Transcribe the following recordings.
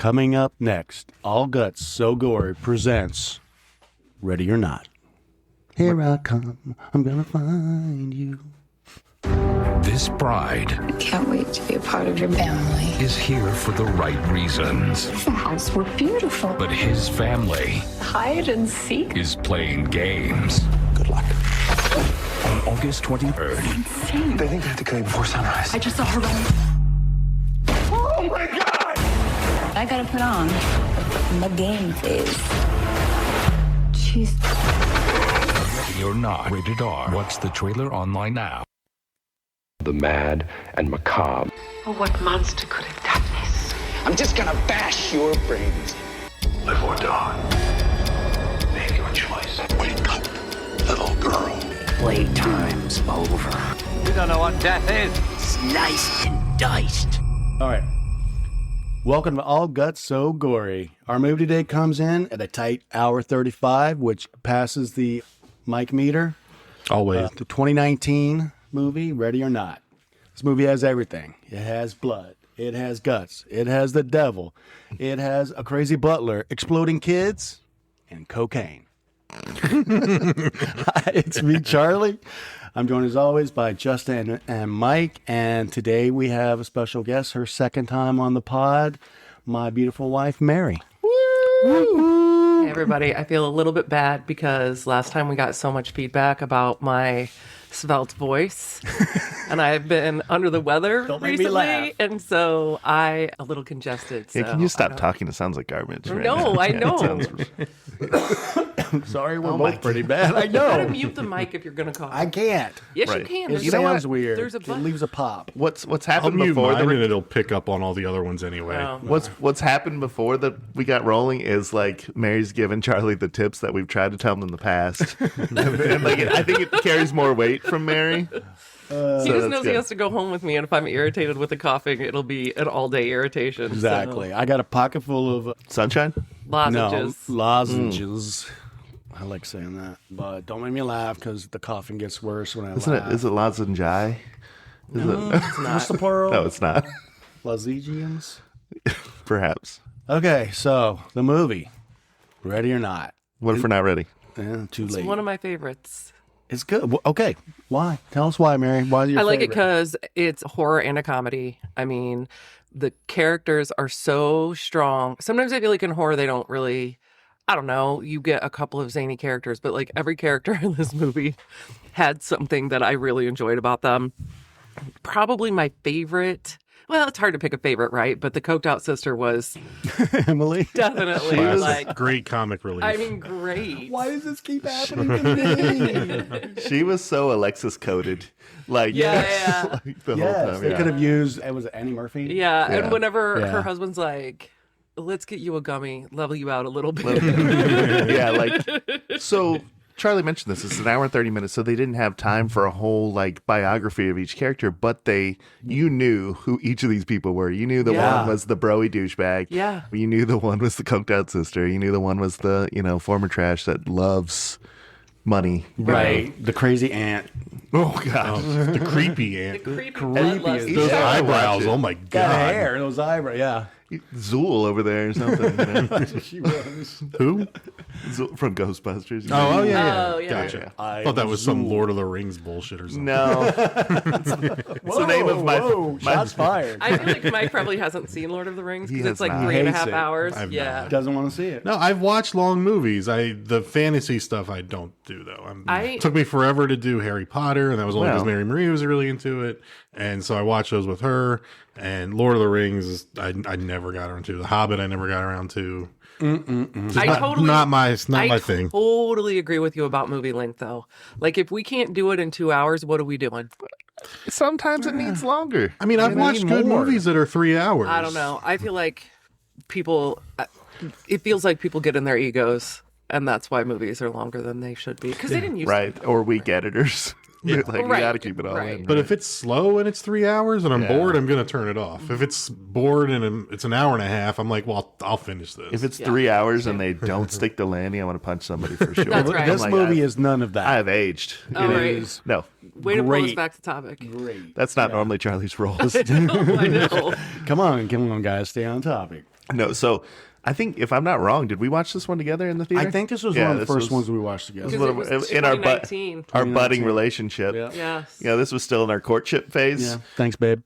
Coming up next, All Guts So Gory presents Ready or Not. Here I come, I'm gonna find you. This bride I can't wait to be a part of your family. is here for the right reasons. The house were beautiful. But his family Hide and seek. is playing games. Good luck. On August 23rd, Insane. They think they have to kill you before sunrise. I just saw her run. Oh my God! I gotta put on my game face. Jeez. Ready or Not, rated R. Watch the trailer online now. The mad and macabre. Oh, what monster could have done this? I'm just gonna bash your brains. Live or die. Make your choice. Wake up, little girl. Playtime's over. You don't know what death is. Sliced and diced. All right. Welcome to All Guts So Gory. Our movie today comes in at a tight hour 35, which passes the mic meter. Always. The 2019 movie, Ready or Not. This movie has everything. It has blood. It has guts. It has the devil. It has a crazy butler, exploding kids, and cocaine. Hi, it's me, Charlie. I'm joined as always by Justin and Mike, and today we have a special guest, her second time on the pod, my beautiful wife, Mary. Hey everybody, I feel a little bit bad because last time we got so much feedback about my svelte voice, and I've been under the weather Don't make me laugh. recently, and so I a little congested. Yeah, so can you stop I talking? It sounds like garbage. Right No, now. I Yeah, know. it sounds- I'm sorry, we're both pretty bad. I You gotta know. mute the mic if you're gonna cough. I can't. Yes, Right. you can. It There's sounds a- weird. There's a It button. leaves a pop. What's I'll happened mute before mine the and it'll pick up on all the other ones anyway. Oh. what's happened before that we got rolling is like Mary's given Charlie the tips that we've tried to tell him in the past, and like I think it carries more weight from Mary. He just knows he good. has to go home with me, and if I'm irritated with the coughing, it'll be an all-day irritation. so- Exactly. I got a pocket full of Sunshine. Lozenges. lozenges. I like saying that, but don't make me laugh because the coughing gets worse when I Isn't laugh. it? Is it lozenge? Is No, it? it's not. What's the plural? No, it's not. Lozengians. Perhaps. Okay, so the movie, Ready or Not. What if we're not ready? Too It's late. one of my favorites. It's good. Okay, why? Tell us why, Mary. Why is it your I like it favorite? because it's horror and a comedy. I mean, the characters are so strong. Sometimes I feel like in horror they don't really, I don't know, you get a couple of zany characters, but like every character in this movie had something that I really enjoyed about them. Probably my favorite, well, it's hard to pick a favorite, right? But the coked out sister was Emily. definitely Classic. like, Great comic relief. I mean, great. Why does this keep happening to me? She was so Alexis coded. Like, Yeah. like the whole Yes, time. they Yeah. could have used. It was Annie Murphy. Yeah, Yeah. and whenever Yeah. her husband's like, let's get you a gummy, level you out a little bit. Yeah, like so Charlie mentioned this. It's an hour and 30 minutes, so they didn't have time for a whole like biography of each character, but you knew who each of these people were. You knew the Yeah. one was the Brody douchebag. Yeah. You knew the one was the coked out sister. You knew the one was the, former trash that loves money. Right. The crazy aunt. Oh god. the creepy aunt. Creepy Creepiest. bloodlust. Those Yeah. eyebrows. Oh my Got god. hair. Those eyebrows. Yeah. Zool over there or something. She was. Who? Zool from Ghostbusters. Oh, yeah. yeah. Gotcha. I I thought that was some Zool. Lord of the Rings bullshit or something. No. It's the name of my Shots fired. I feel like Mike probably hasn't seen Lord of the Rings He because it's has like not. 3.5 Hates it. hours. I've Yeah. Doesn't want to see it. No, I've watched long movies. The fantasy stuff I don't do though. I- took me forever to do Harry Potter, and that was only because Well. Mary Marie was really into it, and so I watched those with her. And Lord of the Rings, I never got around to. The Hobbit, I never got around to. Not my thing. Totally agree with you about movie length though. Like if we can't do it in 2 hours, what are we doing? Sometimes it needs longer. I mean, I've I watched need good more. movies that are 3 hours. I don't know. I feel like people, it feels like people get in their egos, and that's why movies are longer than they should be because they didn't use Right. Or weak editors. They're like, Right. we gotta keep it all Right. in. But if it's slow and it's 3 hours and I'm bored, I'm going to turn it off. If it's bored and it's an hour and a half, I'm like, well, I'll finish this. If it's 3 hours and they don't stick the landing, I want to punch somebody for sure. That's right. This Like, movie I- is none of that. I have aged. Oh, It right. is- No, Way to pull us Great. back to topic. Great. that's not normally Charlie's roles. I know. Come on, guys. Stay on topic. No, so I think if I'm not wrong, did we watch this one together in the theater? I think this was one of the first ones we watched together. Because it was In our 2019. our budding relationship. Yeah. Yes. Yeah, this was still in our courtship phase. Yeah. Thanks, babe.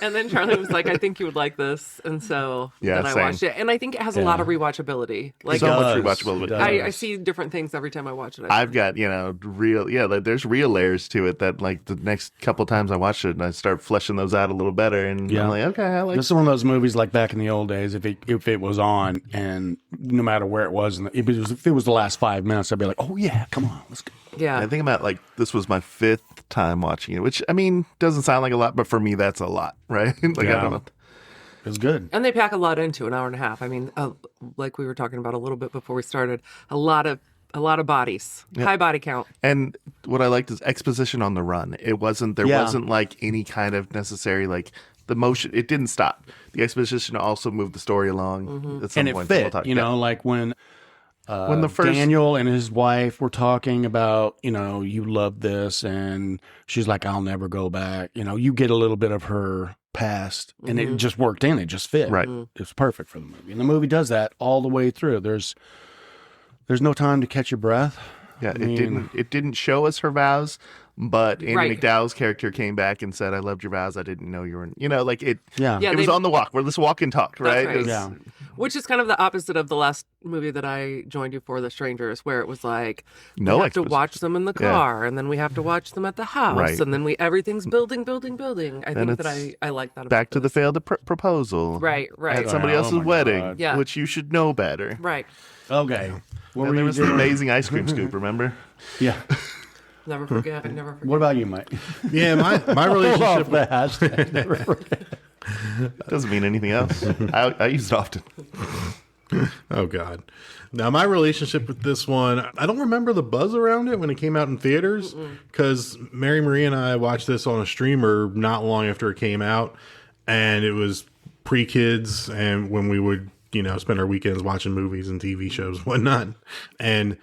And then Charlie was like, I think you would like this. And so Yeah, then I same. watched it. And I think it has a lot of rewatchability. Like So much does. rewatchability. It does. I see different things every time I watch it. I've got, there's real layers to it that like the next couple times I watch it and I start fleshing those out a little better. And Yeah. I'm like, okay, I like This is one of those movies like back in the old days. If it was on, and no matter where it was, if it was the last 5 minutes, I'd be like, oh yeah, come on, let's go. Yeah. I think about like this was my 5th time watching it, which I mean doesn't sound like a lot, but for me that's a lot, right? Like I Yeah. don't know. It was good. And they pack a lot into an hour and a half. I mean, like we were talking about a little bit before we started, a lot of bodies, high body count. And what I liked is exposition on the run. It wasn't wasn't like any kind of necessary like the motion. It didn't stop. The exposition also moved the story along at some And it point. fit, We'll talk- like when the first Daniel and his wife were talking about, you love this, and she's like, I'll never go back. You get a little bit of her past, and it just worked in. It just fit. Right. It was perfect for the movie. And the movie does that all the way through. There's no time to catch your breath. Yeah, I mean, it didn't show us her vows, but Andie Right. MacDowell's character came back and said, "I loved your vows. I didn't know you were." Like it. Yeah. Yeah, it was they- on the walk. Where this walk and talked, That's right? right. It was- Yeah. Which is kind of the opposite of the last movie that I joined you for, The Strangers, where it was like, No we have to exposition. watch them in the Yeah. car, and then we have to watch them at the house, Right. and then everything's building. I think that it's I like that about Back to the this. failed proposal. Right. At somebody Oh else's my wedding, God. Yeah. which you should know better. Right. Okay. What And were there you was an doing? amazing ice cream scoop. Remember? Yeah. Never forget. I never forget. What about you, Mike? Yeah, my Hold relationship off the hashtag. Never forget. Doesn't mean anything else. I use it often. Oh God! Now my relationship with this one, I don't remember the buzz around it when it came out in theaters because Mary Marie and I watched this on a streamer not long after it came out, and it was pre-kids, and when we would spend our weekends watching movies and TV shows and whatnot, and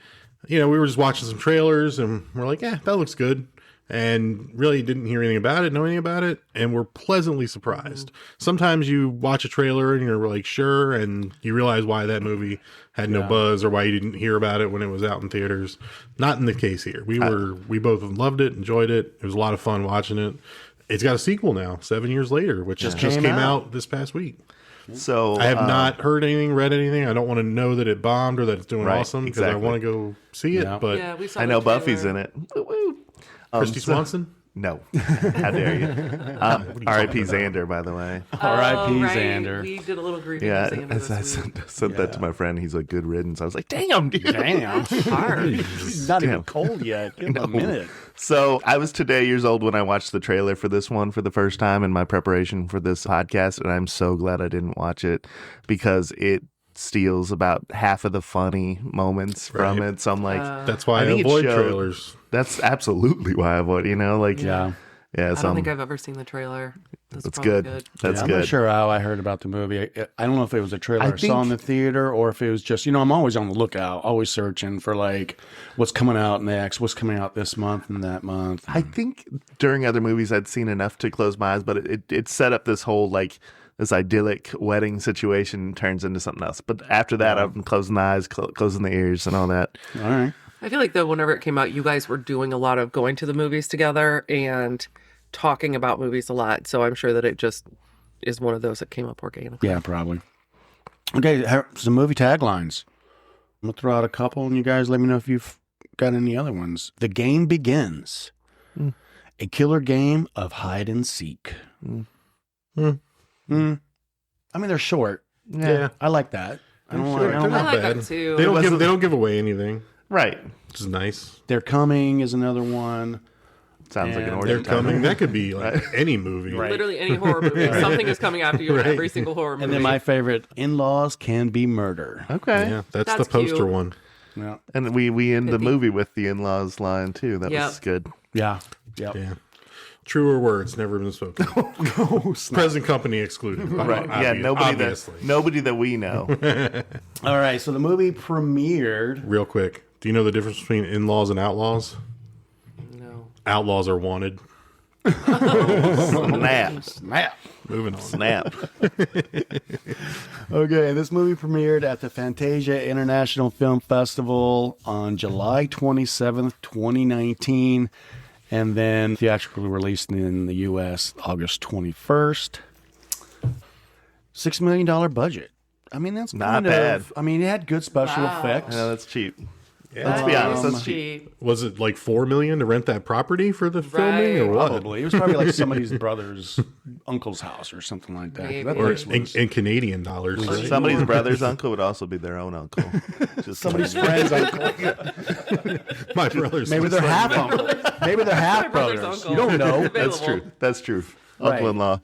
we were just watching some trailers and we're like, yeah, that looks good. And really didn't hear anything about it, know anything about it, and we're pleasantly surprised. Sometimes you watch a trailer and you're like, sure, and you realize why that movie had no buzz or why you didn't hear about it when it was out in theaters. Not in the case here. We both loved it, enjoyed it. It was a lot of fun watching it. It's got a sequel now, 7 years later, which just came out this past week. So I have not heard anything, read anything. I don't want to know that it bombed or that it's doing Right, awesome because exactly. I want to go see it. Yeah. But Yeah, we saw I the know trailer. Buffy's in it. Woo-woo. Christy Swanson. No, how dare you? R.I.P. Xander, by the way. R.I.P. right. Xander. We did a little grieving Yeah, of Xander I this week. sent that to my friend. He's like, good riddance. I was like, damn, dude. Damn. Hard. He's not even Damn. cold yet. Give him a minute. So I was today years old when I watched the trailer for this one for the first time in my preparation for this podcast, and I'm so glad I didn't watch it because it steals about half of the funny moments from Right. it. So I'm like, That's why I think it avoid showed- trailers. That's absolutely why I avoid. Yeah. Yeah. I So don't think I've ever seen the trailer. That's probably good. That's Yeah, I'm good. not sure how I heard about the movie. I don't know if it was a trailer I, saw in the think- theater or if it was just, I'm always on the lookout, always searching for like what's coming out next, what's coming out this month and that month. I think during other movies I'd seen enough to close my eyes, but it set up this whole like this idyllic wedding situation turns into something else. But after that, I'm closing the eyes, closing the ears, and all that. All right. I feel like though whenever it came out, you guys were doing a lot of going to the movies together and talking about movies a lot. So I'm sure that it just is one of those that came up organically. Yeah, probably. Okay, some movie taglines. I'm going to throw out a couple and you guys let me know if you've got any other ones. The game begins. A killer game of hide and seek. I mean, they're short. Yeah. I like that. I don't Sure, like, I they're don't not I like bad. that too. They don't give away anything, Right. which is nice. They're Coming is another one. Sounds like an And order. They're coming. That could be like any movie. Literally any horror movie. Something is coming after you in every single horror movie. And then my favorite, In-Laws Can Be Murder. Okay. Yeah, that's the That's poster cute. one. Yeah. And we end the be. movie with the in-laws line too. That Yep. was good. Yeah. Yep. Yeah. Truer words never been spoken. Present company excluded. Right. Yeah. Obviously. Nobody that we know. All right. So the movie premiered. Real quick. Do you know the difference between in-laws and outlaws? No. Outlaws are wanted. Snap. Snap. Moving on. Snap. Okay, this movie premiered at the Fantasia International Film Festival on July 27th, 2019, and then theatrically released in the U.S. August 21st. $6 million budget. I mean, that's Not kind bad. of, I mean, it had good special effects. Yeah, that's cheap. Let's be honest, that's cheap. Was it like $4 million to rent that property for the filming, or what? Probably. It was probably like somebody's brother's uncle's house or something like that. Maybe. That Or place was- in Canadian dollars. Right? Somebody's brother's uncle would also be their own uncle. Just somebody's friend's uncle. My brother's. Maybe they're half uncle. Maybe they're half brother's brothers. uncle. You don't know. That's true. That's true. Right. Uncle-in-law.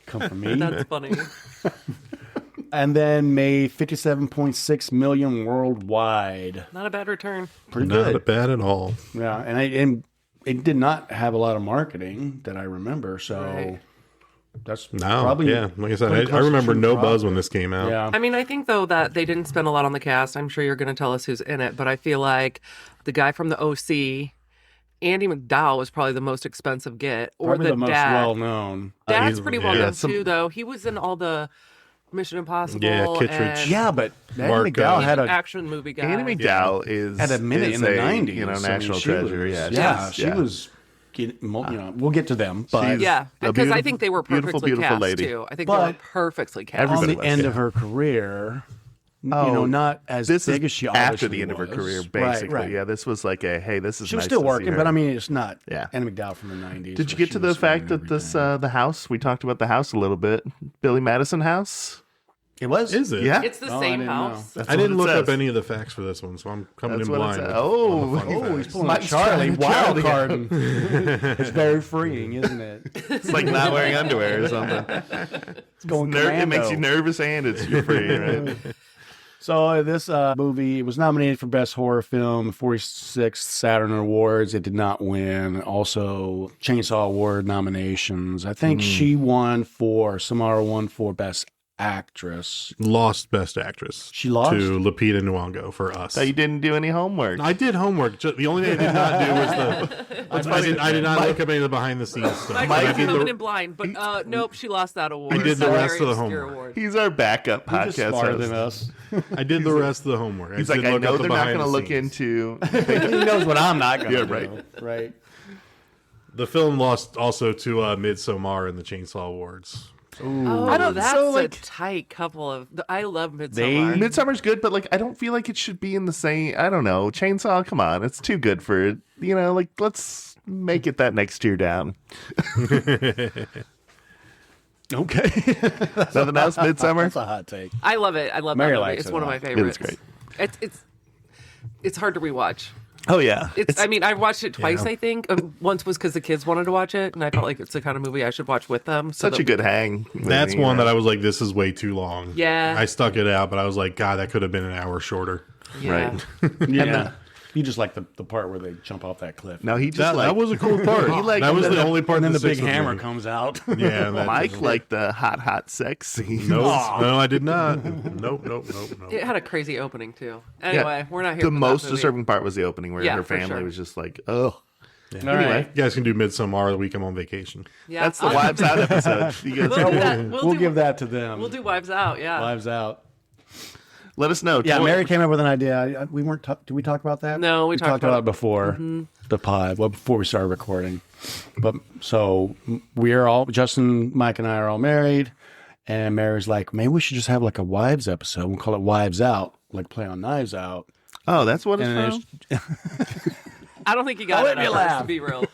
Come from me. That's funny. And then made $57.6 million worldwide. Not a bad return. Pretty Not good. bad at all. Yeah, and it did not have a lot of marketing that I remember. So Right. that's No, probably yeah. Like I said, pretty I close to remember true no product. buzz when this came out. Yeah. I mean, I think, though, that they didn't spend a lot on the cast. I'm sure you're going to tell us who's in it, but I feel like the guy from the OC, Andie MacDowell, was probably the most expensive get. Or Probably the most dad. well known. Dad's he's- pretty well yeah, known, some- too, though. He was in all the Mission Impossible. Yeah, Kittredge. and Yeah, but Andie Mark, MacDowell he's had an a action movie guy. Andie MacDowell is had a minute is in the a, '90s. You know, I mean, national she treasure. was- Yeah, she was. You know, we'll get to them, but She's- Yeah, A because I beautiful- think they were beautiful, perfectly beautiful cast, lady. too. I think they were But perfectly cast. on Everybody the was, end yeah. of her career, Oh, you know, not as this big is as she after obviously the end of her was. career, Right, basically. right. Yeah, this was like a hey, this is. She was nice still to see working, her. but I mean, it's not Yeah. Andie MacDowell from the '90s. Did you where get she to the was fact filming that this everything. the house? We talked about the house a little bit. Billy Madison house. It was? Is it? Yeah. It's the Oh, I same didn't house. That's I didn't what it look up says. any of the facts for this one, so I'm coming That's in what it blind. said. with Oh. all the funny Oh, he's facts. pulling a Mike's Charlie trying wild to- card. It's very freeing, isn't it? It's like not wearing underwear or something. It's going It makes you commando. nervous and it's you're free, right? So this movie was nominated for Best Horror Film, 46th Saturn Awards. It did not win. Also, Chainsaw Award nominations. I think Samara won for Best Actress. Lost Best Actress. She lost? to Lupita Nyong'o for Us. So you didn't do any homework. I did homework. The only thing I did not do was I did not look up any of the behind the scenes stuff. Mike But I was did coming the- in blind, but nope, she lost that award. I did the It's a rest very of the obscure homework. award. He's our backup He's just podcast smarter host. than us. I did the rest of the homework. He's did like, I look know up the they're not behind going to the look scenes. into. He knows what I'm not going to Yeah, do. right. Right. The film lost also to Midsommar in the Chainsaw Awards. Oh, I don't- that's so, a like- tight couple of. I love Midsommar. Midsummer's good, but like I don't feel like it should be in the same. I don't know. Chainsaw, come on, it's too good for it. You know, like let's make it that next tier down. Okay. Nothing else. Midsummer. That's a hot take. I love it. I love Mary that movie. likes It's it one a of my lot. favorites. It is great. It's hard to rewatch. Oh yeah. I mean, I watched it twice. I think once was because the kids wanted to watch it, and I felt like it's the kind of movie I should watch with them. So such a good hang. That's one that I was like, this is way too long. Yeah. I stuck it out, but I was like, God, that could have been an hour shorter. Yeah. Right. Yeah. You just like the part where they jump off that cliff. No, he just That was a cool part. He liked- that was and the then only part. And then that the big sticks with hammer me. comes out. Yeah, that Mike just- liked the hot sex scene. No, no, I did not. Nope. It had a crazy opening too. Anyway, we're not here. The for that most movie. disturbing part was the opening where Yeah, her for family sure. was just like, oh. All right. You guys can do Midsommar the week I'm on vacation. Yeah, That's the I'll- Wives Out episode. You guys We'll do that. We'll give that to them. We'll do Wives Out. Yeah. Lives Out. let us know. Yeah, Toy- Mary came up with an idea. We weren't. Did we talk about that? No, we talked about it before the pod. Well, before we started recording. But so we're all Justin, Mike, and I are all married, and Mary's like, maybe we should just have like a wives episode. We'll call it Wives Out, like play on Knives Out. Oh, that's what it's And then from. I don't think you got I'll it let you at first, laugh. to be real.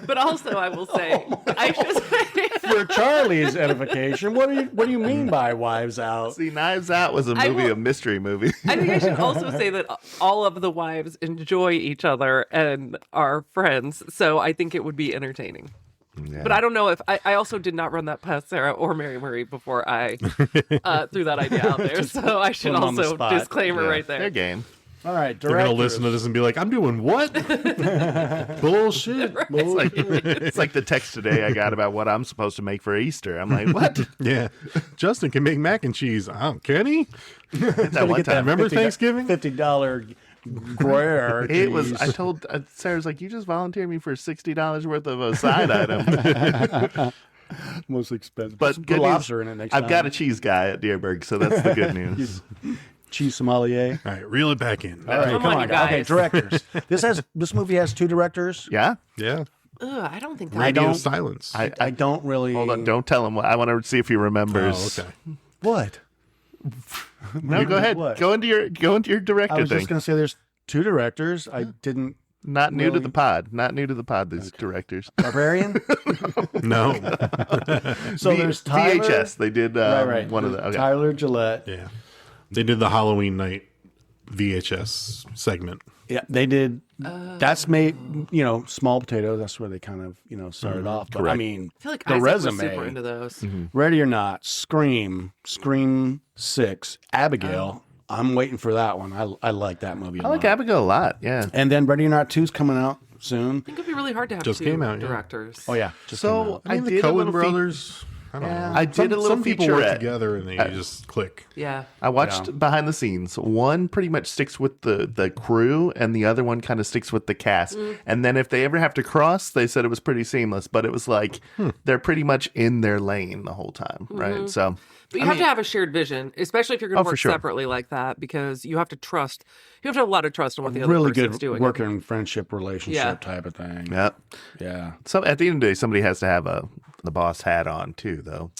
But also, I will say, I should say, For Charlie's edification, what do you mean by Wives Out? See, Knives Out was a I movie, will- a mystery movie. I think I should also say that all of the wives enjoy each other and are friends. So I think it would be entertaining. Yeah. But I don't know if I also did not run that past Sarah or Mary Marie before I threw that idea out there. So I should put 'em on the also spot. disclaimer right Fair there. game. All right, They're gonna directors. listen to this and be like, "I'm doing what? Bullshit." It's like the text today I got about what I'm supposed to make for Easter. I'm like, what? Yeah, Justin can make mac and cheese. Can he? That one Get that time. Remember Thanksgiving? $50 Rare It was. cheese. I told Sarah's like, you just volunteered me for $60 worth of a side item. Most expensive. But Put good news, lobster in it next time. I've got a cheese guy at Deerberg, so that's the good news. cheese sommelier. All right, reel it back in. All right, Come come on, on, you guys. Okay, guys. directors. This movie has 2 directors. Yeah. Yeah. Ugh, I don't think that. Radio don't- silence. I don't really. Hold on. Don't tell him. I want to see if he remembers. Oh, okay. What? No, go ahead. What? Go into your director I was thing. just going to say there's 2 directors. I didn't. Not new to really- the pod. Not new to the pod. These directors. Barbarian. No. So there's Tyler. VHS. They did Right. one of the. Okay. Tyler Gillette. Yeah. They did the Halloween night VHS segment. Yeah, they did. That's made, small potatoes. That's where they kind of, started off. But I mean, I feel like the Isaac resume. was super into those. Ready or Not, Scream 6, Abigail. I'm waiting for that one. I like that movie a I like lot. Abigail a lot. Yeah. And then Ready or Not 2's coming out soon. I think it'd be really hard to have Just 2 came out, yeah. directors. Oh, yeah. Just came So out. I mean, the did a Coen little brothers. I don't know. I did a little some people work featurette. together and they just click. Yeah. I watched behind the scenes. One pretty much sticks with the crew, and the other one kind of sticks with the cast. And then if they ever have to cross, they said it was pretty seamless. But it was like they're pretty much in their lane the whole time, right? So, But you have to have a shared vision, especially if you're going to for work sure. separately like that, because you have to trust. You have to have a lot of trust in what the other Really person's good doing. working friendship relationship Yeah. type of thing. yeah. Yeah. So at the end of the day, somebody has to have the boss hat on too, though.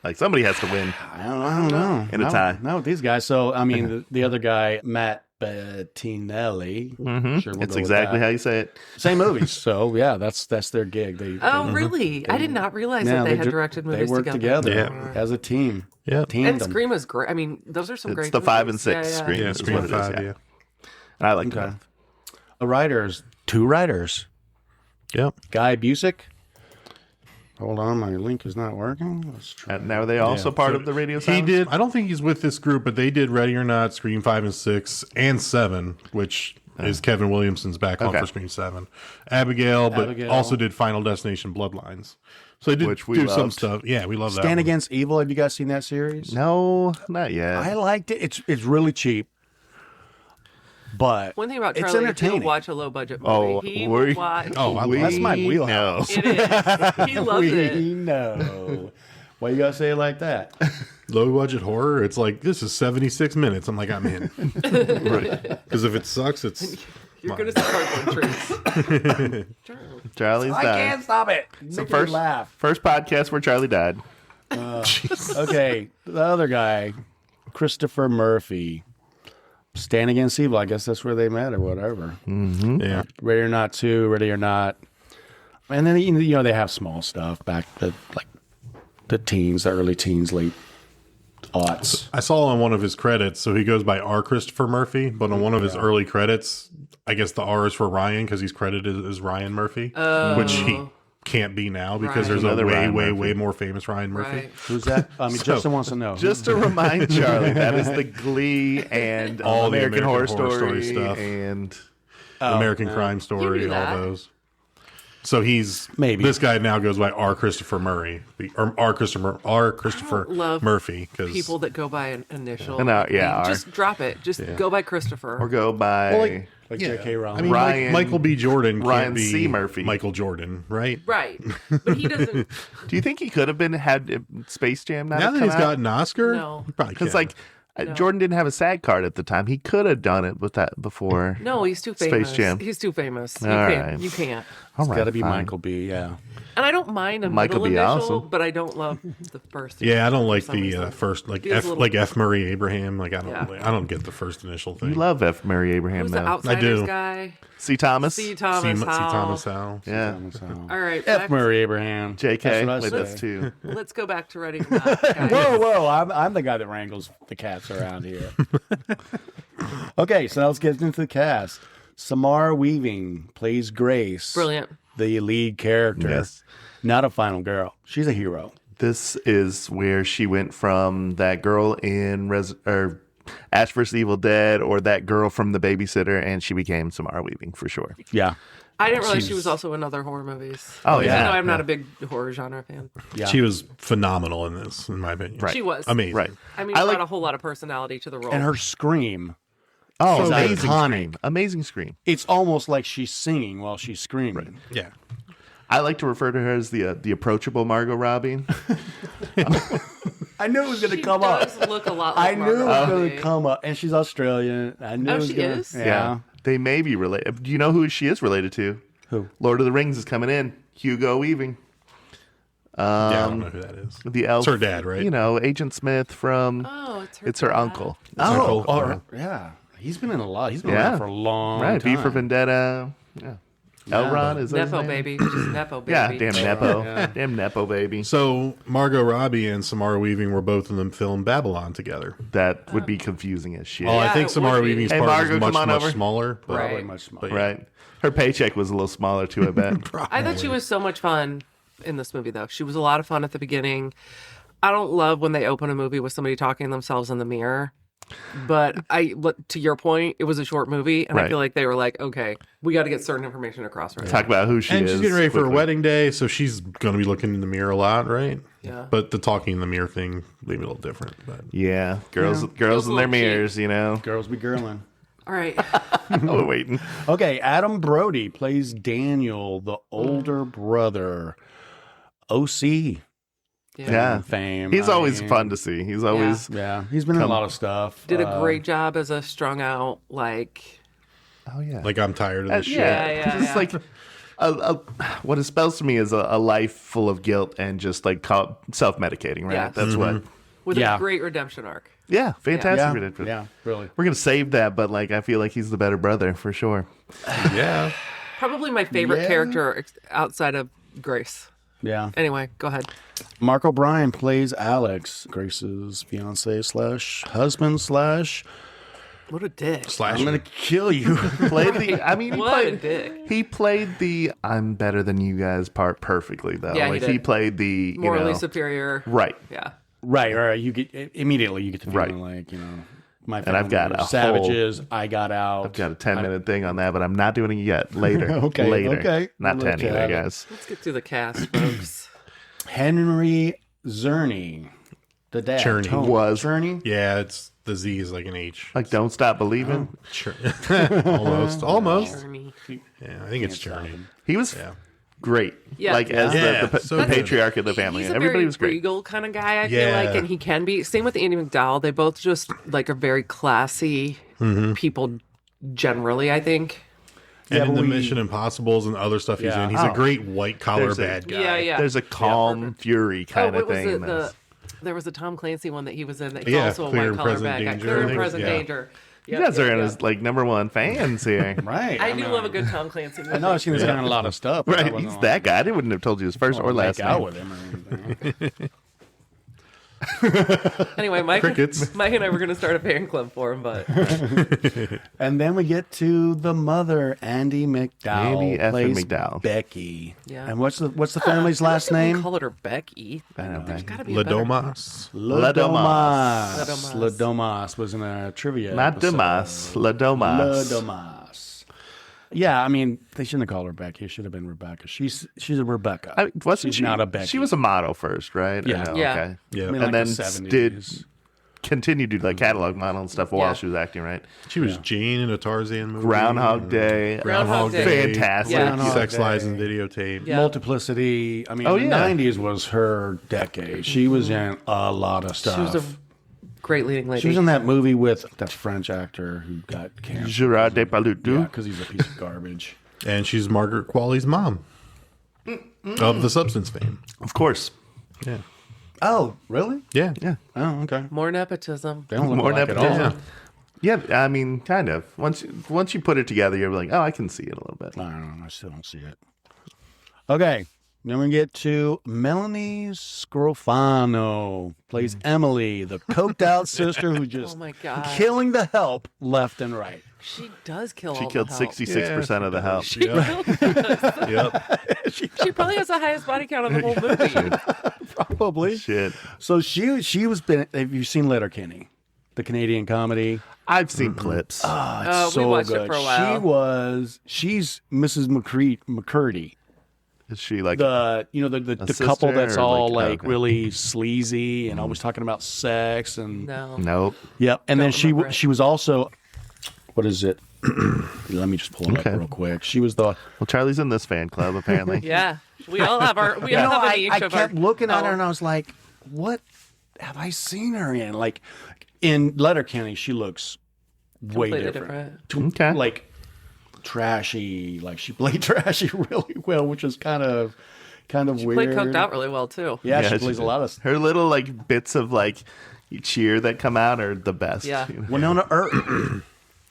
Like somebody has to win. I don't know. In a tie. No, these guys. So, I mean, the other guy, Matt Bettinelli. Sure, we'll It's go with exactly that. how you say it. Same movies. So, yeah, that's their gig. They Really? I did not realize that they had directed movies They work together Yeah. as a team. Yeah. And Scream is great. I mean, those are some great It's the 5 and movies. 6 Yeah, yeah. Scream. Yeah, is Scream what it is, 5, yeah. yeah. And I like Okay. them. The writers, 2 writers. Yep. Guy Busick. Hold on, my link is not working. Let's try. And now are they also part of the radio He silence? did. I don't think he's with this group, but they did Ready or Not, Scream 5 and 6, and 7, which is Kevin Williamson's back on Okay. for Scream 7. Abigail, but Abigail. also did Final Destination Bloodlines. So they did Which we do some loved. stuff. Yeah, we love that. Stand one. Against Evil. Have you guys seen that series? No, not yet. I liked it. It's really cheap, but One thing about it's Charlie, he'll entertaining. watch a low budget movie. Oh, He we- will watch. that's my wheelhouse. It is. He loves We it. know. Why you gotta say it like that? Low budget horror. It's like, this is 76 minutes. I'm like, I'm in. Right. Because if it sucks, it's. You're going to see cardboard trees. Charlie's I died. can't stop it. So Make me laugh. first podcast where Charlie died. Okay, the other guy, Christopher Murphy, Stand Against Evil. I guess that's where they met or whatever. Yeah. Ready or Not 2, Ready or Not. And then, they have small stuff back to like the teens, the early teens, late aughts. I saw on one of his credits, so he goes by R. Christopher Murphy, but on one of his early credits, I guess the R is for Ryan because he's credited as Ryan Murphy, which he can't be now because Right. there's Another a Ryan way Murphy. more famous Ryan Murphy. Right. Who's that? I mean, Justin wants to know. Just to remind Charlie, that is the Glee and All the American Horror Story stuff. and American Crime You Story, knew all that. those. So he's Maybe. this guy now goes by R. Christopher Murray, or R. Christopher love Murphy, because People that go by an initial. No, yeah, R. Just drop it. Just go by Christopher. or go by like J.K. Rowling. I mean, Ryan- Michael B. Jordan Ryan can't be C. Murphy. Michael Jordan, right? Right. But he doesn't. Do you think he could have had Space Jam not Now have that come he's out? got an Oscar, No. he probably Because can. like Jordan didn't have a SAG card at the time. He could have done it with that before. No, he's too Space famous. Jam. He's too famous. You All can't. right. You can't. All It's right, got to be fine. Michael B. Yeah. And I don't mind a Michael middle B. initial, Awesome. but I don't love the first. yeah, I don't like for some the reason. first, like He was F, a little- like F. Murray Abraham. Like I don't, Yeah. I don't get the first initial thing. You love F. Murray Abraham Who's the though. Outsiders do. guy? C. Thomas. C. C. Thomas Howell. Thomas Howell. Yeah. All right. F. back- Murray Abraham. J.K. That's with what I us say. too. Let's go back to Ready or Not. guys. Whoa! I'm the guy that wrangles the cats around here. Okay, so now let's get into the cast. Samara Weaving plays Grace. Brilliant. The lead character. Yes. Not a final girl. She's a hero. This is where she went from that girl in Ash vs. Evil Dead or that girl from The Babysitter, and she became Samara Weaving for sure. Yeah. I didn't realize she was also in other horror movies. Oh, Because yeah. I know I'm not a big horror genre fan. Yeah. She was phenomenal in this, in my opinion. Right. She was. Amazing. Right. I mean, I brought like- a whole lot of personality to the role. And her scream Oh, It's amazing iconic. scream. Amazing scream. It's almost like she's singing while she's screaming. Yeah. I like to refer to her as the approachable Margot Robbie. I knew it was going to She come up. does look a lot like I knew it was Margot going Robbie. to come up, and she's Australian. I knew Oh, it was she gonna, is? Yeah. They may be related. Do you know who she is related to? Who? Lord of the Rings is coming in. Hugo Weaving. Yeah, I don't know who that is. The elf. It's her dad, right? You know, Agent Smith from... Oh, It's her dad. uncle. Oh, Uncle. yeah. He's been in a lot. He's been Yeah. around for a long Right, time. V for Vendetta. Yeah. Elrond is that his Nepo name? baby. Just Nepo baby. Yeah, damn Nepo. Damn Nepo baby. So Margot Robbie and Samara Weaving were both in the film Babylon together. That would be confusing as shit. Oh, I Yeah, think it Samara would be. Weaving's Hey, part Margot, was come on much over. smaller. But, Right. Probably much smaller. but yeah. Right. Her paycheck was a little smaller too, I bet. I thought she was so much fun in this movie, though. She was a lot of fun at the beginning. I don't love when they open a movie with somebody talking to themselves in the mirror. But to your point, it was a short movie, and I Right. feel like they were like, okay, we got to get certain information across right Talk about who she And is. she's getting ready for her quickly. wedding day, so she's going to be looking in the mirror a lot, right? Yeah. But the talking in the mirror thing, maybe a little different. But Yeah, girls in Feels their a little cheap. mirrors, you know. Girls be girling. All right. We're waiting. Okay, Adam Brody plays Daniel, the older brother. OC Yeah. fame. He's I always mean, fun to see. He's always Yeah, he's been in a lot of stuff. Did a great job as a strung out, like, Oh yeah. like, I'm tired of this shit. yeah, Just like what it spells to me is a life full of guilt and just like self-medicating, right? Yes. That's what. with Yeah. a great redemption arc. Yeah, fantastic. yeah, redemption. yeah, really. We're gonna save that, but like I feel like he's the better brother for sure. Yeah. Probably my favorite Yeah. character outside of Grace. Yeah. Anyway, go ahead. Mark O'Brien plays Alex, Grace's fiance / husband / What a dick. I'm gonna kill you. Played the. I mean, What a dick. he played the "I'm better than you guys" part perfectly, though. Yeah, he like did. he played the Morally superior. right. Yeah. right. You get immediately you get the feeling Right. like my And I've family got were a savages. I got out. I've got a 10-minute thing on that, but I'm not doing it yet. Later. Okay, Later. okay. Not We'll 10 let you either, have it. guys. Let's get through the cast, folks. Henry Czerny, the dad. Czerny. Tony. Was. Czerny. Yeah, it's the Z is like an H. Like, don't stop believing. Almost. Czerny. Yeah, I think it's Czerny. He was Yeah. great. Yeah. Like as Yeah, the so the good. patriarch of the family. He's a Everybody very was great. regal kind of guy, I feel Yeah. like, and he can be. Same with Andie MacDowell. They both just like are very classy people generally, I think. And in but the we- Mission Impossibles and other stuff he's Yeah. in, he's Oh. a great white collar There's a- bad guy. Yeah, yeah. There's a calm fury kind what of was thing. it? in this. There was a Tom Clancy one that he was in that he's Yeah, also a Clear white and collar Present bad guy. Danger, Clear I and think. Present Yeah. Danger. You Yep, guys are yep, in yep. his like #1 fans here. Right. I do love a good Tom Clancy movie. I know she's got in a lot of stuff. but I Right, wasn't he's that guy. I wouldn't have told you his first or last make out name. with him or anything. Anyway, Mike Crickets. and I were going to start a fan club for him, but And then we get to the mother, Andie MacDowell. Andie effing plays MacDowell. Becky. Yeah. And what's the family's last name? call it her Becky. There's got to be a better- Ladomas. Ladomas. Ladomas. Ladomas was in a trivia. Not episode. Damas. La Domas. Ladomas. Yeah, I mean, they shouldn't have called her Becky. It should have been Rebecca. She's a Rebecca. Wasn't She's she not a Becky. She was a model first, right? Or Yeah. no? Yeah. Okay. Yeah. I mean, And like then the 70s. did continue to do like catalog model and stuff while Yeah. she was acting, right? She was Jane in a Tarzan movie. Groundhog Day. Groundhog Day. Fantastic. Yeah. Groundhog Sex Day. Lies and Videotape. Yeah. Multiplicity. I mean, Oh, the yeah. 90s was her decade. She was in a lot of stuff. She was a great leading lady. She was in that movie with that French actor who got cancer. Gerard Yeah, Depardieu. because he's a piece of garbage. And she's Margaret Qualley's mom of the Substance fame. Of course. Yeah. Oh, really? Yeah. Yeah. Oh, okay. More nepotism. They don't look More like it nepotism. all. Yeah, I mean, kind of. Once you put it together, you're like, oh, I can see it a little bit. I don't know. I still don't see it. Okay. Then we get to Melanie Scrofano. Plays Emily, the coked out sister who just Oh my God. killing the help left and right. She does kill She all killed the help. 66% of the help. Yep. She probably has the highest body count of the whole movie. Probably. Shit. So she was been. Have you seen Letterkenny, the Canadian comedy? I've seen clips. Oh, it's we so watched it good. for a while. She's Mrs. McCurdy. Is she like The sister couple that's or all like- like okay. really sleazy and always talking about sex and No. Nope. yep. And then Don't remember it. she was also what is it? Let me just pull it up real quick. She was the. Well, Charlie's in this fan club apparently. Yeah, we all have our. We all have a niche I of kept our, looking at her and I was like, what have I seen her in? Like in Letterkenny, she looks way Completely different. Okay. Like trashy. Like she played trashy really well, which is kind of weird. Played coked out really well too. Yeah, she plays a lot of. Her little like bits of like cheer that come out are the best. Yeah. you know? Winona Earp.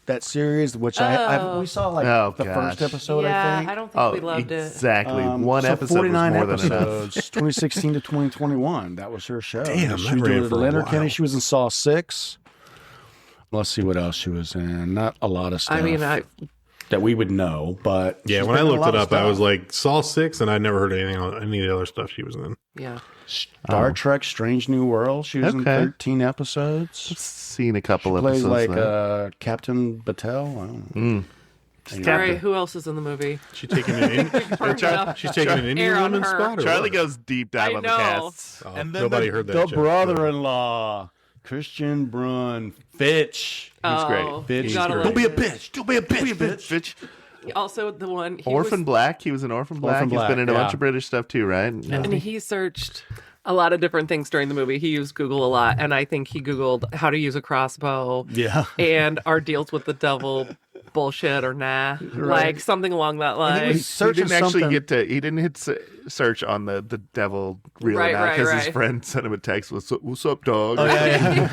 That series, which we saw like the first episode, Yeah, I think. I don't think we loved exactly. it. One so episode 49 was more than episodes, enough. 2016 to 2021. That was her show. Damn, she that was ran doing for a Letterkenny. while. She was in Saw 6. Let's see what else she was in. Not a lot of stuff. I mean, that we would know, but Yeah, she's when I been in a looked lot it of up, I stuff. was like, Saw 6, and I never heard anything on any of the other stuff she was in. yeah. Star Trek: Strange New World. She was in Okay. 13 episodes. Seen a couple She plays episodes. like there. Captain Battelle. I don't know. All right, who else is in the movie? She's taking an she's taking an Indian Air on woman's her. spot. Or Charlie what? goes deep dive I on the know. casts. Oh, And then nobody the, heard that. the joke. brother-in-law, Christian Brun, Fitch. Oh, great. Fitch. you gotta great. love Don't be a it. bitch. Don't be a bitch, bitch. Also, the one he Orphan was, Black. He was in Orphan Black. Orphan He's been in a Black, bunch of British stuff too, right? and he searched a lot of different things during the movie. He used Google a lot, and I think he Googled how to use a crossbow. Yeah. And our deals with the devil bullshit or nah, like something along that line. was He searching didn't actually something- get to. He didn't hit search on the devil reeling Right, out right, because his right. friend sent him a text. What's up, dog? Oh, yeah.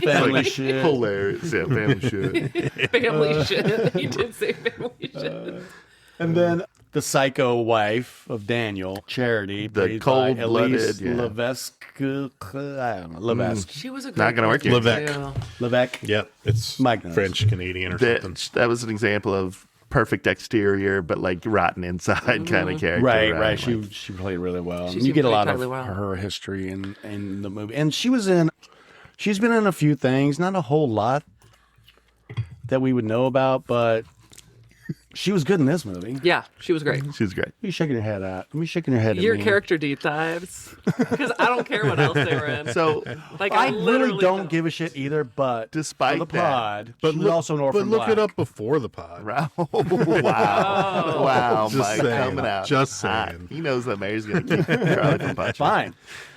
Family Like, shit. Hilarious. Yeah, family shit. Family shit. He did say family shit. And then the psycho wife of Daniel, Charity, The played by cold-blooded, Elise yeah. Levesque. I don't know, Levesque. She was a great Not gonna work here. character, Levesque. too. Levesque. Yep, it's Mike knows. French Canadian or something. That was an example of perfect exterior, but like rotten inside kind of character. Right. Like, She played really well. She And you seemed get a to lot play of totally well. her history in the movie. And she's been in a few things, not a whole lot that we would know about, but she was good in this movie. Yeah, she was great. she's great. You shaking your head at? Me shaking your head at Your me. character deep dives, because I don't care what else they were in. So, Like I literally really don't give a shit either, but Despite for the that- pod, But she's look, also an orphan but look black. it up before the pod. wow, wow, Just Mike saying. coming out. Just hot. saying. He knows that Mary's going to keep Charlie from punching. Fine.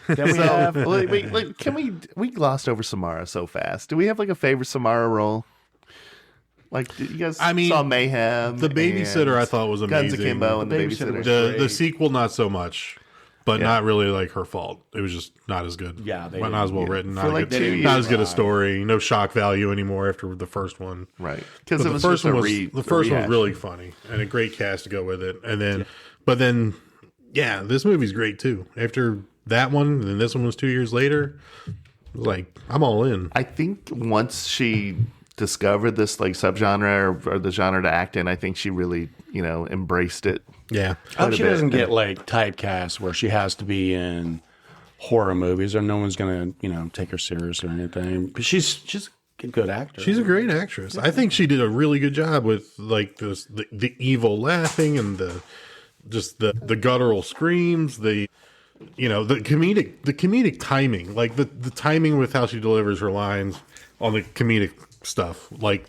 Then we So, have wait, can we glossed over Samara so fast? Do we have like a favorite Samara role? Like, did you guys I mean, saw Mayhem? The babysitter I and thought was amazing. Guns Akimbo and the Babysitter babysitter. was The great. sequel not so much, but Yeah. not really like her fault. It was just not as good. Yeah, they not as well didn't- written. For Not, like good, 2 not years. as good a story. No shock value anymore after the first one. Right. Because But it the was first just one a was the first one was rehash. really funny and a great cast to go with it. And then, but then, yeah, this movie's great too. After that one, then this one was 2 years later. It was like I'm all in. I think once she discovered this like subgenre or the genre to act in, I think she really, embraced it. Yeah, I hope a she bit. doesn't get like typecast where she has to be in horror movies or no one's gonna take her serious or anything. But she's a good actor. she's a great actress. I think she did a really good job with like the evil laughing and the guttural screams, the comedic timing, like the timing with how she delivers her lines on the comedic stuff. Like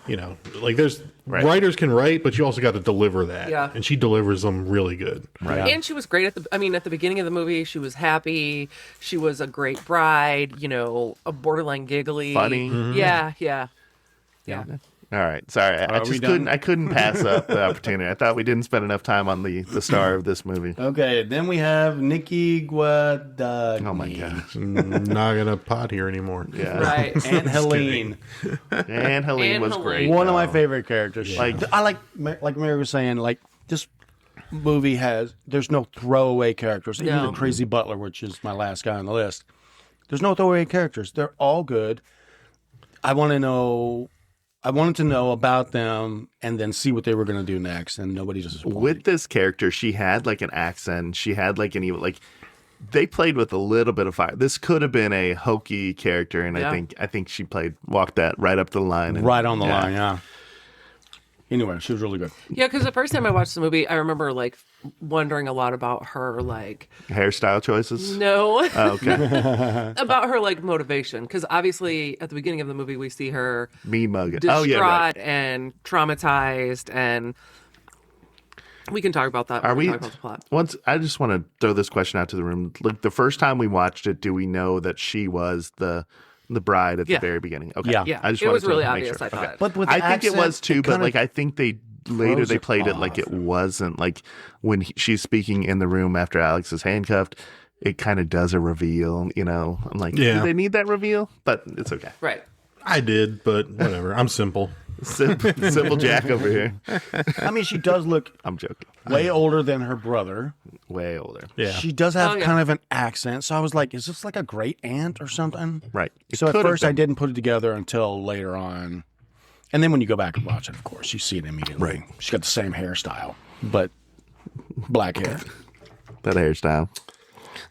there's writers can write, but you also got to deliver that. Yeah. And she delivers them really good. Right. And she was great at the beginning of the movie, she was happy. She was a great bride, a borderline giggly. Funny. Yeah. All right. Sorry. I we just done? couldn't pass up the opportunity. I thought we didn't spend enough time on the star of this movie. Okay, then we have Nikki Guadagni. Oh my gosh. Not gonna pot here anymore. Yeah. Right. And Helene. And Helene And was Helene. great. One of though. my favorite characters. Like- I like Mary was saying, like this movie there's no throwaway characters. No. Even Crazy Butler, which is my last guy on the list. There's no throwaway characters. They're all good. I wanted to know about them and then see what they were going to do next, and nobody just With this character, she had like an accent. She had like an evil, like they played with a little bit of fire. This could have been a hokey character, and Yeah. I think she walked that right up the line. And, right on the line. Yeah, Anyway, she was really good. Yeah, because the first time I watched the movie, I remember like wondering a lot about her, like Hairstyle choices? no, Oh, okay. about her like motivation. Because obviously, at the beginning of the movie, we see her Mean mugging. distraught Oh, yeah, right. and traumatized, and we can talk about that. Are when we? talk about the plot? Once I just want to throw this question out to the room. Like the first time we watched it, do we know that she was the bride at the Yeah. very beginning? Okay. Yeah. Yeah, I just it wanted was to really make obvious. sure. I thought. Okay. But with the I think it accent, was too, but kinda like I think they later throws they it played it like off. it wasn't like when she's speaking in the room after Alex is handcuffed. It kind of does a reveal, you know. I'm like, Yeah. do they need that reveal? But it's okay. Right. I did, but whatever. I'm simple. Simple Jack over here. I mean, she does look I'm joking. way older than her brother. Way older. Yeah. She does have Oh, yeah. kind of an accent. So I was like, is this like a great aunt or something? Right. It So at could have first I been. didn't put it together until later on. And then when you go back and watch it, of course, you see it immediately. Right. She's got the same hairstyle, but black hair. That hairstyle.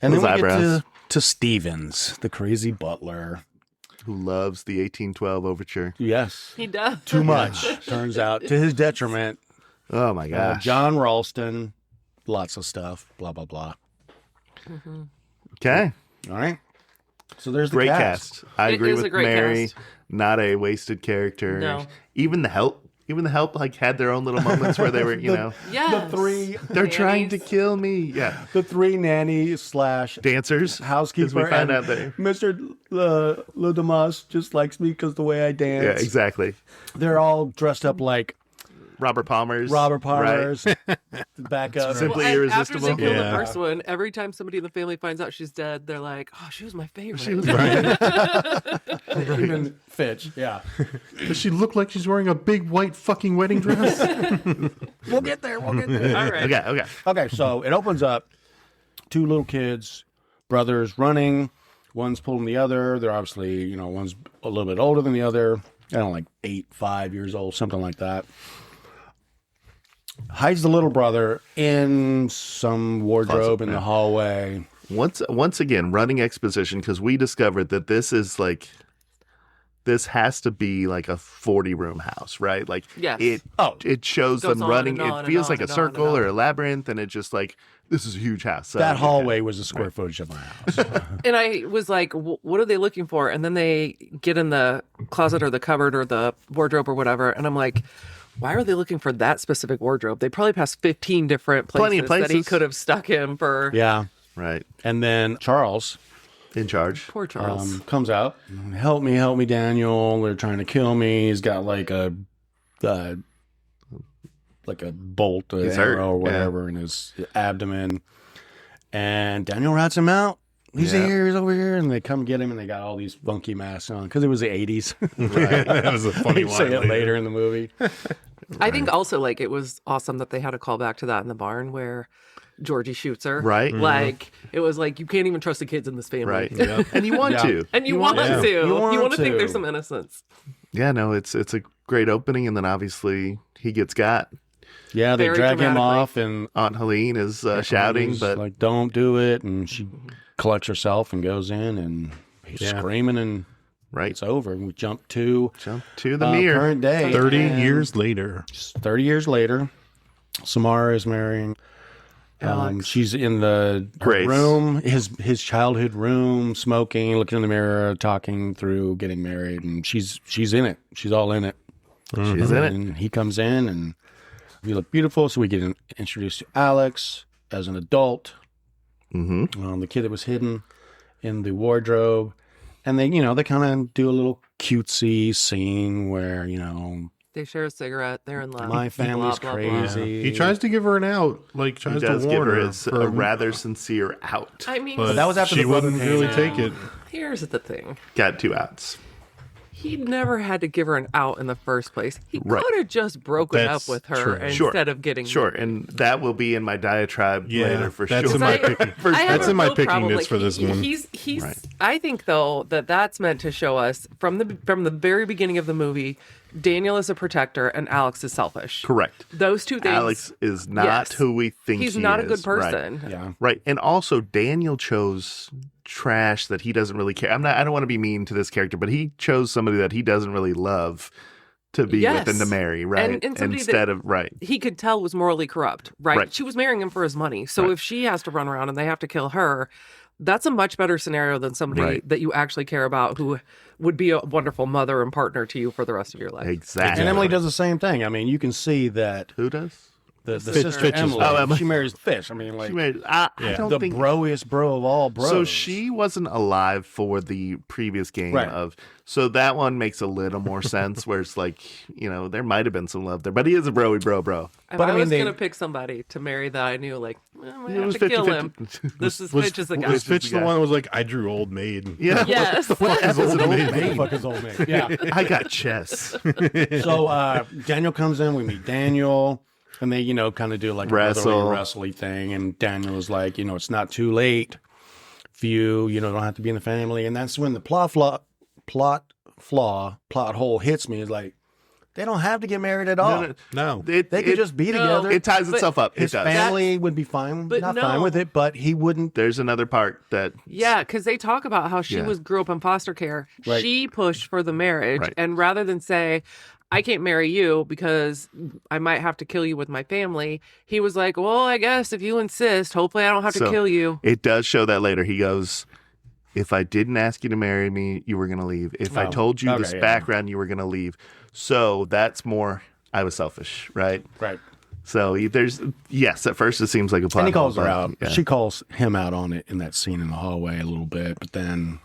And Those then we eyebrows. get to Stevens, the crazy butler. Who loves the 1812 overture. Yes. He does. Too much, turns out, to his detriment. Oh my gosh. John Ralston, lots of stuff, blah, blah, blah. Okay. All right. So there's the Great cast. cast. I It agree is a with great Mary. cast. Not a wasted character. No. Even the help like had their own little moments where they were, you know, Yeah. they're trying to kill me. Yeah. The three nanny slash Dancers. housekeeper. 'Cause we find and out that. Mr. Le Damas just likes me because the way I dance. Yeah, exactly. They're all dressed up like Robert Palmer's. Robert right? Palmer's. Back up. Simply and irresistible. After they kill Yeah. the first one, every time somebody in the family finds out she's dead, they're like, "Oh, she was my favorite." She was Even Fitch. Yeah. Does she look like she's wearing a big white fucking wedding dress? We'll get there. We'll get there. All right. Okay. Okay, so it opens up. Two little kids, brothers running. One's pulling the other. They're obviously, you know, one's a little bit older than the other. I don't know, like 5 years old, something like that. Hides the little brother in some wardrobe Closet, in yeah. the hallway. Once again, running exposition because we discovered that this has to be like a 40-room house, right? Like Yes. it shows Goes them on running. and on It and feels on like a and on circle and on. or a labyrinth, and it just like this is a huge house. So, That yeah. hallway was the square footage of my house. And I was like, what are they looking for? And then they get in the closet or the cupboard or the wardrobe or whatever. And I'm like, why are they looking for that specific wardrobe? They probably passed 15 different Plenty of that he places. could have stuck him for. Yeah. Right. And then Charles In charge. Poor Charles. comes out. Help me, Daniel. They're trying to kill me. He's got like a bolt, an He's hurt, arrow, or yeah. whatever in his abdomen. And Daniel rats him out. He's Yeah. here. He's over here. And they come get him, and they got all these funky masks on because it was the 80s. That was a funny They say line it later in the movie. I think also like it was awesome that they had a call back to that in the barn where Georgie shoots her. Right. Like it was like you can't even trust the kids in this family. Right. And you want Yeah. to. And you want to. to. You want to think to. there's some innocence. Yeah, no, it's a great opening, and then obviously he gets got. Yeah, they Very drag him dramatically. off, and Aunt Helene is shouting, he's but like, don't do it. And she collects herself and goes in, and he's screaming, and right. it's over. And we jump to Jump to the mirror. current day. 30 and years later. 30 years later, Samara is marrying. She's in the her Grace. room, his childhood room, smoking, looking in the mirror, talking through getting married, and she's in it. She's all in it. She's in it. And he comes in, and we look beautiful. So we get introduced to Alex as an adult. Mm-hmm. The kid that was hidden in the wardrobe, and they kind of do a little cutesy scene where They share a cigarette. They're in love. my family's Blah, blah, blah. crazy. He tries to give her an out, like He tries does to give warn her her. a rather sincere out. I mean, but that was after she the brother wouldn't came really out. take it. here's the thing. Got 2 outs. He never had to give her an out in the first place. He Right. could have just broken That's up with her true. instead of getting Sure, and that will be in my diatribe later for that's sure. in my I- picking. I have That's a in my real picking problem. notes for this one. He's. Right. I think though that's meant to show us from the very beginning of the movie, Daniel is a protector and Alex is selfish. Correct. Those two things. Alex is not Yes. who we think He's he not a is. good person. Yeah. Right. And also Daniel chose trash that he doesn't really care. I don't want to be mean to this character, but he chose somebody that he doesn't really love to be Yes. with and to marry, right? And somebody Instead that of right. he could tell was morally corrupt, right? Right. She was marrying him for his money. So if she has to run around and they have to kill her, that's a much better scenario than somebody Right. that you actually care about who would be a wonderful mother and partner to you for the rest of your life. Exactly. And Emily does the same thing. I mean, you can see that Who does? the Fitch- sister Fitch's Emily, wife. Oh, Emily. she marries Fish. I mean, like She made, I don't the think broiest bro of all bros. so. She wasn't alive for the previous game Right. of. So that one makes a little more sense. Where it's like, there might have been some love there, but he is a bro. If But I I mean, was they- going to pick somebody to marry that I knew, like, I'm going It to have was to kill 50-50. him. This is Fitch is the guy. Was Fitch the the guy. one that was like, I drew Old Maid? Yeah. Yes. What is Old Maid? What the fuck is old man? Yeah. I got chess. So Daniel comes in. We meet Daniel, and they, kind of do like a Wrestle. wrestling thing. And Daniel is like, it's not too late for you. Don't have to be in the family. And that's when the plot hole hits me. Is like, they don't have to get married at all. No. They could just be together. It ties itself up. His It does. family would be fine, But not no. fine with it, but he wouldn't. There's another part that Yeah, because they talk about how she Yeah. grew up in foster care. Right. She pushed for the marriage, Right. and rather than say, "I can't marry you because I might have to kill you with my family," he was like, "Well, I guess if you insist, hopefully I don't have to So, kill you." It does show that later. He goes, if I didn't ask you to marry me, you were going to leave. If I Oh, told you okay, this yeah. background, you were going to leave. So that's more, I was selfish, right? Right. So yes, at first it seems like a plot And he calls hole, her but, out. yeah. She calls him out on it in that scene in the hallway a little bit, but then,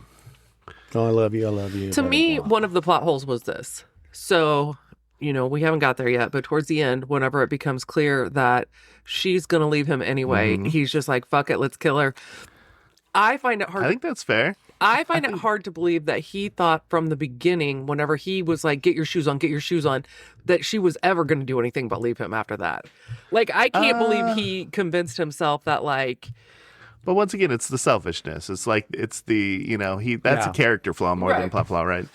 oh, I love you, I love you. To blah, me, blah, blah. one of the plot holes was this. So, we haven't got there yet, but towards the end, whenever it becomes clear that she's going to leave him anyway, he's just like, fuck it, let's kill her. I find it hard. I think that's fair. I find it hard to believe that he thought from the beginning, whenever he was like, get your shoes on, that she was ever going to do anything but leave him after that. Like, I can't believe he convinced himself that, like, But once again, it's the selfishness. It's like, it's the, that's Yeah. a character flaw more than a Right. plot flaw, right?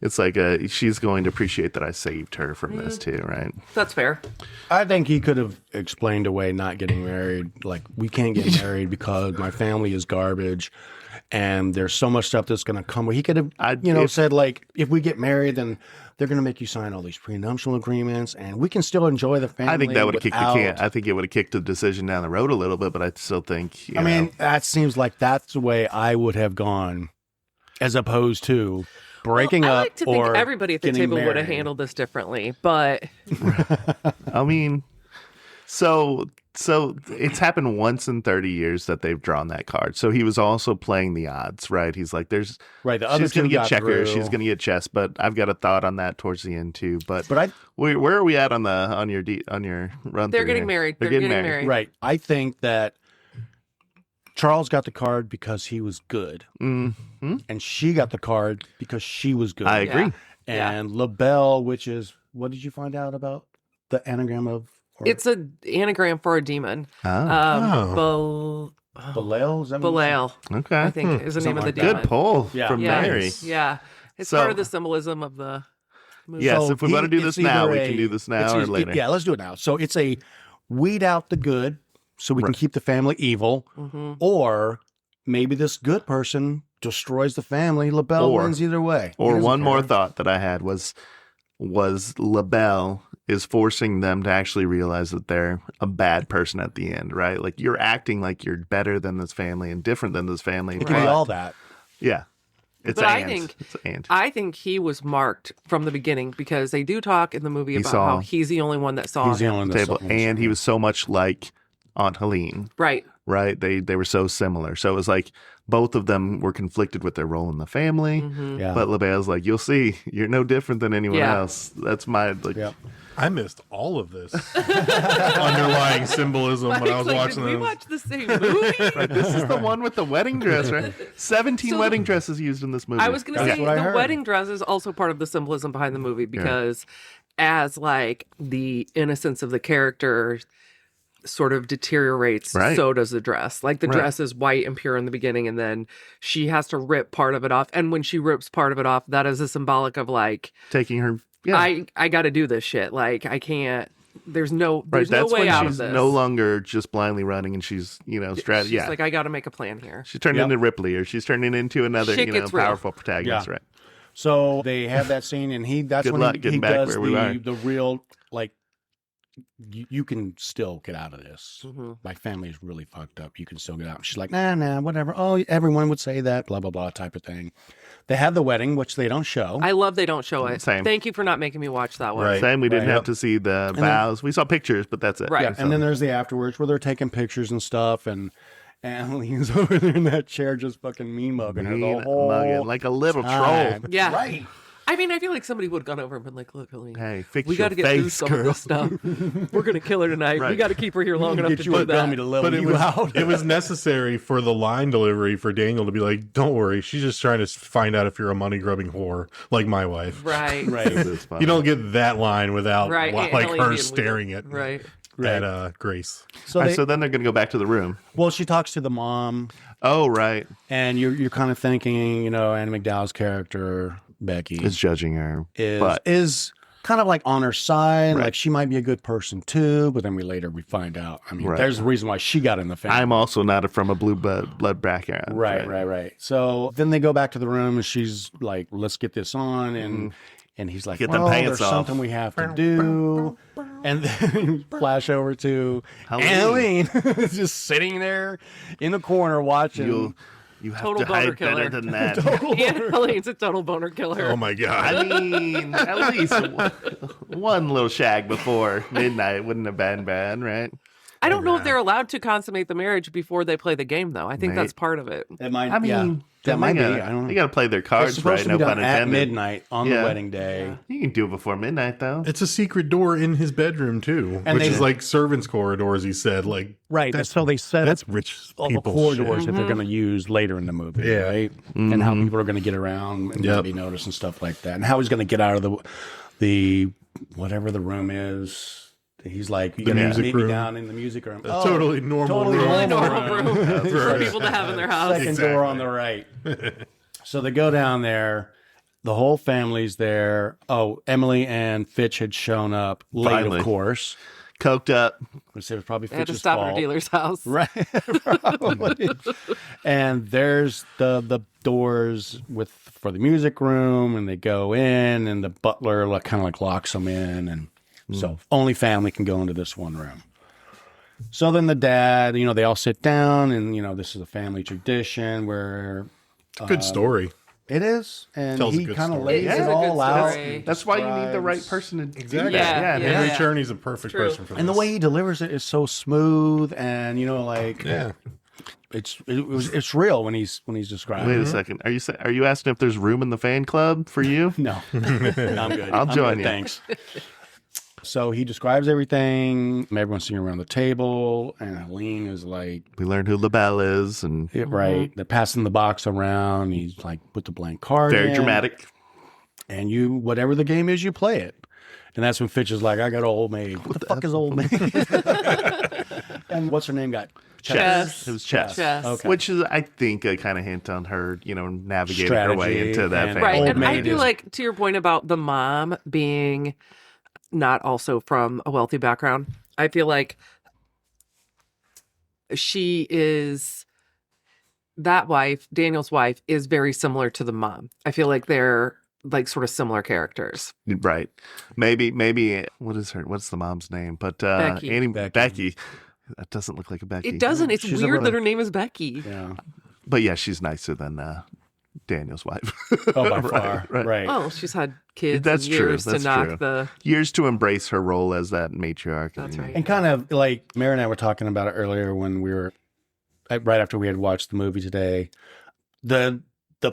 It's like she's going to appreciate that I saved her from this too, right? that's fair. I think he could have explained away not getting married. Like, we can't get married because my family is garbage and there's so much stuff that's going to come. He could have, said, like, if we get married, then they're going to make you sign all these prenuptial agreements and we can still enjoy the family. I think that would have kicked the without- can. I think it would have kicked the decision down the road a little bit, but I still think, I mean, that seems like that's the way I would have gone as opposed to breaking I up like to or think everybody at the getting table would have married. handled this differently, but I mean, so it's happened once in 30 years that they've drawn that card. So he was also playing the odds, right? He's like, there's Right, the other she's going two to get got checkers, through. she's going to get chess, but I've got a thought on that towards the end too. But But where are we at on your run? they're through getting here? married. They're They're getting getting married. married. Right. I think that Charles got the card because he was good. Mm-hmm. And she got the card because she was good. I agree. Yeah. And LaBelle, which is, what did you find out about the anagram of? Or It's an anagram for a demon. Oh. Belial? Is that what you said? Belial, Okay. I think, is the name of the like that. demon. Good pull Yeah. from Yeah. Mary. Yeah. It's So- part of the symbolism of the movie. Yes, So if we want to do it's this now, either we can do this now or later. Yeah, let's do it now. So it's a weed out the good so we can keep the family evil, Mm-hmm. or maybe this good person destroys the family. LaBelle Or- wins either way. He Or doesn't one more care. thought that I had was LaBelle is forcing them to actually realize that they're a bad person at the end, right? Like, you're acting like you're better than this family and different than this family. It can be but- all that. Yeah. It's But and. I think he was marked from the beginning because they do talk in the movie He about saw- how he's the only one that saw He's the him. only one that table, saw him. and he was so much like Aunt Helene, Right. right? They were so similar. So it was like both of them were conflicted with their role in the family. Yeah. But LaBelle's like, you'll see, you're no different than anyone Yeah. else. That's my like. Yeah. I missed all of this underlying symbolism when I was Like, watching did we this. watch the same movie? Right, this is the one with the wedding dress, right? 17 So- wedding dresses used in this movie. I was going to That's say what I the heard. wedding dress is also part of the symbolism behind the movie because as like the innocence of the character sort of deteriorates, Right. so does the dress. Like the Right. dress is white and pure in the beginning and then she has to rip part of it off. And when she rips part of it off, that is a symbolic of like, taking her. Yeah, I got to do this shit. Like I can't, there's no right. That's way when out she's of this. no longer just blindly running, and she's She's yeah. like, I got to make a plan here. She's turned Yep. into Ripley, or she's turning into another Shit gets real. powerful protagonist, Yeah. right? So they have that scene, and that's Good when luck he getting back does where we are. the real, like, you can still get out of this. My family is really fucked up. You can still get out. She's like, nah, whatever. Oh, everyone would say that, blah, blah, blah, type of thing. They have the wedding, which they don't show. I love they don't show it. Same. Thank you for not making me watch that one. Right. Same. We didn't Right. have to see the vows. We saw pictures, but that's it. Right. Yeah, and then there's the afterwards where they're taking pictures and stuff, and Lean's over there in that chair just fucking mean mugging her the Mean whole mugging, like a little time. troll. Yeah. Right. I mean, I feel like somebody would have gone over and been like, look, Helene, Hey, fix we your got to get through face, some girl. of this stuff. We're going to kill her tonight. We Right. got to keep her here long enough to Get you do a dummy that. to level But it you was, out. it was necessary for the line delivery for Daniel to be like, don't worry, she's just trying to find out if you're a money-grubbing whore, like my wife. Right. Right. It's funny. You don't get that line without Right. like Helene her being staring weird. at Right. Grace. So, All right, they, so then they're going to go back to the room. well, she talks to the mom, Oh, right. and you're kind of thinking, Andie MacDowell's character, Becky, Is judging her. is but kind of like on her side, Right. like she might be a good person too, but then we find out. I mean, Right. there's a reason why she got in the family. I'm also not from a blue blood background. Right. So then they go back to the room, and she's like, "Let's get this on," and he's like, Get them "Well, pants there's off." something we have to do." And then flash over to Helene. Helene, just sitting there in the corner watching. You have Total to boner hide better killer. than that. And Helene's a total boner killer. Oh my God. I mean, at least one little shag before midnight wouldn't have been bad, right? I don't know if they're allowed to consummate the marriage before they play the game, though. I think Mate. that's part of it. It might, I mean, yeah, that might be. gotta, I don't know. They got to play their It's cards supposed right. to be No done pun at intended. midnight on the wedding day. You can do it before midnight, though. It's a secret door in his bedroom too, And which they- is like servants' corridors. He said, like, Right. That's so they set that's rich all the people corridors shit. that they're going to use later in the movie, Yeah. right? And how people are going to get around and not Yep. be noticed and stuff like that, and how he's going to get out of the whatever the room is. He's like, "You're going to music meet me room. down in the music room." A totally normal totally room. Really normal normal room for people to have in their house. Second door on the right. So they go down there. The whole family's there. Oh, Emily and Fitch had shown up late, Finally. of course. Coked up. Which it was probably They had to Fitch's stop at fault. a dealer's house. Right. Probably. And there's the doors for the music room, and they go in, and the butler kind of like locks them in, and so only family can go into this one room. So then the dad, they all sit down, and this is a family tradition where Good story. it is, and Tells a he good kind of story. lays It is it a good all out. story. That's why you need the right describes- person to do Exactly. that. Yeah. Henry Yeah. Czerny's a perfect True. person for this. And the way he delivers it is so smooth, and like yeah. it's real when he's describing. Wait it. a second. Are you asking if there's room in the fan club for you? No, I'm good. I'll I'm join good, you. Thanks. So he describes everything. Everyone's sitting around the table, and Helene is like, We learned who LaBelle is, and right. They're passing the box around. He's like, put the blank card very in, dramatic. and whatever the game is, you play it. And that's when Fitch is like, I got Old Maid. What the fuck is Old Maid? And what's her name got? Chess. It was chess. Chess. Okay. Which is, I think, a kind of hint on her, navigating her way Strategy into that and- family. Right. Old And I maid feel is- like, to your point about the mom being not also from a wealthy background, I feel like that wife, Daniel's wife, is very similar to the mom. I feel like they're like sort of similar characters. Right. Maybe, what's the mom's name? But Becky. Becky. That doesn't look like a Becky. It doesn't. It's She's a weird that really- her name is Becky. Yeah. But yeah, she's nicer than Daniel's wife. Oh, by far. Right. Oh, she's had kids That's and true. years That's to knock true. the... Years to embrace her role as that matriarch. That's right. And kind of like Mary and I were talking about it earlier when we were right after we had watched the movie today. The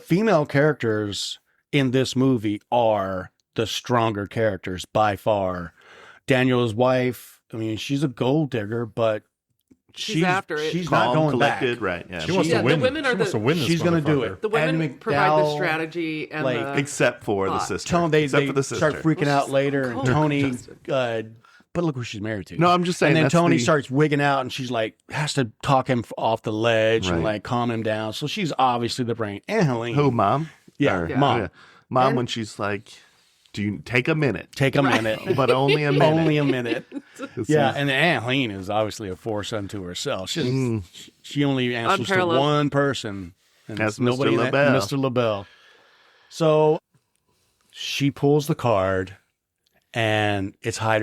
female characters in this movie are the stronger characters by far. Daniel's wife, I mean, she's a gold digger, but She's after it. She's Calm, not going collected, back. right? Yeah. She wants Yeah, to the win. women are She wants the- to win this She's going to do motherfucker. it. The women Andie provide the MacDowell, strategy and like, the... Except for the Thought. sister. Tony, they Except for the sister. start freaking out later, and cold. Tony, but look who she's married to. No, I'm just saying. And then that's Tony the- starts wigging out, and she's like, has to talk him off the ledge and Right. like calm him down. So she's obviously the brain. And Helene. Who, mom? Yeah, Or- Mom. Mom, And- when she's like, do you take a minute? Take a minute. But only a minute. Only a minute. This Yeah, is- and Aunt Helene is obviously a force unto herself. She only answers to Unparalleled. one person, and That's it's nobody Mr. that- LaBelle. Mr. LaBelle. So she pulls the card, and it's hide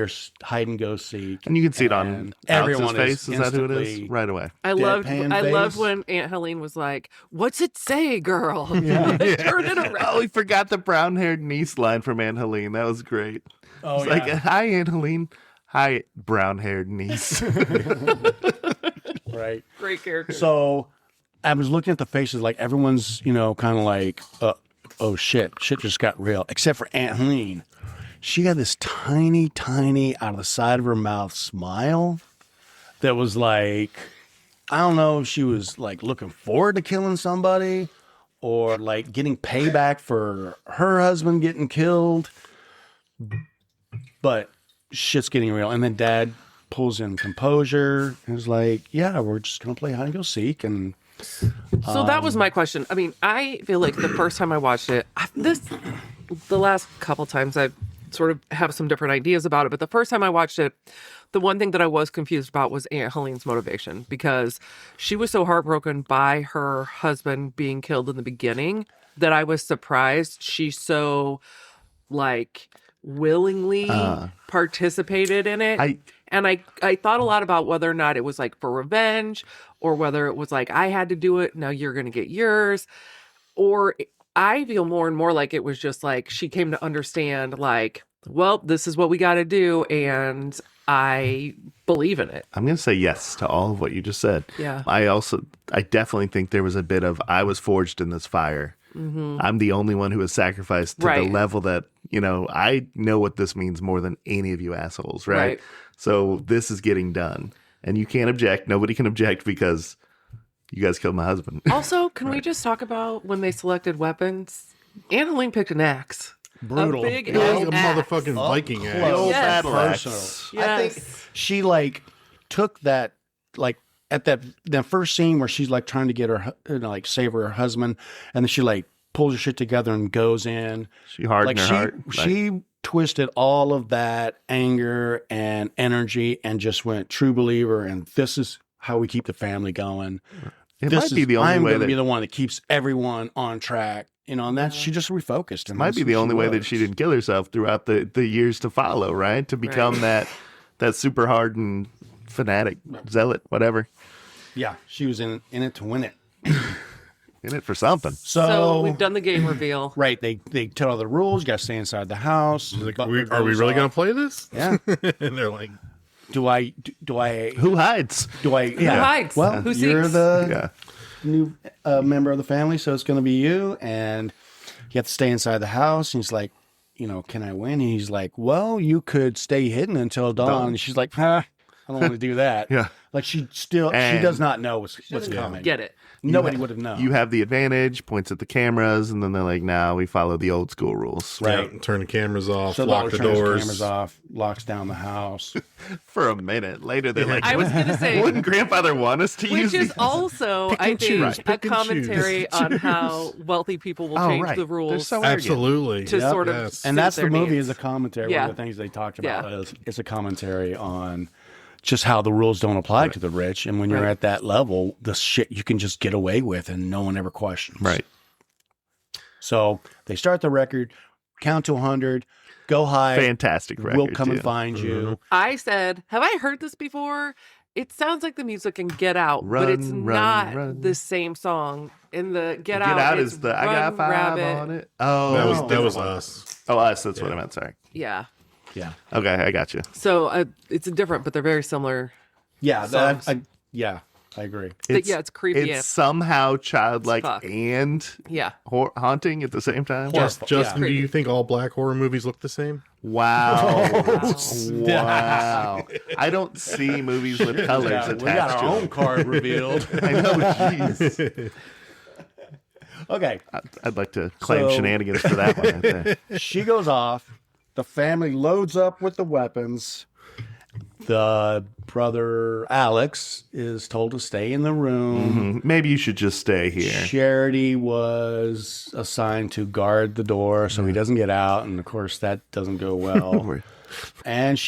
and go seek. And you can see it on everyone's Alex's face. Is that who it is? instantly Right away. I deadpan loved face. when Aunt Helene was like, "What's it say, girl?" Turn it around. Oh, we forgot the brown-haired niece line from Aunt Helene. That was great. Oh, It's like, hi, Aunt Helene. Hi, brown-haired niece. Right. Great character. So I was looking at the faces, like everyone's, kind of like, oh shit just got real. Except for Aunt Helene. She had this tiny, out of the side of her mouth smile that was like, I don't know if she was like looking forward to killing somebody or like getting payback for her husband getting killed. But shit's getting real. And then Dad pulls in composure and is like, yeah, we're just going to play hide and go seek. And So that was my question. I mean, I feel like the first time I watched it, the last couple times I've sort of have some different ideas about it, but the first time I watched it, the one thing that I was confused about was Aunt Helene's motivation, because she was so heartbroken by her husband being killed in the beginning that I was surprised she so like willingly participated in it. I thought a lot about whether or not it was like for revenge or whether it was like, I had to do it, now you're going to get yours. Or I feel more and more like it was just like she came to understand like, well, this is what we got to do. And I believe in it. I'm going to say yes to all of what you just said. Yeah. I definitely think there was a bit of, I was forged in this fire. Mm-hmm. I'm the only one who was sacrificed to the level that, I know what this means more than any of you assholes, right? So this is getting done. And you can't object. Nobody can object because you guys killed my husband. Also, can we just talk about when they selected weapons? Aunt Helene picked an axe. brutal. A big Like a axe. motherfucking Viking ass. Close. Yes. Battle Personal. axe. Yes. I think she like took that like at that first scene where she's like trying to get her like save her husband, and then she like pulls her shit together and goes in. She hardened like her heart. She twisted all of that anger and energy and just went true believer, and this is how we keep the family going. It might be the only I'm way going to that be the one that keeps everyone on track. And that she just refocused. And might be the only way that she didn't kill herself throughout the years to follow, right? To become that super hardened fanatic, zealot, whatever. Yeah, she was in it to win it. In it for something. So we've done the game reveal. Right, they tell her the rules. You got to stay inside the house. Like, are we really going to play this? Yeah. And they're like, Do I? Who hides? Do I? Yeah. Who hides? Well, Who you're seeks? the new member of the family, so it's going to be you, and you have to stay inside the house. And he's like, can I win? And he's like, well, you could stay hidden until dawn. And she's like, I don't want to do that. Yeah. Like she does not know what's coming. Get it. Nobody would have known. You have the advantage, points at the cameras, and then they're like, nah, we follow the old school rules. Right. yeah, turn the cameras off, So lock the turns doors. cameras off, locks down the house. For a minute. Later, they're like, I was going to say, wouldn't grandfather want us to use which is these? also, I and think, choose, a pick and commentary choose. on how wealthy people will change the They're rules so arrogant. Absolutely. to Yep. sort of Yes. suit And that's the their movie needs. is a commentary. Yeah. One of the things they talked about Yeah. is it's a commentary on just how the rules don't apply to the rich. And when you're at that level, the shit you can just get away with and no one ever questions. Right. So they start the record, count to 100, go high. Fantastic record. We'll come and too. find you. I said, have I heard this before? It sounds like the music in Get Out, but Run, it's run, not run. the same song. In the Get Get Out, out it's is the I Run, got 5 Rabbit. on it. Oh, That was us. Oh, us. That's what I meant. Sorry. Yeah. Yeah. Okay, I got you. So it's different, but they're very similar. Yeah. Songs. I agree. It's creepy. It's somehow childlike Fuck. and Yeah. haunting at the same time. Justin, Yeah. do you think all black horror movies look the same? Wow. Wow. I don't see movies with colors attached we got to our own them. card revealed. I know, jeez. Okay. I'd like to claim So- shenanigans for that one right there. She goes off. The family loads up with the weapons. The brother Alex is told to stay in the room. Maybe you should just stay here. Charity was assigned to guard the door so he doesn't get out. And of course, that doesn't go well. And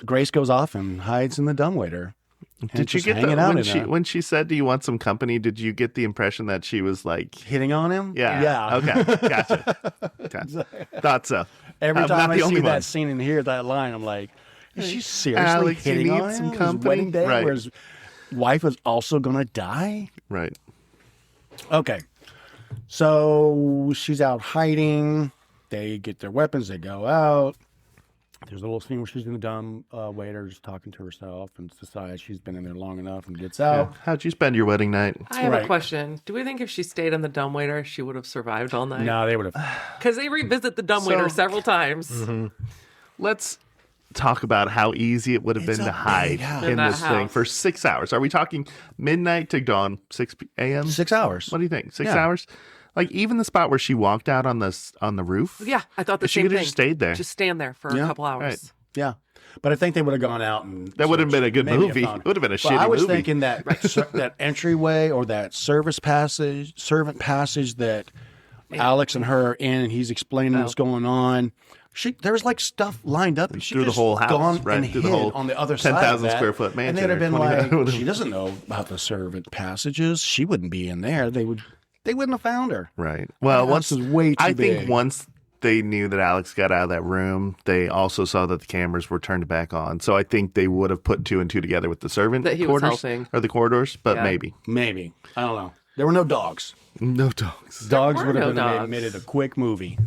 Grace goes off and hides in the dumbwaiter. Did you just get hanging that out when she said, "Do you want some company?" Did you get the impression that she was like hitting on him? Yeah. Okay. Gotcha. Thought so. Every I'm time not I the see only one. that scene and hear that line, I'm like, is she seriously Alex, you hitting need on some him? His company? wedding day Right. where his wife is also going to die? Right. Okay. So she's out hiding. They get their weapons. They go out. There's a little scene where she's in the dumb waiter just talking to herself and decides she's been in there long enough and gets out. How'd you spend your wedding night? I have Right. a question. Do we think if she stayed on the dumbwaiter, she would have survived all night? No, they would have. Because they revisit the dumbwaiter several times. Let's talk about how easy it would have It's been a to hide big house. in In that this thing house. for 6 hours. Are we talking midnight to dawn, 6 a.m.? 6 hours. What do you think? 6 Yeah. hours? Like even the spot where she walked out on the roof. Yeah, I thought the She same could thing. have just stayed there. Just stand there for a Yeah. couple hours. Right. Yeah. But I think they would have gone out and That would have been a good maybe movie. found- It would have been a But shitty I was movie. thinking that that entryway or that servant passage that Alex and her are in, and he's explaining what's going on. There was like stuff lined up. And she Through the just whole house, gone right, and through the hid whole on the other side of 10,000 that. square foot And mansion they'd have or been 20,000. like, she doesn't know about the servant passages. She wouldn't be in there. They wouldn't have found her. Right. Well, That once house is way too I think big. once they knew that Alex got out of that room, they also saw that the cameras were turned back on. So I think they would have put 2 and 2 together with the servant That he was quarters helping. or the corridors, but Yeah. maybe Maybe. I don't know. There were no dogs. no dogs. Dogs were would have no been dogs. made it a quick movie.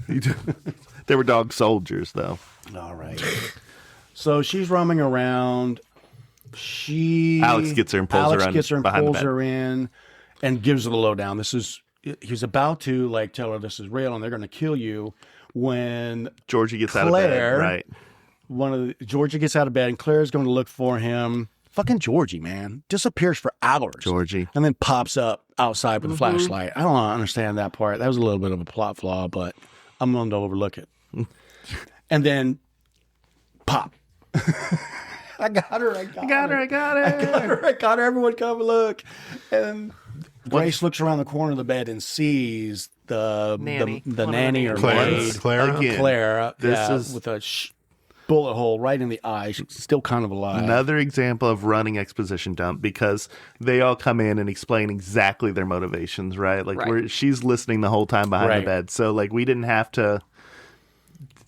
There were dog soldiers, though. All right. So she's roaming around. Alex gets her and pulls her in behind the pulls bed. her in and gives her the lowdown. He's about to like tell her this is real and they're going to kill you when Georgie gets out of bed. Claire- Right. Georgie gets out of bed and Claire's going to look for him. Fucking Georgie, man, disappears for hours. Georgie. And then pops up outside with a flashlight. I don't understand that part. That was a little bit of a plot flaw, but I'm willing to overlook it. And then pop. I got her. I got her. Everyone come look. And Grace looks around the corner of the bed and sees the Nanny. the One of the nanny or nannies. maid. Clara? Again, Claire. this yeah, is- with a bullet hole right in the eye. She's still kind of alive. Another example of running exposition dump because they all come in and explain exactly their motivations, right? Like Right. she's listening the whole time behind Right. the bed. So like we didn't have to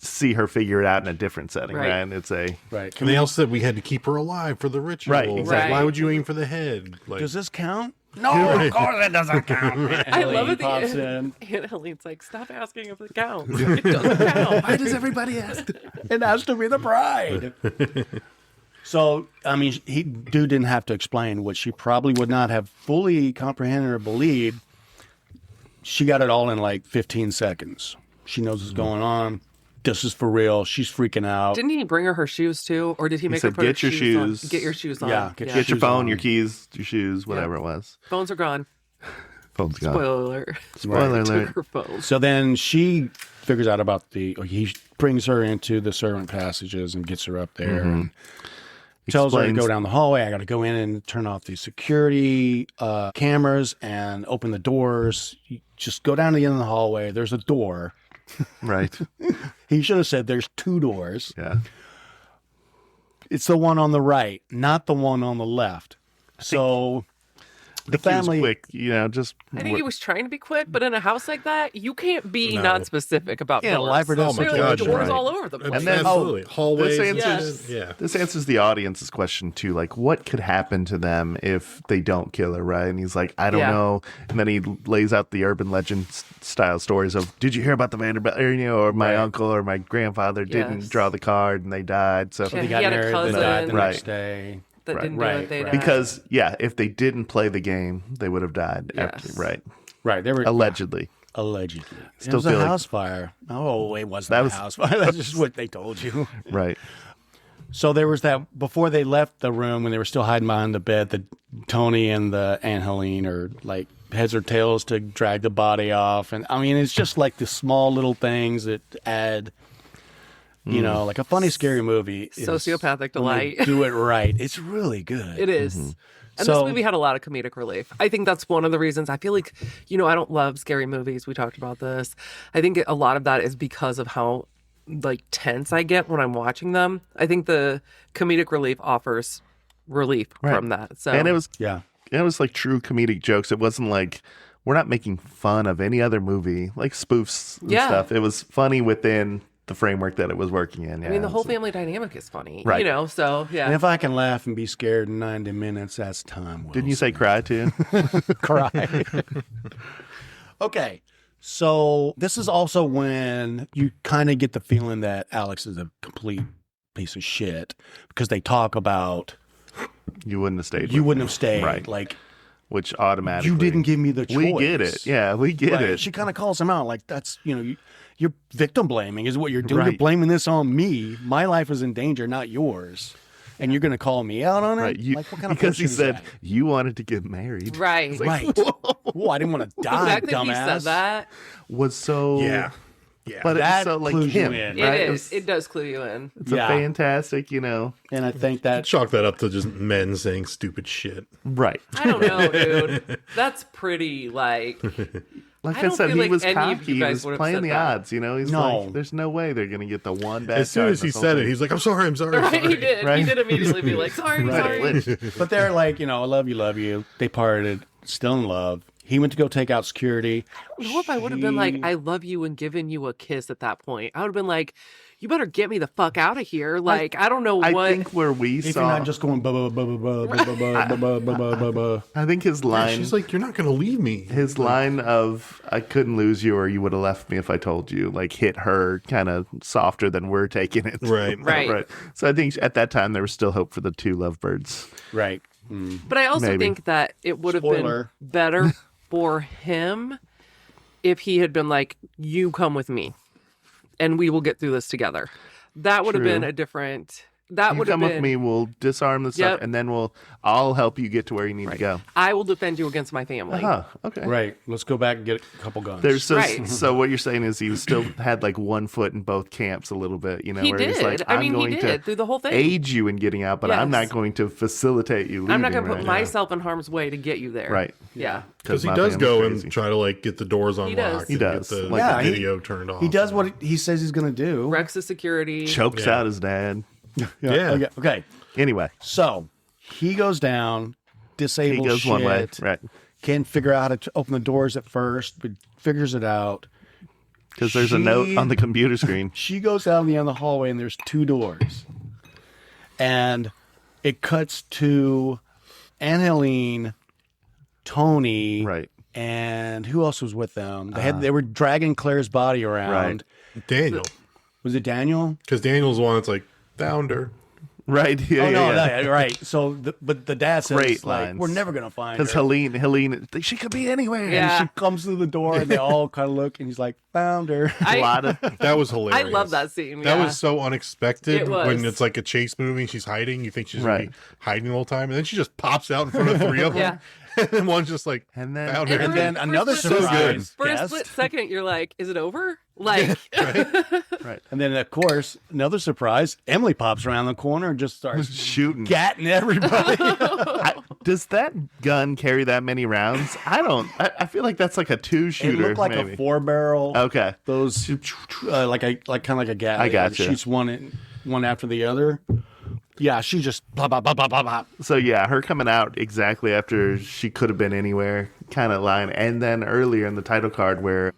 see her figure it out in a different setting, Right. right? And it's a Right. And they also said we had to keep her alive for the ritual. Right, exactly. Why would you aim for the head? Like, Does this count? No, of course that doesn't count. I love it. Pops The in. Aunt Helene's like, stop asking if it counts. It doesn't count. why does everybody ask? It has to be the bride. So, I mean, dude didn't have to explain what she probably would not have fully comprehended or believed. She got it all in like 15 seconds. She knows what's going on. This is for real. She's freaking out. Didn't he bring her shoes too? Or did he make her said, put her "Get your shoes on? shoes." Get your shoes on. Yeah, get your Get your shoes phone, on. your keys, your shoes, whatever it was. Phones are gone. Phone's gone. Spoiler alert. Spoiler Took alert. her phone. So then she figures out about he brings her into the servant passages and gets her up there and tells her to Explains- go down the hallway. I got to go in and turn off the security cameras and open the doors. You just go down to the end of the hallway. There's a door. Right. He should have said there's 2 doors. Yeah. It's the one on the right, not the one on the left. So the He was family quick, just I think he was trying to be quick, but in a house like that, you can't be No. non-specific about Yeah, pillars. life or death Oh my There are God, doors you're right. all over the place. And then- absolutely. Hallways. this answers- Yeah. This answers the audience's question too. Like, what could happen to them if they don't kill her, right? And he's like, I don't Yeah. know. And then he lays out the urban legend style stories of, did you hear about the Vanderbilt, or my Right. uncle or my grandfather didn't Yes. draw the card and they died. So Yeah. they He got had a married, they cousin. died the Right. next day. that Right. didn't do Right, it. They right. died. because if they didn't play the game, they would have died. Yes. Right. Right, they were Allegedly. allegedly. It Still was a feel like- house fire. Oh, it wasn't That a was- house fire. That's just what they told you. Right. So there was that before they left the room when they were still hiding behind the bed. That Tony and the Aunt Helene are like heads or tails to drag the body off, and I mean it's just like the small little things that add, like a funny scary movie. is- Sociopathic when delight. they do it right. It's really good. It is. And So- this movie had a lot of comedic relief. I think that's one of the reasons. I feel like, I don't love scary movies. We talked about this. I think a lot of that is because of how tense I get when I'm watching them. I think the comedic relief offers relief from that. So And it was Yeah. it was like true comedic jokes. It wasn't like we're not making fun of any other movie, like spoofs and stuff. It was funny within the framework that it was working in. Yeah. I mean, the whole family dynamic is funny, Right. you know. So yeah, And if I can laugh and be scared in 90 minutes, that's time well Didn't you say cry too? cry. Okay. So this is also when you kind of get the feeling that Alex is a complete piece of shit because they talk about You wouldn't have stayed. you with wouldn't me. have stayed. Right. Like Which automatically you didn't give me the choice. We get it. Yeah, we get Right. it. She kind of calls him out like that's you're victim blaming is what you're doing. You're Right. blaming this on me. My life is in danger, not yours. And you're going to call me out on it? Right. You, like what kind of because he bullshit is said that? you wanted to get married. right. Right. Whoa, I didn't want to die, The fact that he dumbass. said that, Was so Yeah. But That it's so like clues you him. in. it Right? is. It does clue you in. It's a fantastic, And I think that Chalk that up to just men saying stupid shit. right. I don't know, dude. That's pretty like. Like I I, don't said, feel he like was any of you cocky. He guys was would have playing said the that. odds. He's No. like, there's no way they're gonna get the one bad. As soon guy as in he this whole said it, thing. he's like, I'm sorry. Right, he did. Right? He did immediately be like, sorry, Right. sorry. but they're like, I love you. They parted, still in love. He went to go take out security. I hope I would have been like, I love you and given you a kiss at that point. I would have been like, you better get me the fuck out of here. Like, I don't know what. I think where we If saw, you're not just going blah blah blah blah blah blah blah blah blah blah blah. I think his line, She's like, you're not going to leave me. his line of "I couldn't lose you, or you would have left me if I told you," like hit her kind of softer than we're taking it. Right. Right. So I think at that time there was still hope for the two lovebirds. Right. But I also Maybe. think that it would have Spoiler. been better for him if he had been like, you come with me and we will get through this together. That would have True. been a different. That You would have come been. with me, we'll disarm the stuff, Yep. and then I'll help you get to where you need to go. I will defend you against my family. Huh, okay. Right. Let's go back and get a couple guns. There's so, Right. so what you're saying is he still had like one foot in both camps a little bit, He where he's did. like, I I'm mean, he going did to through the whole thing. aid you in getting out, but I'm Yes. not going to facilitate you leaving. I'm not going to put right myself in harm's way to get you there. Right. Yeah. Because he my does family's go crazy. and try to like get the doors does. unlocked. He and does. Get the, Like, Yeah, the video turned off. He does what he says he's going to do. Rex the security. Chokes Yeah. out his dad. Yeah. Okay. Anyway, So he goes down, he disabled goes shit, one way. Right. can't figure out how to open the doors at first, but figures it out. Because there's a note on the computer screen. She goes down the end of the hallway and there's two doors. And it cuts to Anne Helene, Tony, Right. and who else was with them? They were dragging Claire's body around. Right. Daniel. Was it Daniel? Because Daniel's the one that's like, found her. Right. Yeah. Oh no, yeah. right. So, but the dad says, Great like, lines. "We're never gonna find her." Because Helene, she could be anywhere. Yeah. And she comes through the door, and they all kind of look, and he's like, "Found her." A lot of That was hilarious. I love that scene. That yeah. was so unexpected It was. when it's like a chase movie and she's hiding. You think she's going Right. to be hiding the whole time. And then she just pops out in front of three of them. Yeah. And then one's just like, And then- found her. And then another For a split- surprise For a guest. split second, you're like, is it over? Like, And then, of course, another surprise. Emily pops around the corner and just starts shooting. gatting everybody. Does that gun carry that many rounds? I don't. I feel like that's like a It two-shooter. looked like maybe. a 4-barrel. Okay. Those like kind of like a gat. I gotcha. Shoots one after the other. Yeah, she just blah blah blah blah blah blah. So yeah, her coming out exactly after she could have been anywhere kind of line. And then earlier in the title card where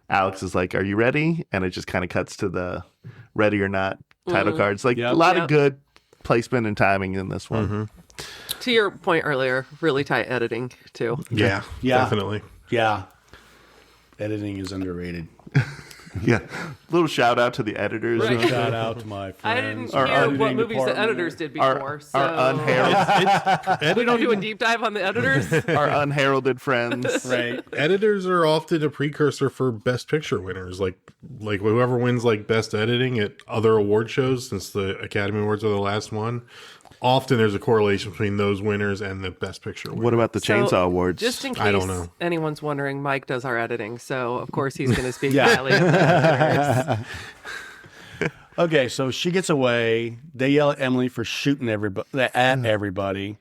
Alex is like, "Are you ready?" And it just kind of cuts to the "Ready or Not" title cards. Like Yep. a lot Yep. of good placement and timing in this one. to your point earlier, really tight editing, too. yeah, Yeah. definitely. Yeah, editing is underrated. Yeah. Little shout out to the editors. Right. Shout out to my friends. I didn't Our hear what editing movies the department. editors did Our, before. So our unheralded, we don't do a deep dive on the editors. our unheralded friends. Right. Editors are often a precursor for Best Picture winners. Like whoever wins like Best Editing at other award shows, since the Academy Awards are the last one, often there's a correlation between those winners and the Best Picture winner. What about the So, Chainsaw Awards? Just in case I don't know. anyone's wondering, Mike does our editing, so of course he's going to speak Yeah. highly of the editors. Okay, so she gets away. They yell at Emily for shooting everybody. Settle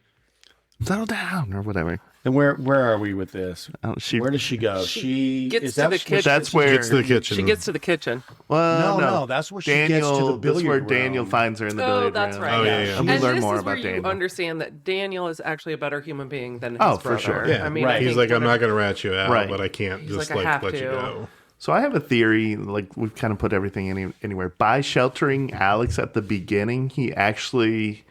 Settle down or whatever. Then where are we with this? Where does she go? She gets is to that the kitchen. That's where Gets to the kitchen. She gets to the kitchen. Well, No, that's where she gets to Daniel. the billiard That's where room. Daniel finds her in the Oh, billiard that's room. right. Oh, yeah. And we And learn this more is about where you Daniel. understand that Daniel is actually a better human being than his Oh, brother. for sure. Yeah, I mean, right. I He's think like, I'm whenever- not going to rat you out, Right. but I can't just like, I have let you to. go. So I have a theory, like we've kind of put everything anywhere. By sheltering Alex at the beginning, he actually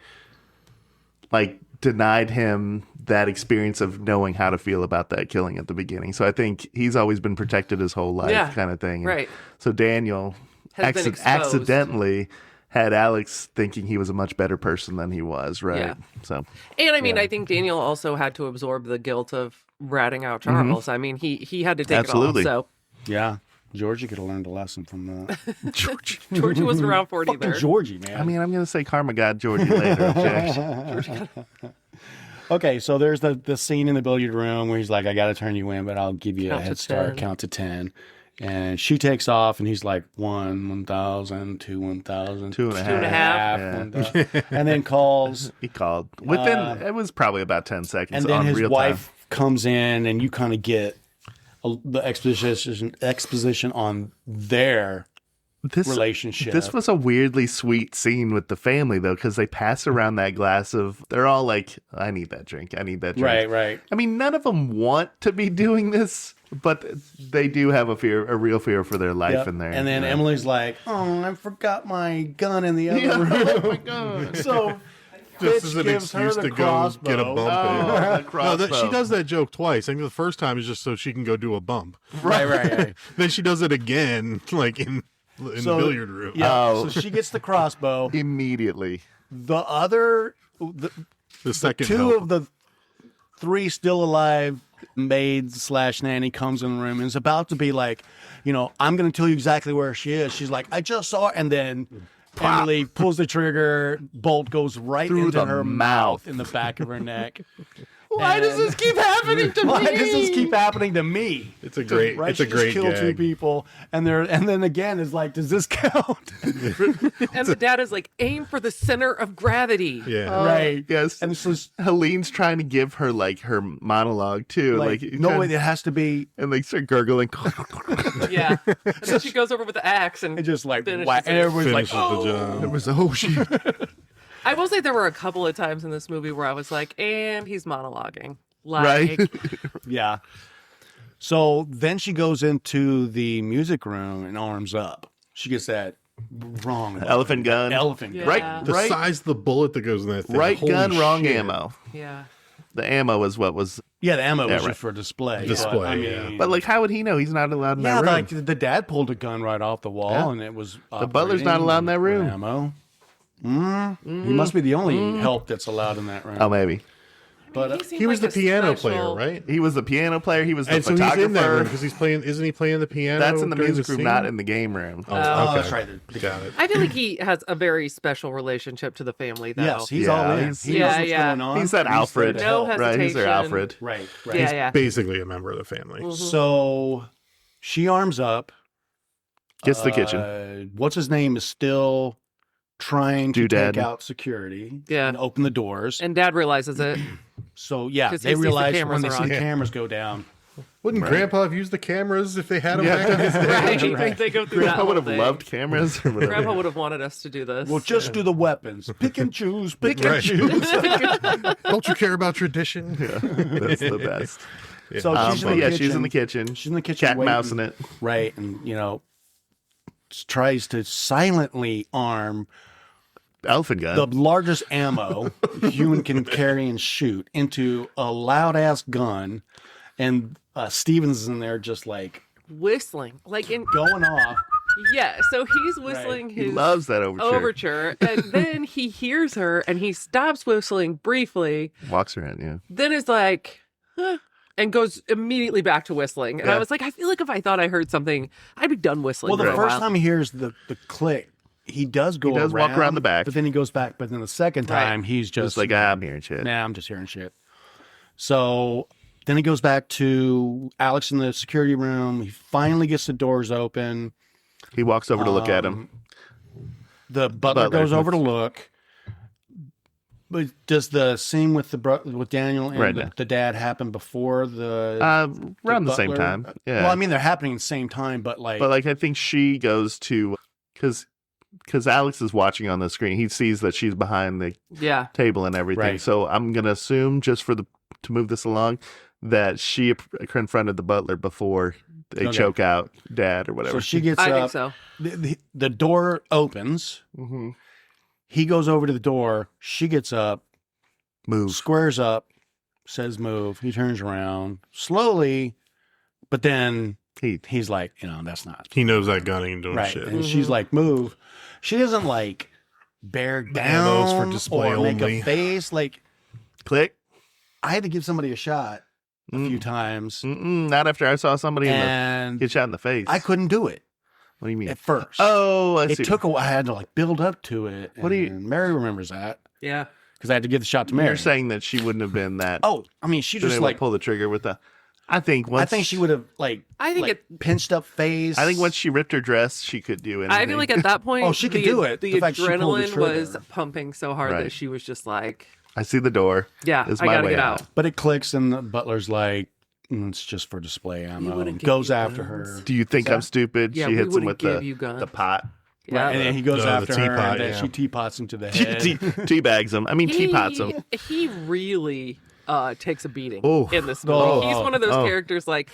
like denied him that experience of knowing how to feel about that killing at the beginning. So I think he's always been protected his whole life, kind of thing. And right. so Daniel Has been exposed. accidentally had Alex thinking he was a much better person than he was, right? Yeah. So And I mean, I think Daniel also had to absorb the guilt of ratting out Charles. I mean, he had to take Absolutely. it all. Yeah. Georgie could have learned a lesson from that. So Georgie wasn't around for it Fucking either. Georgie, man. I mean, I'm going to say karma got Georgie later. Objection. Okay, so there's the scene in the billiard room where he's like, I got to turn you in, but I'll give you Count a to head start, 10. count to 10. And she takes off, and he's like, 1,000, 2, 1,000, 2.5. 1,000, and then calls. He called within. It was probably about 10 seconds. And then on his real wife time. comes in, and you kind of get the exposition on their relationship. This was a weirdly sweet scene with the family, though, because they pass around that glass of. They're all like, "I need that drink. I need that drink." Right. I mean, none of them want to be doing this, but they do have a real fear for their life Yep. in there. And then Emily's like, "Oh, I forgot my gun in the other room." Oh my god! So This bitch is an gives her excuse the to go crossbow. get a bump Oh, in. the No, crossbow. she does that joke twice. I think the first time is just so she can go do a bump. Right. Then she does it again, like in the billiard room. Yeah. Oh. So she gets the crossbow. Immediately. The other, The second two help. of the three still alive maids / nanny comes in the room and is about to be like, I'm going to tell you exactly where she is. She's like, I just saw her. And then Emily pulls the trigger, bolt goes right Through into the her mouth. in the back of her neck. Why does this keep happening to me? Why does this keep happening to me? It's a great. Right? It's a She great just killed two gag. people, and then again is like, does this count? And the dad is like, aim for the center of gravity. Yeah. Right. Yes. And so Helene's trying to give her like her monologue too. like, no, it has to be. And they start gurgling. Yeah. And then she goes over with the axe and It just like finishes whack, and it. everyone's like, Finishes the job. It was shit. I will say there were a couple of times in this movie where I was like, and he's monologuing. Right. Like, yeah. So then she goes into the music room and arms up. She gets that wrong Elephant gun. Elephant gun. Yeah. The size of the bullet that goes in that thing. Right Holy gun, wrong shit. ammo. yeah. The ammo was what was. Yeah, the ammo was right. just for display. Display, but, I yeah. mean, But like, how would he know? He's not allowed in yeah, that room. like the dad pulled a gun right off the wall, Yeah. and it was The butler's not allowed in that room. Ammo. He must be the only help that's allowed in that room. Oh, maybe. But seemed He was like the a piano special- player, right? He was the piano player. He was the And so he's in that room photographer. because he's playing. Isn't he playing the piano? That's in the during music room, scene? not in the game room. Oh, oh, okay. that's right. Got it. I feel like he has a very special relationship to the family, though. yes, he's Yeah, all in. he's- He Yeah, knows what's yeah. going on. He's that Alfred, there to No help. right? He's their hesitation. Alfred. Right. Yeah, yeah. Basically a member of the family. So she arms up. Gets to the kitchen. What's his name is still trying to Doodad. take out security Yeah. and open the doors. And dad realizes it. So yeah, 'Cause he they sees the realize cameras when they are see on. the cameras go down. Wouldn't Grandpa have used the cameras if they had them Yeah. back in his day? Right? They go through that Grandpa whole would have thing. loved cameras. or whatever. Grandpa would have wanted us to do this. Well, just do the weapons. Pick and choose. Pick and Right. choose. Don't you care about tradition? That's the best. So she's in But the yeah, kitchen. she's in the kitchen. She's in the kitchen Cat waiting. mousing it. Right, and tries to silently arm Elephant gun. the largest ammo a human can carry and shoot into a loud ass gun, and Stevens is in there just like whistling. Like in going off. yeah, so he's whistling he his loves that overture. and then he hears her and he stops whistling briefly, Walks around, yeah. then is like, huh, and goes immediately back to whistling. And I Yeah. was like, I feel like if I thought I heard something, I'd be done whistling. Well, the for a first while. time he hears the click, he does go. He does walk around the back. but then he goes back. But then the second Right. time, he's Just just like, I'm hearing shit. nah, I'm just hearing shit. So then he goes back to Alex in the security room. He finally gets the doors open. He walks over to look at him. The butler Butler. goes over to look. But does the scene with with Daniel and Right. the dad happen before the around the same butler? time? Yeah. Well, I mean, they're happening at the same time, but like, I think she goes to because Alex is watching on the screen. He sees that she's behind the table and everything. Right. So I'm gonna assume just to move this along that she confronted the butler before they choke out Dad or whatever. so she gets I up. think so. The door opens. Mm-hmm. He goes over to the door. She gets up, Move. squares up, says move. He turns around slowly, but then he's like, that's not He knows that gun ain't doing right. shit. And she's like, move. She doesn't like bear Ammo's down for display or make only. a face. Like, Click. I had to give somebody a shot a few times, Not after I saw somebody get shot in the face. I couldn't do it What do you mean? at first. Oh, I see. It took a while. I had to like build up to it. What do you- and Mary remembers that Yeah. because I had to give the shot to Mary. You're saying that she wouldn't have been that. Oh, I mean, she been just able to like. pull the trigger with the. I think she would have like. I think like, pinched up face. I think once she ripped her dress, she could do anything. I feel like at that point, Oh, she could do it. The The fact she pulled the adrenaline was trigger. pumping so hard Right. that she was just like, I see the door. "Yeah, It's I my gotta way get out." But it clicks, and the butler's like, "It's just for display ammo." wouldn't And give goes you after guns. her. Do you think I'm stupid? Yeah, She we hits him wouldn't with give you guns. the pot. Yeah, Right, and then he goes the after her, teapot, and then yeah. she teapots him to the She head. teabags him. I mean, teapots him. He really takes a beating Oh. in this movie. Oh. He's one of those characters like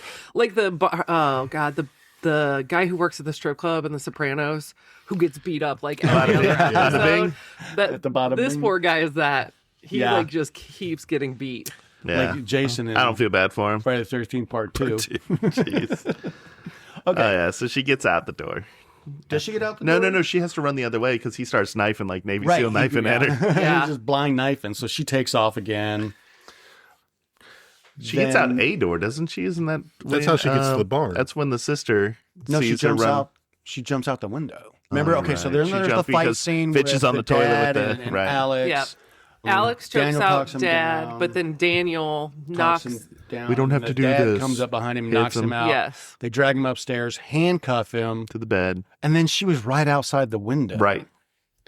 the guy who works at the strip club in The Sopranos who gets beat up like every other Bada bing. episode. At the bottom This bing. poor guy is that. He Yeah. like just keeps getting beat. Yeah. Like Jason in I don't feel bad for him. Friday the 13th Part 2. Jeez. Okay. Oh yeah. So she gets out the door. Does she get out the No, door? no, no. She has to run the other way because he starts knifing like Navy Right. SEAL knifing at her. Yeah. He's just blind knifing. So she takes off again. She gets out Then- a door, doesn't she? Isn't that That's how she gets to the barn. That's when the sister No, she sees her jumps run. out. She jumps out the window. Remember? Oh, okay, so right. there's She the jumped fight because scene Fitch with is on the toilet with dad the- and right. Alex. Yep. Alex chokes Daniel out talks him Dad, down. but then Daniel knocks. Knocks him down. We don't have and to the do dad this. comes up behind him, Hits knocks him him. out. Yes. They drag him upstairs, handcuff him, to the bed. and then she was right outside the window. Right.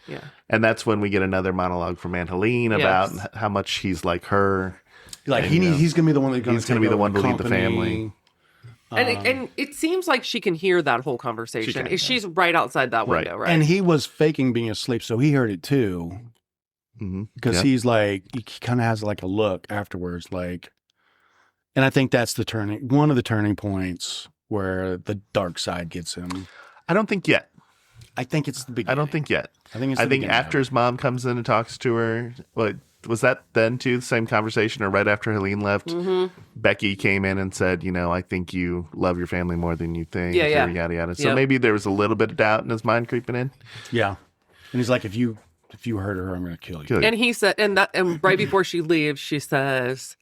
Yeah. And that's when we get another monologue from Aunt Helene about how much he's like her. Like And, he's gonna be the one that's he's gonna be the one to lead the family. And it seems like she can hear that whole conversation. can, She's right outside that window, right? And he was faking being asleep, so he heard it too. Mm-hmm. Because he's like, he kind of has like a look afterwards, like, and I think that's one of the turning points where the dark side gets him. I don't think yet. I think it's the beginning. I don't think yet. I think it's I the think beginning after of his mom comes in and talks to her. What was that then too? The same conversation, or right after Helene left, Becky came in and said, I think you love your family more than you think. Yeah, yeah. or yada yada. So Yep. maybe there was a little bit of doubt in his mind creeping in. it. Yeah, and he's like, if you hurt her, I'm gonna kill you. Kill you. And he said, and right before she leaves, she says,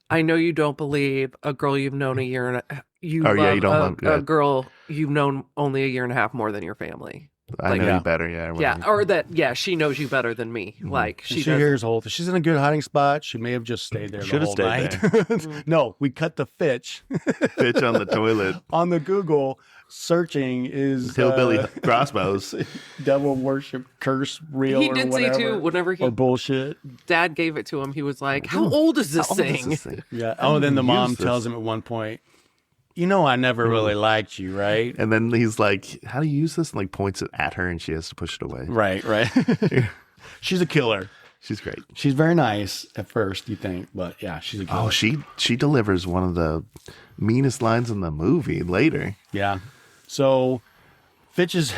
"I know you don't believe a girl you've known a year and you Oh, love yeah, you don't love- a girl you've known only a year and a half more than your family." I Like, know yeah. you better. Yeah. or Yeah, whatever. or that she knows you better than me. Like She she does. hears whole. She's in a good hiding spot. She may have just stayed there. Should the have whole stayed night. No, we cut the Fitch Bitch on the toilet. on the Google. Searching is Hillbilly crossbows. devil worship curse real. He or did say whatever, too, whenever or bullshit. Dad gave it to him, he was like, "How old is this How old is thing?" this thing? Yeah. Oh, and then the use mom this. tells him at one point, I never really liked you, right? And then he's like, "How do you use this?" And like points it at her, and she has to push it away. Right. She's a killer. She's great. She's very nice at first, you think, but yeah, she's a killer. Oh, she delivers one of the meanest lines in the movie later. Yeah. So Fitch is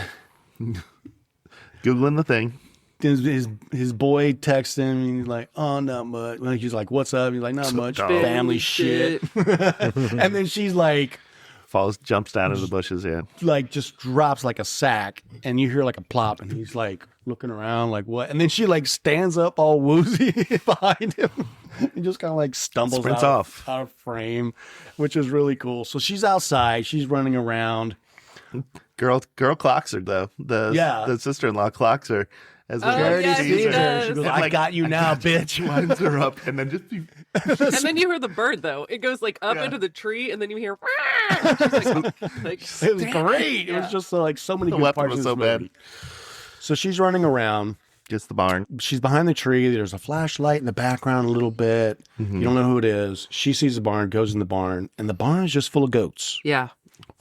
Googling the thing. his boy texts him and he's like, "Oh, not much." Like, he's like, "What's up?" He's like, "Not much." Family Family shit. And then she's like Jumps down in the bushes. Yeah. just drops like a sack, and you hear like a plop, and he's like looking around like, "What?" And then she like stands up all woozy behind him and just kind of like stumbles Sprints out off. of frame, which is really cool. So she's outside, she's running around. Girl clocks her though. The sister-in-law clocks her as the Oh, yeah, She she sees her. She does. goes, And, "I like, got you now, bitch." winds her up, and then just And then you hear the bird though. It goes like up into the tree, and then you hear. She's like, It was great. It was just like so many The good weapon parts was of so this bad. movie. So she's running around. Gets the barn. She's behind the tree. There's a flashlight in the background a little bit. Mm-hmm. You don't know who it is. She sees the barn, goes in the barn, and the barn is just full of goats. Yeah.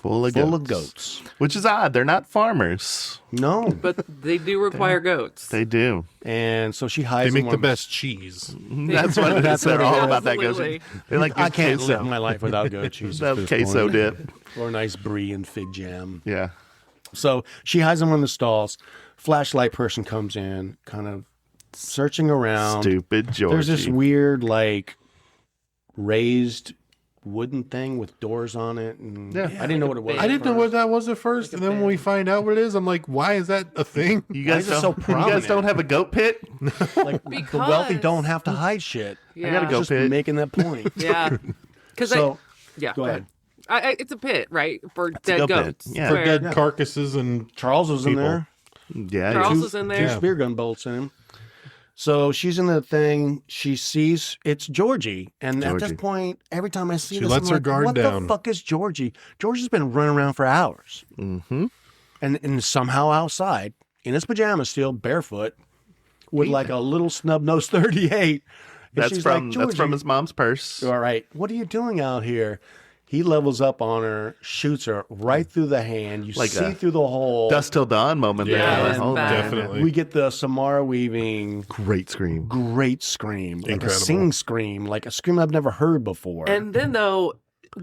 Full of goats. Which is odd. They're not farmers. No. But they do require goats. They do. And so she They hides make in the one- best cheese. That's what it is. They're all about that goat. Absolutely. They like I good can't queso. live my life without goat cheese. That at this queso point. dip. Or a nice brie and fig jam. Yeah. So she hides in one of the stalls. Flashlight person comes in, kind of searching around. Stupid Georgie. There's this weird, like, raised wooden thing with doors on it. And Yeah. I didn't know what it was. I didn't know what that was at first, and then when we find out what it is, I'm like, why is that a thing? You Why guys, is it so you guys prominent? don't have a goat pit? Like, the wealthy Because- don't have to hide shit. Yeah. I gotta go Just pit. making that point. Yeah. Because So, yeah. go ahead. It's a pit, right? For a dead goat pit. goats. Yeah. For Where dead carcasses and Charles was in People. there. Yeah. Charles yeah. is in Two there. spear gun bolts in him. So she's in the thing. She sees it's Georgie, and at this Georgie. point, every time I see She this, lets I'm her like, guard what down. the fuck is Georgie? Georgie's been running around for hours, Mm-hmm. and somehow outside in his pajamas, still barefoot, with like a little snub nose 38. And That's she's from like, that's from "Georgie." his mom's purse. All right, what are you doing out here? He levels up on her, shoots her right through the hand. You Like see a through the hole. Dust till dawn moment Yeah, there. it's Oh, bad. man. definitely. We get the Samara Weaving Great scream. great scream, like Incredible. a sing scream, like a scream I've never heard before. And then though,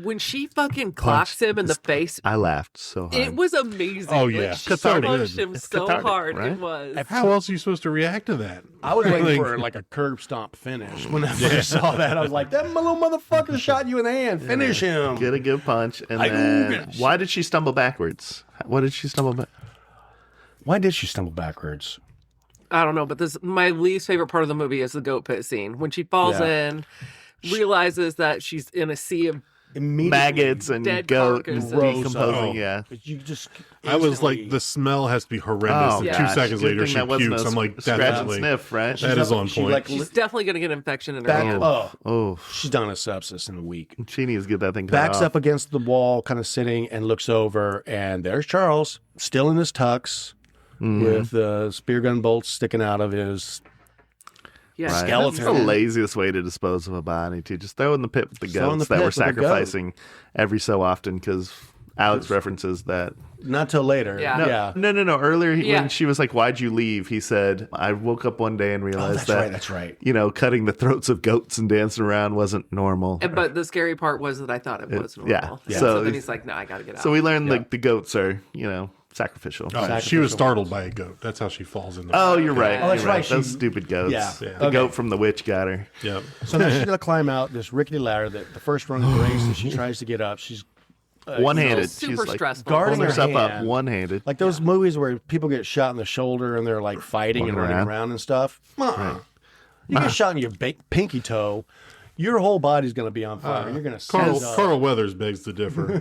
when she fucking clocks him in the face, I laughed so hard. it was amazing. Oh, Like, yeah. she Cathartic. punched him It's so cathartic, hard. right? It was. how else are you supposed to react to that? I was waiting Like- for like a curb stomp finish. When I first saw that, I was like, "That little motherfucker shot you in the hand. Finish him." Get a good punch. And I- then, why did she stumble backwards? What did she stumble back? Why did she stumble backwards? I don't know, but this my least favorite part of the movie is the goat pit scene when she falls Yeah. in, realizes that she's in a sea of Immediately, Maggots and Dead goat carcasses. decomposing. Oh. Yeah. you just. I was like, instantly- the smell has to be horrendous. Oh, and yeah. 2 seconds Good later, thing she that wasn't pukes. a I'm like, scratch and definitely. sniff, right? That is on she, point. like, she's definitely gonna get an infection in her back. hand. Oh, she's done a sepsis in a week. She needs to get that thing cut Backs off. up against the wall, kind of sitting, and looks over, and there's Charles, still in his tux, with the spear gun bolts sticking out of his. Yeah. Right. skeleton. That's the laziest way to dispose of a body, too. Just throw in the pit with the Throw in the goats that pit we're with the goat. sacrificing every so often, because Alex references that. Not till later. Yeah. No. Earlier, Yeah. when she was like, "Why'd you leave?" He said, "I woke up one day and realized that's that right, that's right. You know, cutting the throats of goats and dancing around wasn't normal." But the scary part was that I thought it was normal. yeah. So, So then he's- he's like, "No, I gotta get out." So we learned like the goats are, sacrificial. Oh, she was startled by a goat. That's how she falls in there. Oh, you're right. Oh, that's You're right. Those She- stupid goats. Yeah. Yeah. The Okay. goat from the witch got her. Yep. So now she's gonna climb out this rickety ladder that the first rung breaks, and she tries to get up. She's One-handed. super She's like stressful. guarding pulling her herself up hand. one-handed. like those movies where people get shot in the shoulder and they're like fighting and Walking running around. around and stuff. You get shot in your pinky toe, your whole body's gonna be on fire. You're gonna Carl, seize up. Carl Weathers begs to differ.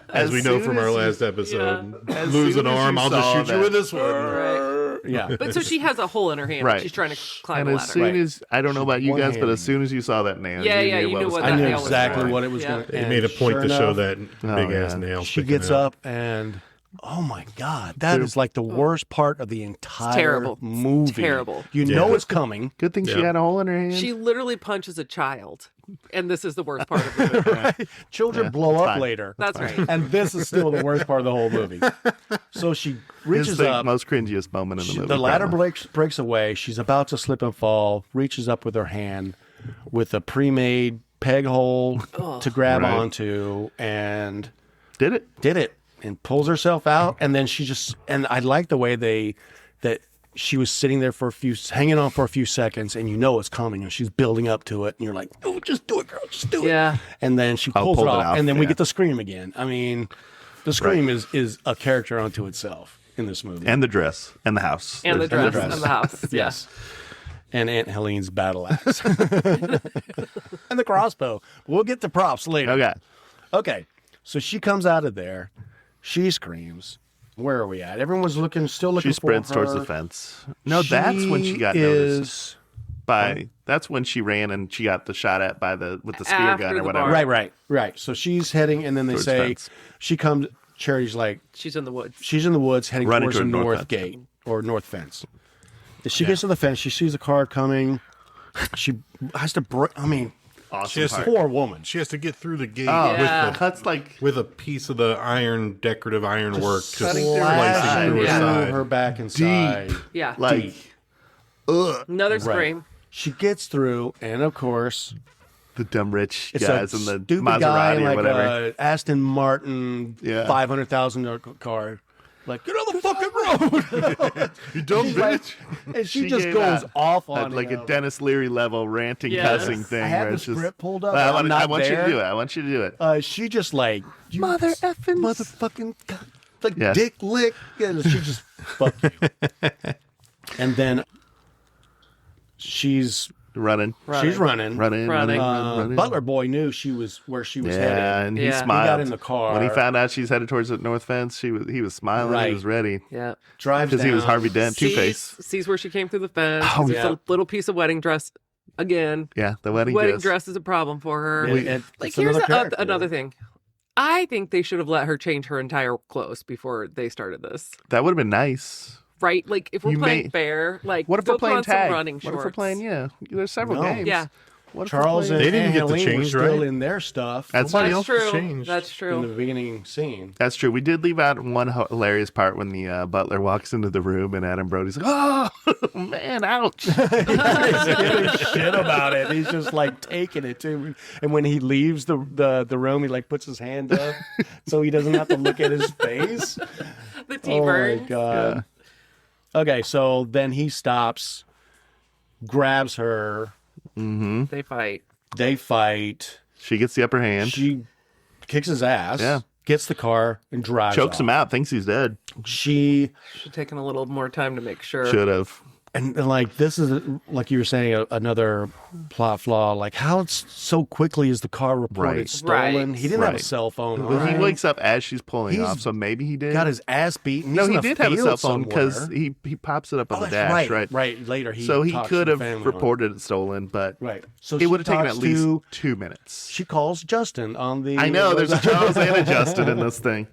As we know soon from as our you- last episode. As Lose soon an as you arm, I'll just saw shoot you that- with this one. Right. Yeah. But so she has a hole in her hand. Right. She's trying to climb And a as ladder. soon Right. as I don't know about you guys, but One-handed. as soon as you saw that nail, Yeah, you you knew was what I that knew nail was exactly for. what it was Yeah. gonna. They and made a point sure to show enough, that big ass yeah. nail. She sticking gets out. up and oh my god, that is like the worst part of the entire terrible. It's movie. terrible. You know it's coming. Good thing she Yeah. had a hole in her hand. She literally punches a child, and this is the worst part of the movie. Children blow it's up fine. later. That's right. And this is still the worst part of the whole movie. So she It's reaches the up. most cringiest moment in the movie. The ladder probably. breaks away. She's about to slip and fall. Reaches up with her hand with a pre-made peg hole to grab Right. onto, and Did it? did it and pulls herself out. And then she just, and I like the way that she was sitting there hanging on for a few seconds, and you know it's coming, and she's building up to it, and you're like, oh, just do it, girl, just do it. Yeah. And then she Oh, pulls pulled it it off, off, and then we yeah. get the scream again. I mean, the scream is a character unto itself in this movie. And the dress. And the house. And the There's- dress in the house. Yes. And Aunt Helene's battle axe. And the crossbow. We'll get to props later. Okay. Okay. So she comes out of there. She screams. Where are we at? Everyone's still looking She sprints for her. towards the fence. No, that's when she got noticed. noticed. That's when she ran and she got the shot at with the spear After gun or the whatever. bar. Right. So she's heading, and then they Towards say fence. she comes. Charity's like She's in the woods. she's in the woods heading Running towards the toward north north fence. gate or north fence. She gets to the fence. She sees a car coming. She has to break. I mean, She has to, poor woman. she has to get through the gate Yeah. Cuts like with a piece of the decorative iron work, just cutting through slicing through her Yeah. side. her back inside. Yeah. like Another scream. She gets through, and of course, the dumb rich it's guys a in the stupid Maserati guy in or like whatever. a Aston Martin $500,000 car. Like, get on the fucking road. You dumb bitch. And she She just gave goes a- off on like him. a Dennis Leary level ranting, Yes. cussing thing. I have where the it's just, script pulled up. I I'm want, not I want you to there. do it. I want you to do it. She just like, you Mother effing motherfucking like Yeah. dick lick. Yeah, she just fuck you. And then she's running. running. Running. Butler boy knew she was where she was Yeah, headed. and he Yeah. He smiled. got in the car. When he found out she's headed towards the north fence, he was smiling. Right. He was ready. Yeah. Drives Because he was down. Harvey Dent, Two-Face. Sees where she came through the fence. Oh, Sees yeah. a little piece of wedding dress again. Yeah, the wedding dress. Dress is a problem for her. It's Here's another character. another thing. I think they should have let her change her entire clothes before they started this. That would have been nice. Right? Like, if we're You playing may- fair, like, What if go we're put playing on tag? some running What shorts. if we're playing? Yeah, there's several No. games. Yeah. What if we're Charles playing- and They didn't get the Helene were change, still right? in their stuff. That's Nobody That's else was true. changed. That's in the true. beginning scene. That's true. We did leave out one hilarious part when the butler walks into the room and Adam Brody's like, "Oh man, ouch!" He's giving shit about it. He's just like taking it too. And when he leaves the room, he like puts his hand up so he doesn't have to look at his face. The tea Oh my burns. god. Okay, so then he stops, grabs her. They fight. They fight. She gets the upper hand, She kicks his ass. Yeah. Gets the car and drives. chokes off. him out, thinks he's dead. She Should taken a little more time to make sure. Should have. and like this is like you were saying another plot flaw. Like how it's so quickly is the car reported Right. stolen? Right. He didn't have a Right. cell phone. Well, he on. wakes up as she's pulling He's off, so maybe he did. got his ass beaten. no, He's he in did have a cell field phone because somewhere. he pops it up on Oh, the that's dash, right. Right later, he So he talks could to have the family on it. reported it stolen, but Right. So it she would have taken talks at least to- 2 minutes. She calls Justin on the. I know there's a Charles and a Justin in this thing.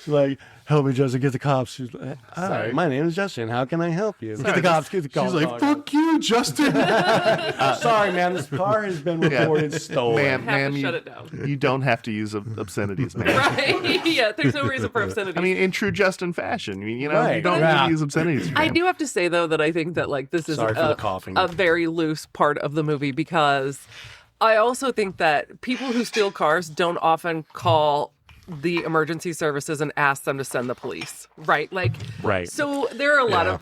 She's like, "Help me, Justin, get the cops." She's like, "Hi, my name is Justin. How can I help you?" Get the cops. Get the cops. She's like, "Fuck you, Justin." Sorry, man. This car has been reported stolen. Ma'am, shut it down. you don't have to use obscenities, man. Right? Yeah, there's no reason for obscenity. I mean, in true Justin fashion, you know, Right. you don't Yeah. need to use obscenities. I man. do have to say though that I think that like this is Sorry for the coughing. a very loose part of the movie because I also think that people who steal cars don't often call the emergency services and ask them to send the police, right? Like, Right. So there are a lot of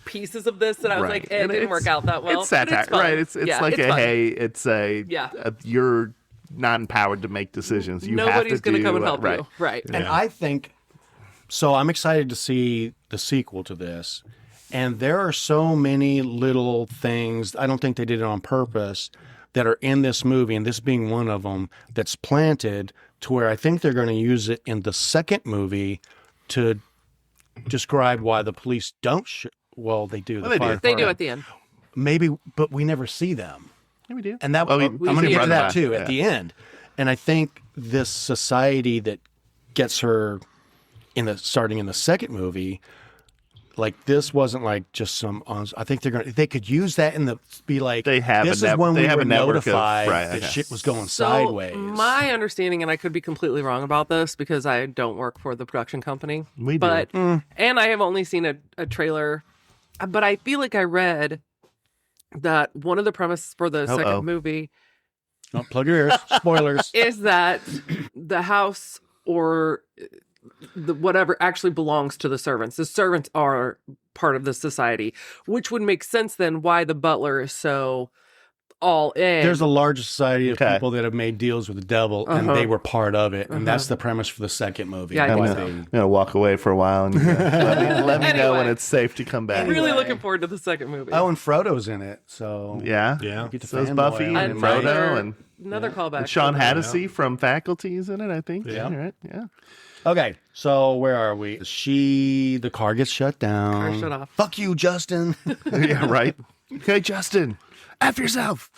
pieces of this that I was Right. like, it And didn't work out that well. It's but satire, fun. right? It's Yeah, like fun. it's a Yeah. you're not empowered to make decisions. You Nobody's have to gonna come and do- help right. you, right? And I think so. I'm excited to see the sequel to this. And there are so many little things. I don't think they did it on purpose that are in this movie, and this being one of them, that's planted to where I think they're going to use it in the second movie to describe why the police don't. Well, they do. Well, they do. fire They do department. at the end. Maybe, but we never see them. Yeah, we do. And that Well, I'm we going to see get it to that by. too Yeah. at the end. And I think this society that gets her starting in the second movie, like this wasn't like just some. I think they could use that in the be like They have this a is when they we have were a network of- notified right, that okay. shit was going So sideways. my understanding, and I could be completely wrong about this because I don't work for the production company. We do. But and I have only seen a trailer, but I feel like I read that one of the premises for the second movie Don't plug your ears. Spoilers. is that the house or the whatever actually belongs to the servants. The servants are part of the society, which would make sense then why the butler is so all in. There's a large society of Okay. people that have made deals with the devil, and they were part of it, and that's the premise for the second movie. Yeah, I Why think so. they- I'm gonna walk away for a while and let me know when Anyway. it's safe to come back. really looking forward to the second movie. Oh, and Frodo's in it, so Yeah, Yeah. Get to So it's fanboy Buffy on and him, Frodo right? and Another callback. And Sean to- Hattasey from Faculty is in it, I think. Yeah. Right. Yeah. Okay, so where are we? The car gets shut down. Car shut off. Fuck you, Justin. Yeah. Right. Hey, Justin, F yourself.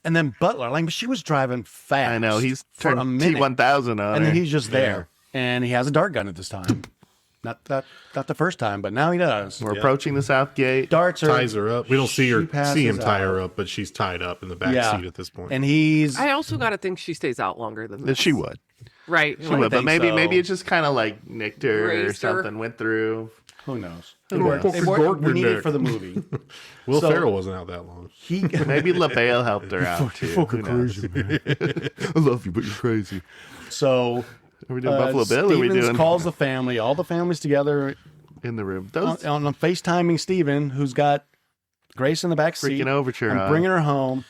And then Butler, like she was driving fast. I know he's for turned a minute, T1000 on and her. then he's just there, and he has a dart gun at this time. Not the first time, but now he does. We're approaching the South Gate. Darts her. Ties her up. We don't see She passes him tie her out. up, but she's tied up in the back Yeah. seat at this point. And he's I also got to think she stays out longer than this. She would. Right. She would, but think maybe so. maybe it just kind of like nicked her or Grazed her. something, went through. who knows? knows? We need it for the movie. Will So- Ferrell wasn't out that long. He Maybe LaBelle helped her out too. Who knows? I love you, but you're crazy. so. Are we doing Buffalo Bill? Or are we Stevens doing calls the family. All the family's together in the room? Those on FaceTiming Steven, who's got Grace in the back seat. freaking overture and on. bringing her home.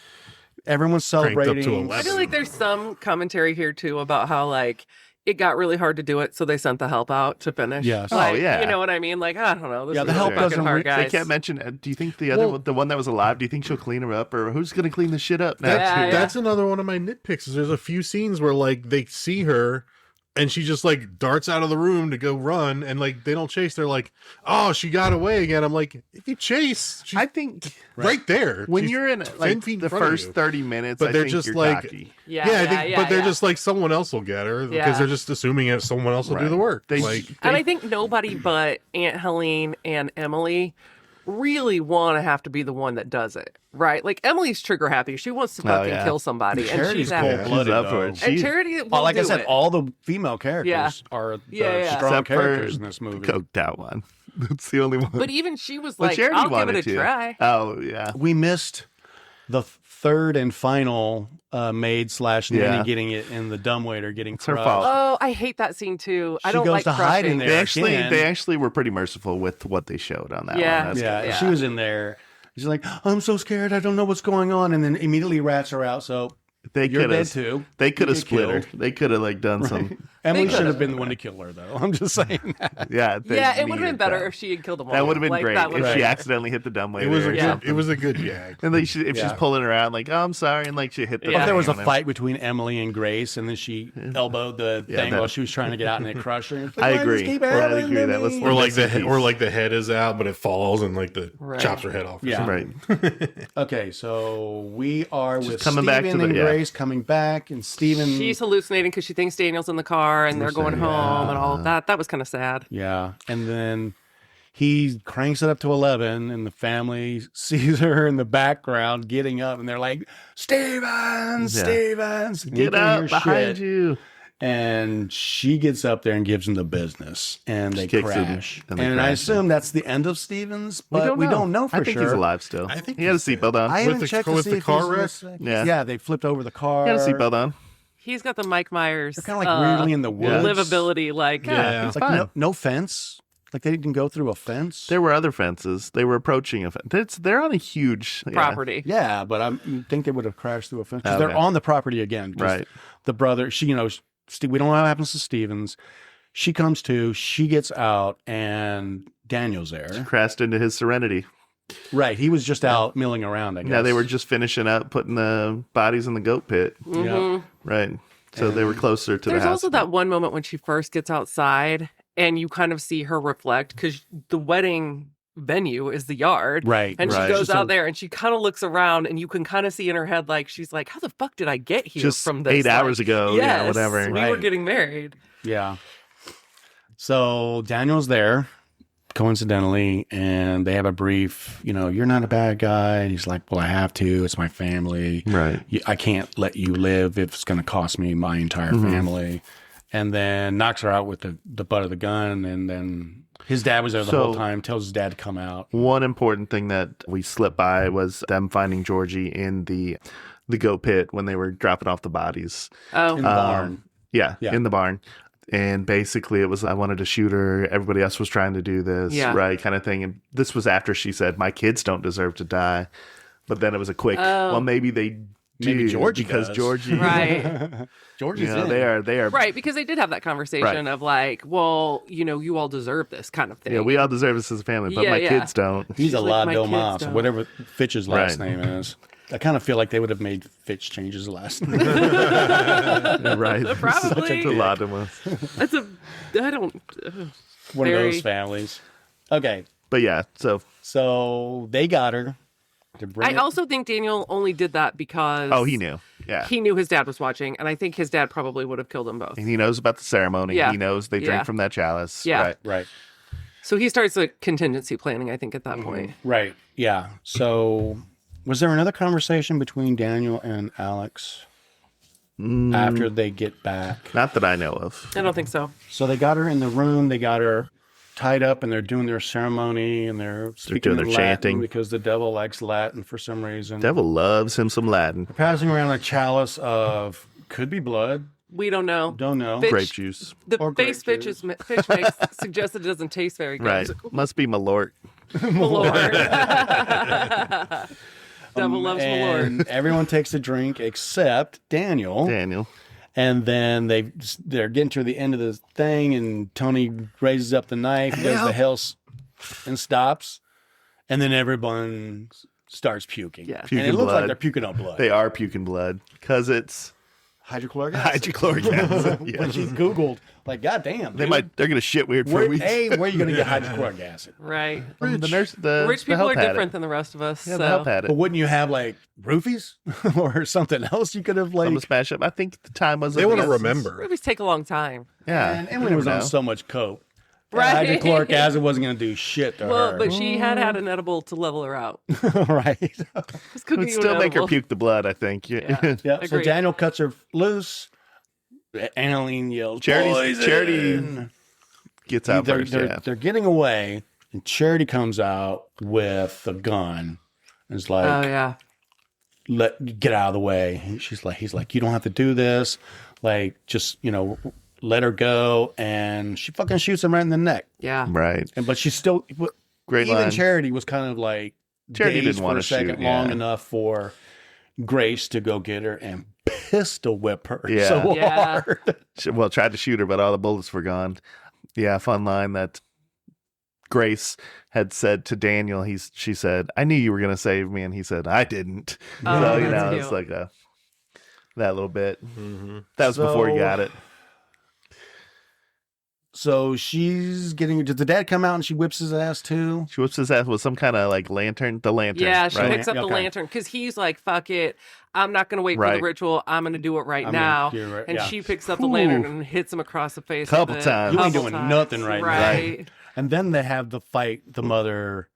Everyone's Cranked up to celebrating. 11. I feel like there's some commentary here too about how like it got really hard to do it, so they sent the help out to finish. Yes. Like, Oh, yeah. You know what I mean? Like I don't know. This Yeah, is the help really fucking doesn't hard, re- guys. They can't mention. Do you think the other, the one that was alive? Do you think she'll clean her up, or who's going to clean the shit up now? Yeah, That's another one of my nitpicks. Is there's a few scenes where like they see her and she just like darts out of the room to go run, and like they don't chase. They're like, "Oh, she got away again." I'm like, if you chase, she's I think right there. when She's you're in 10 like feet in the front of first you. 30 minutes, But I they're think just you're like- cocky. Yeah, I think, but they're just like someone else will get her because Yeah. they're just assuming that someone else will do Right. the work. They- like, And I think nobody but Aunt Helene and Emily really want to have to be the one that does it, right? Like Emily's trigger happy; she wants to fucking yeah. kill somebody, and Charity's she's happy. cold-blooded, She's up for though. it. And She- Charity, will Well, like I do said, it. all the female characters Yeah. are the Yeah. strong Except for characters in this the movie. coked out one. That's the only one. But even she was Well, like, Charity "I'll give wanted it a to. try." Oh yeah. We missed the third and final maid / nanny Yeah. getting it, and the dumbwaiter getting It's her crushed. fault. Oh, I hate that scene too. I She don't goes like to hide in crushing. there. They actually were pretty merciful with what they showed on that Yeah. one. That's Yeah, good. she was in there. She's like, I'm so scared. I don't know what's going on. And then immediately rats her out. So They you're could dead have too. They could have You get split her. killed. They could have like done some. Emily could've. should have been the one to kill her, though. I'm just saying that. Yeah. they Yeah, it would have been needed better that. if she had killed them all. That would have been Like, great that if would've she been- accidentally hit the dumbwaiter. it was a or good, something. it was a good gag. And like if she's Yeah. pulling her out, like, oh, I'm sorry, and like she hit the. Yeah. If there was a thing on him. fight between Emily and Grace, and then she elbowed the Yeah, thing that- while she was trying to get out, and it crushed her. It's like, I "Why does agree. this keep I happening agree. to That was- me?" Or like missing piece. or like the head is out, but it falls and like the Right. chops her head off. Or Yeah. something. Right. Okay, so we are with coming Steven back to and the- yeah. Grace coming back, and Steven. She's hallucinating because she thinks Daniel's in the car and they're going home and all of that. That was kind of sad. Yeah, and then he cranks it up to 11, and the family sees her in the background getting up, and they're like, Stevens, Stevens, and you Get can up hear behind shit. you. And she gets up there and gives him the business, and they kicks him, crash. and they I crash, assume that's the end of Stevens, but we don't know for I think sure. he's alive still. I think he had a he's dead. seatbelt on. I He haven't the- checked to with see the if car he's wreck? listening. Yeah. Yeah, they flipped over the car. had a seatbelt on. He's got the Mike Myers They're kind of like weirdly in the woods. livability. Like, Yeah. It's like no fence. Like they didn't go through a fence. There were other fences. They were approaching a fence. They're on a huge property. Yeah, but you think they would have crashed through a fence because Okay. they're on the property again. 'Cause Right. The brother, she, we don't know what happens to Stevens. She comes to, she gets out, and Daniel's there. Crashed into his Serenity. Right, he was just out milling around. I guess. Yeah, they were just finishing up putting the bodies in the goat pit. Yeah. Right. So they were closer to There's the house. also that one moment when she first gets outside and you kind of see her reflect because the wedding venue is the yard. Right. And Right. she goes Just out there and she kind of looks around and you can kind of see in her head, like, she's like, how the fuck did I get here Just from this? 8 hours Like, ago. Yes, Yeah, whatever. we were Right. getting married. Yeah. So Daniel's there, coincidentally, and they have a brief, you're not a bad guy. And he's like, well, I have to. It's my family. Right. I can't let you live if it's going to cost me my entire family. And then knocks her out with the butt of the gun. And then his dad was there the whole time, tells his dad to come out. One important thing that we slipped by was them finding Georgie in the goat pit when they were dropping off the bodies. Oh, In the barn. Yeah, Yeah. in the barn. And basically it was, I wanted to shoot her. Everybody else was trying to do this, Yeah. right, kind of thing. And this was after she said, my kids don't deserve to die. But then it was a quick, well, maybe they do. Maybe Georgie because does. Georgie, right. Georgie's in. they are. Right, because they did have that conversation of like, well, you all deserve this kind of thing. Yeah, we all deserve this as a family, but Yeah, my yeah. kids don't. He's a like, my Lado kids Moss, don't. whatever Fitch's last Right. name is. I kind of feel like they would have made Fitch change his last name. Yeah, right. Probably. Such a lot of us. That's I don't. One Very- of those families. Okay, But yeah, so so they got her. to bring I it. also think Daniel only did that because he knew. Yeah. he knew his dad was watching, and I think his dad probably would have killed them both. And he knows about the ceremony. Yeah. He knows they drink Yeah. from that chalice. Yeah. Right. So he starts the contingency planning, I think, at that point. Right. Yeah. So, was there another conversation between Daniel and Alex after they get back? Not that I know of. I don't think so. So they got her in the room. They got her tied up, and they're doing their ceremony, and they're speaking doing in their Latin chanting. because the devil likes Latin for some reason. Devil loves him some Latin. Passing around a chalice of could be blood. We don't know. Don't know. Fish- Grape juice. The Or face grape fish makes suggests it doesn't taste very good. Right. Must be Malort. Malort. Devil loves Malort. And everyone takes a drink except Daniel. And then they're getting to the end of the thing, and Tony raises up the knife, does the hell and stops, and then everyone starts puking. Yeah. And Puking it looks like blood. they're puking up blood. They are puking blood because it's Hydrochloric acid. hydrochloric acid. Yeah. When she Googled, like, goddamn, They're gonna shit weird for where, weeks. where are you going to get hydrochloric acid? Right. The nurse, the Rich the people help are had different it. than the rest of us. Yeah, so. the help had it. But wouldn't you have, like, roofies or something else you could have, like... Some smash up. I think the time was. They of want to the essence. remember. Movies take a long time. Yeah, And Emily was on so much coke. Right. Hydrochloric acid wasn't going to do shit to Well, her. but she had an edible to level her out. right. Just It cooking would you an still make her edible. puke the blood. I think. Yeah. Yeah. So Agreed. Daniel cuts her loose. Annalene yells, Charity "Poison!" gets out they're, first. they're, Yeah. they're getting away, and Charity comes out with a gun. And it's like, Oh yeah. get out of the way. He's like, you don't have to do this. Like, just, let her go. And she fucking shoots him right in the neck. Yeah. Right. But she's still, Great even line. Charity was kind of like, Charity dazed didn't for wanna a second, shoot, long yeah. enough for Grace to go get her and pistol whip her Yeah. so Yeah. hard. Well, tried to shoot her, but all the bullets were gone. Yeah, fun line that Grace had said to Daniel. She said, "I knew you were going to save me," and he said, "I didn't." Oh, So that's it's cute. like that little bit. That was before he got it. So she's getting. Did the dad come out and she whips his ass too? She whips his ass with some kind of like lantern. The lantern. Yeah, she right? picks up the Okay. lantern because he's like, "Fuck it, I'm not gonna wait for Right. the ritual. I'm gonna do it right I'm now." gonna do it, And yeah. she picks up the Whew. lantern and hits him across the face. Couple with it. times. You ain't Couple doing times. nothing right now. Right. And then they have the fight, the mother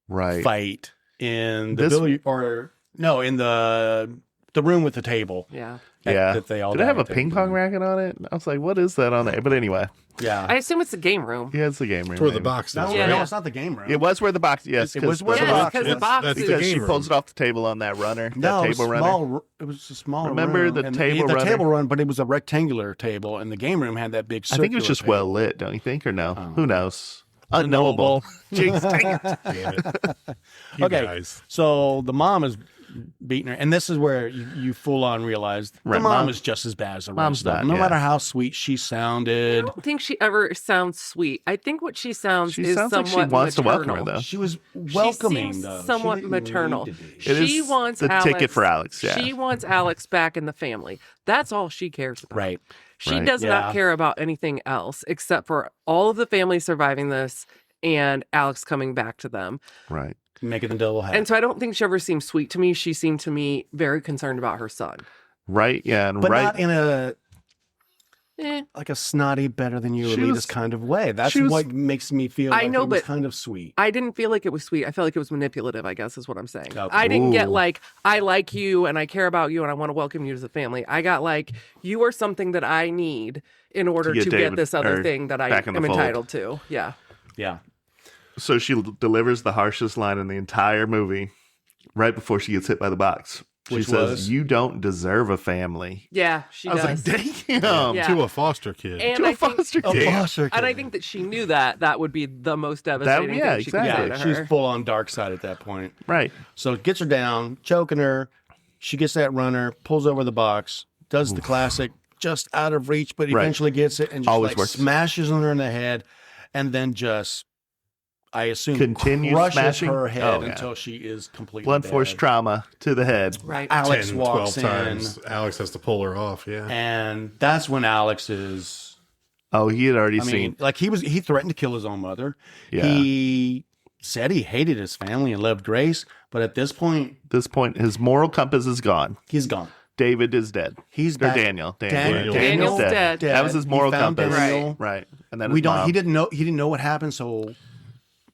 Right. fight in the This- billiard, or no, in the room with the table. Yeah. Yeah. That they all Did it have a died at. ping pong racket on it? I was like, what is that on there? But anyway, Yeah. I assume it's the game room. yeah, it's the game room. It's where the maybe. box is. no, Yeah. no, it's not the game room. It was where the box. Yes, It was 'cause where the the Yeah, box because the is. box That's is. the because she game room. pulls it off the table on that runner. No, that it was table runner. small. It was a small. Remember room. the And table the runner? table run, but it was a rectangular table, and the game room had that big. I think it was circular just table. well lit, don't you think? Or no? Oh. Who knows? Unknowable. Jinx, dang it. Damn it. You Okay, guys. so the mom is beating her, and this is where you full on realize the Right, mom Mom- is just as bad as the Mom's rest of them. not, No yeah. matter how sweet she I sounded, don't think she ever sounds sweet. I think what she sounds She is sounds like somewhat she wants to welcome maternal. her, though. she was welcoming. She seems though, somewhat She didn't need maternal. to be. It She is wants the Alex, ticket for Alex, yeah. She wants Alex back in the family. That's all she cares about. Right. She Right. does Yeah. not care about anything else except for all of the family surviving this and Alex coming back to them. Right. Making the devil happy. And so I don't think she ever seemed sweet to me. She seemed to me very concerned about her son. Right. Yeah. And but right. not in a Eh. like a snotty, better than you She elitist was- kind of way. That's she was- what makes me feel. I like know, it was but kind of sweet. I didn't feel like it was sweet. I felt like it was manipulative, I guess is what I'm saying. Okay. I didn't get Ooh. like, I like you and I care about you and I want to welcome you to the family. I got like, you are something that I need in order get to get David- this other or thing that I back in the am fold. entitled to. Yeah. Yeah. So she delivers the harshest line in the entire movie right before she gets hit by the box. She Which says, was? "You don't deserve a family." Yeah, she I was does. like, "Damn!" Yeah. To a foster kid. And To I a think, foster A kid. foster and I kid. think that she knew that would be the most devastating yeah, thing she could say exactly. to Yeah, her. she's full on dark side at that point. Right. So it gets her down, choking her. She gets that runner, pulls over the box, does the classic, just out of reach, but Right. eventually gets it and just Always like works. smashes on her in the head, and then just, I assume, Continues crushes smashing? her head Oh, yeah. until she is completely Blunt force dead. trauma to the head. Right. Alex 10, walks 12 in, times. Alex has to pull her off. Yeah. and that's when Alex is. Oh, he had already I seen. mean, like he threatened to kill his own mother. Yeah. He said he hated his family and loved Grace, but at this point, his moral compass is gone. he's gone. David is dead. He's Or back. Daniel. Daniel's dead. That was his moral He found compass. Daniel. Right. And then We his don't. mom, He didn't know. He didn't know what happened. So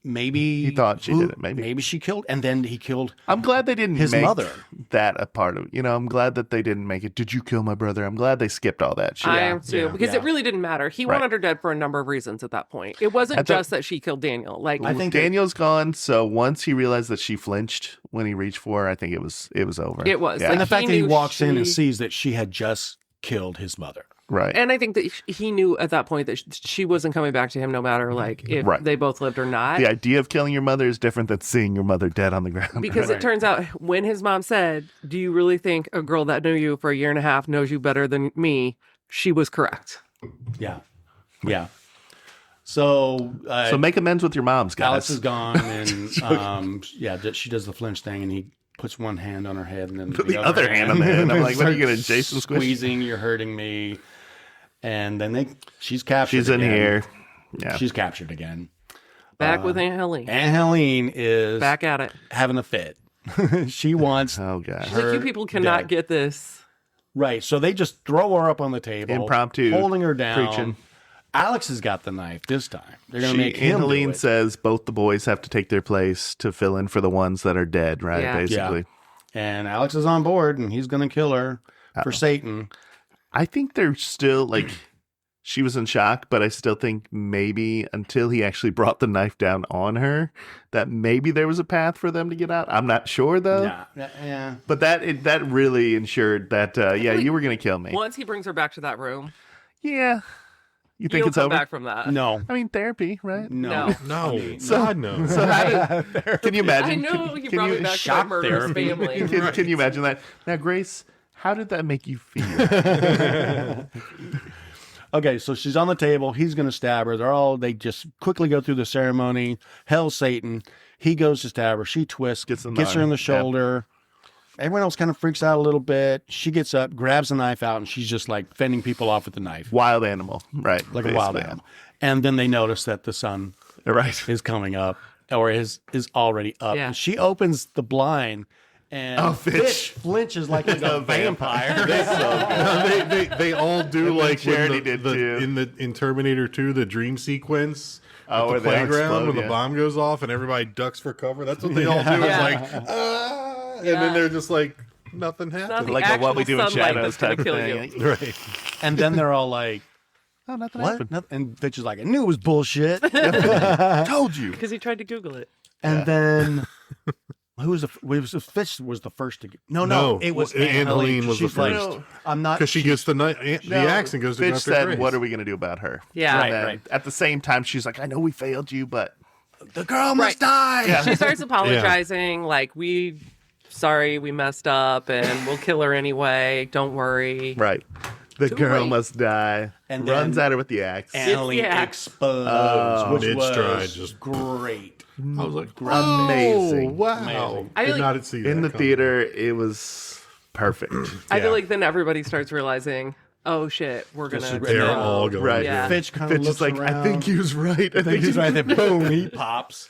maybe He thought she did it, maybe. Maybe she killed, and then he killed. I'm glad they didn't his make mother. that a part of. I'm glad that they didn't make it. Did you kill my brother? I'm glad they skipped all that shit. I am too, because it really didn't matter. He wanted her dead for a number of reasons at that point. It wasn't just that she killed Daniel. Like, I think Daniel's gone. So once he realized that she flinched when he reached for her, I think it was over. It was. Yeah. and the fact that he knew walks in and she- sees that she had just killed his mother. Right. And I think that he knew at that point that she wasn't coming back to him no matter like if Right. they both lived or not. The idea of killing your mother is different than seeing your mother dead on the ground. Because it turns out when his mom said, "Do you really think a girl that knew you for a year and a half knows you better than me?" She was correct. Yeah, yeah. So So make amends with your moms, guys. Alex is gone, and she does the flinch thing, and he puts one hand on her head, and then Put the other hand on the head. I'm like, what are you gonna Jason squish? squeezing? You're hurting me. And then she's captured. She's in again. here. Yeah. She's captured again. Back with Aunt Helene. Aunt Helene is Back at it. having a fit. She wants Oh god. She's like, you people cannot get this. right. So they just throw her up on the table, Impromptu holding her down. preaching. Alex has got the knife this time. They're gonna make him Aunt do Helene it. says both the boys have to take their place to fill in for the ones that are dead, right? Yeah. Basically. And Alex is on board, and he's gonna kill her for Satan. I think they're still like she was in shock, but I still think maybe until he actually brought the knife down on her, that maybe there was a path for them to get out. I'm not sure though. Yeah. But that really ensured that you were gonna kill me. Once he brings her back to that room, Yeah. You think you'll it's come over? back from that. No. I mean therapy, right? No. No, God no. So how did, can you imagine? I know you can brought me back to shock my murderous therapy? family. Can you imagine that? Now, Grace, how did that make you feel? Okay, so she's on the table. He's going to stab her. They just quickly go through the ceremony. Hell, Satan. He goes to stab her. She twists, gets her in the shoulder. Everyone else kind of freaks out a little bit. She gets up, grabs the knife out, and she's just like fending people off with the knife. Wild animal, right? Like a wild animal. And then they notice that the sun Right. is coming up, or is already up. Yeah. And she opens the blind, and Fitch flinches like he's a vampire. They all do like Czerny when did too. in Terminator 2 the dream sequence at where the they all playground explode, when yeah. the bomb goes off and everybody ducks for cover. That's what they all do. Yeah. It's like and then they're just like nothing Not happened. the Like a what we do in actual sunlight shadows that's gonna type of kill thing. you. Right. And then they're all like, Oh, nothing what? happened. Nothing. And Fitch is like, I knew it was bullshit. Told you. Because he tried to Google it. And then who was Fitch was the first to get. No, No, it was Aunt Helene was the She's like, first. I'm not. Because she gets the axe and goes to Fitch Dr. said, Grace. "What are we going to do about her?" Yeah. Right, And at the same time, she's like, "I know we failed you, but the girl must die. She starts apologizing, like, sorry, we messed up, and we'll kill her anyway. Don't worry. right, the Too girl late. must die." And runs then at her with the axe. Aunt Helene the axe. explodes, which Mid-stride, was just- great. I was like, Amazing. Oh, wow. Amazing. I Did like- not see that In the coming. theater, it was perfect. I feel Yeah. like then everybody starts realizing, oh shit, we're This gonna. is- They're Yeah. all going. Right. Yeah. Fitch kind of Fitch looks is like, around. "I think he was right. I think he's right there. Boom, he pops.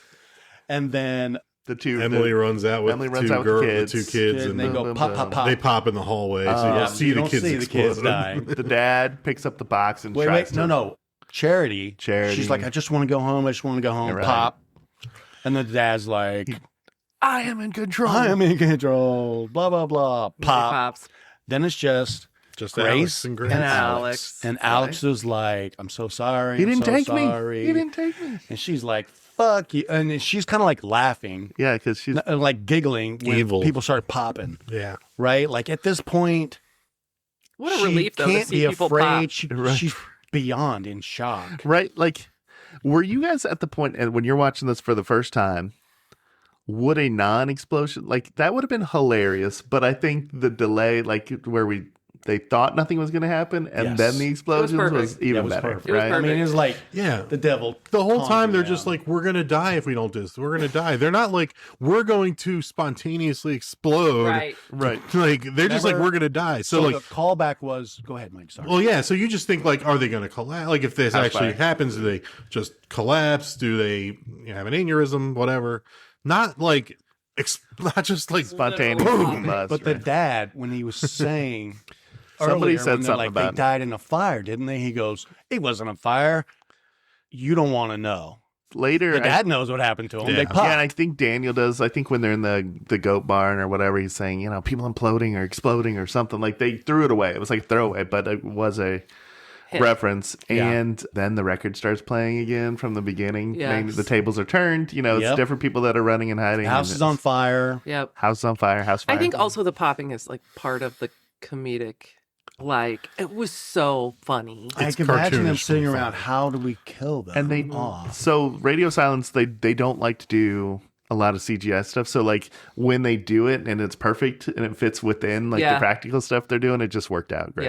And then The two Emily runs out with Emily runs two out with the girls, kids. two kids, and and they the- go boom, pop, boom. pop, pop. they pop in the hallway, so you Yeah, don't see you the don't kids see the explode. kids die. the dad picks up the box and Wait, tries to. no. Charity. Charity. She's like, I just want to go home. I just want to go home. Right. Pop. And the dad's like, I am in control. I am in control. Blah, blah, blah. Pop. Pops. Then it's just Just Grace Alex and Grace. and Alex. And Alex is like, I'm so sorry. He didn't I'm so take sorry. me. He didn't take me. And she's like, fuck you. And she's kind of like laughing, Yeah, because she's like giggling when Evil. people start popping, Yeah. right? Like at this point, What a she relief, though, to can't see be people afraid. pop. She's beyond in shock. right. Like, were you guys at the point and when you're watching this for the first time? Would a non-explosion like that would have been hilarious? But I think the delay, like where we they thought nothing was going to happen, and then the explosions was even better. Perfect. Right? I mean, it was like the devil. The whole time they're just like, we're going to die if we don't do this. We're going to die. They're not like, we're going to spontaneously explode. Right. Like, they're just like, we're going to die. So like, the callback was, go ahead, Mike. Sorry. well, yeah. So you just think like, are they going to collapse? Like, if this actually happens, do they just collapse? Do they have an aneurysm? Whatever. Not like, not just like spontaneous. But the dad, when he was saying, somebody earlier, said when they're something like, about they died in a fire, didn't they? He goes, it wasn't a fire. You don't want to know. Later, the dad knows what happened to him. Yeah. They popped. and I think Daniel does. I think when they're in the goat barn or whatever, he's saying, people imploding or exploding or something. Like they threw it away. It was like a throwaway, but it was a reference. And then the record starts playing again from the beginning. Yes. The tables are turned. It's different people that are running and hiding. The house is on fire. Yep. House is on fire. House fire. I think also the popping is like part of the comedic. Like, it was so funny. I can imagine them sitting around, how do we kill them? And they so radio silence, they don't like to do a lot of CGI stuff. So like when they do it and it's perfect and it fits within like the practical stuff they're doing, it just worked out great.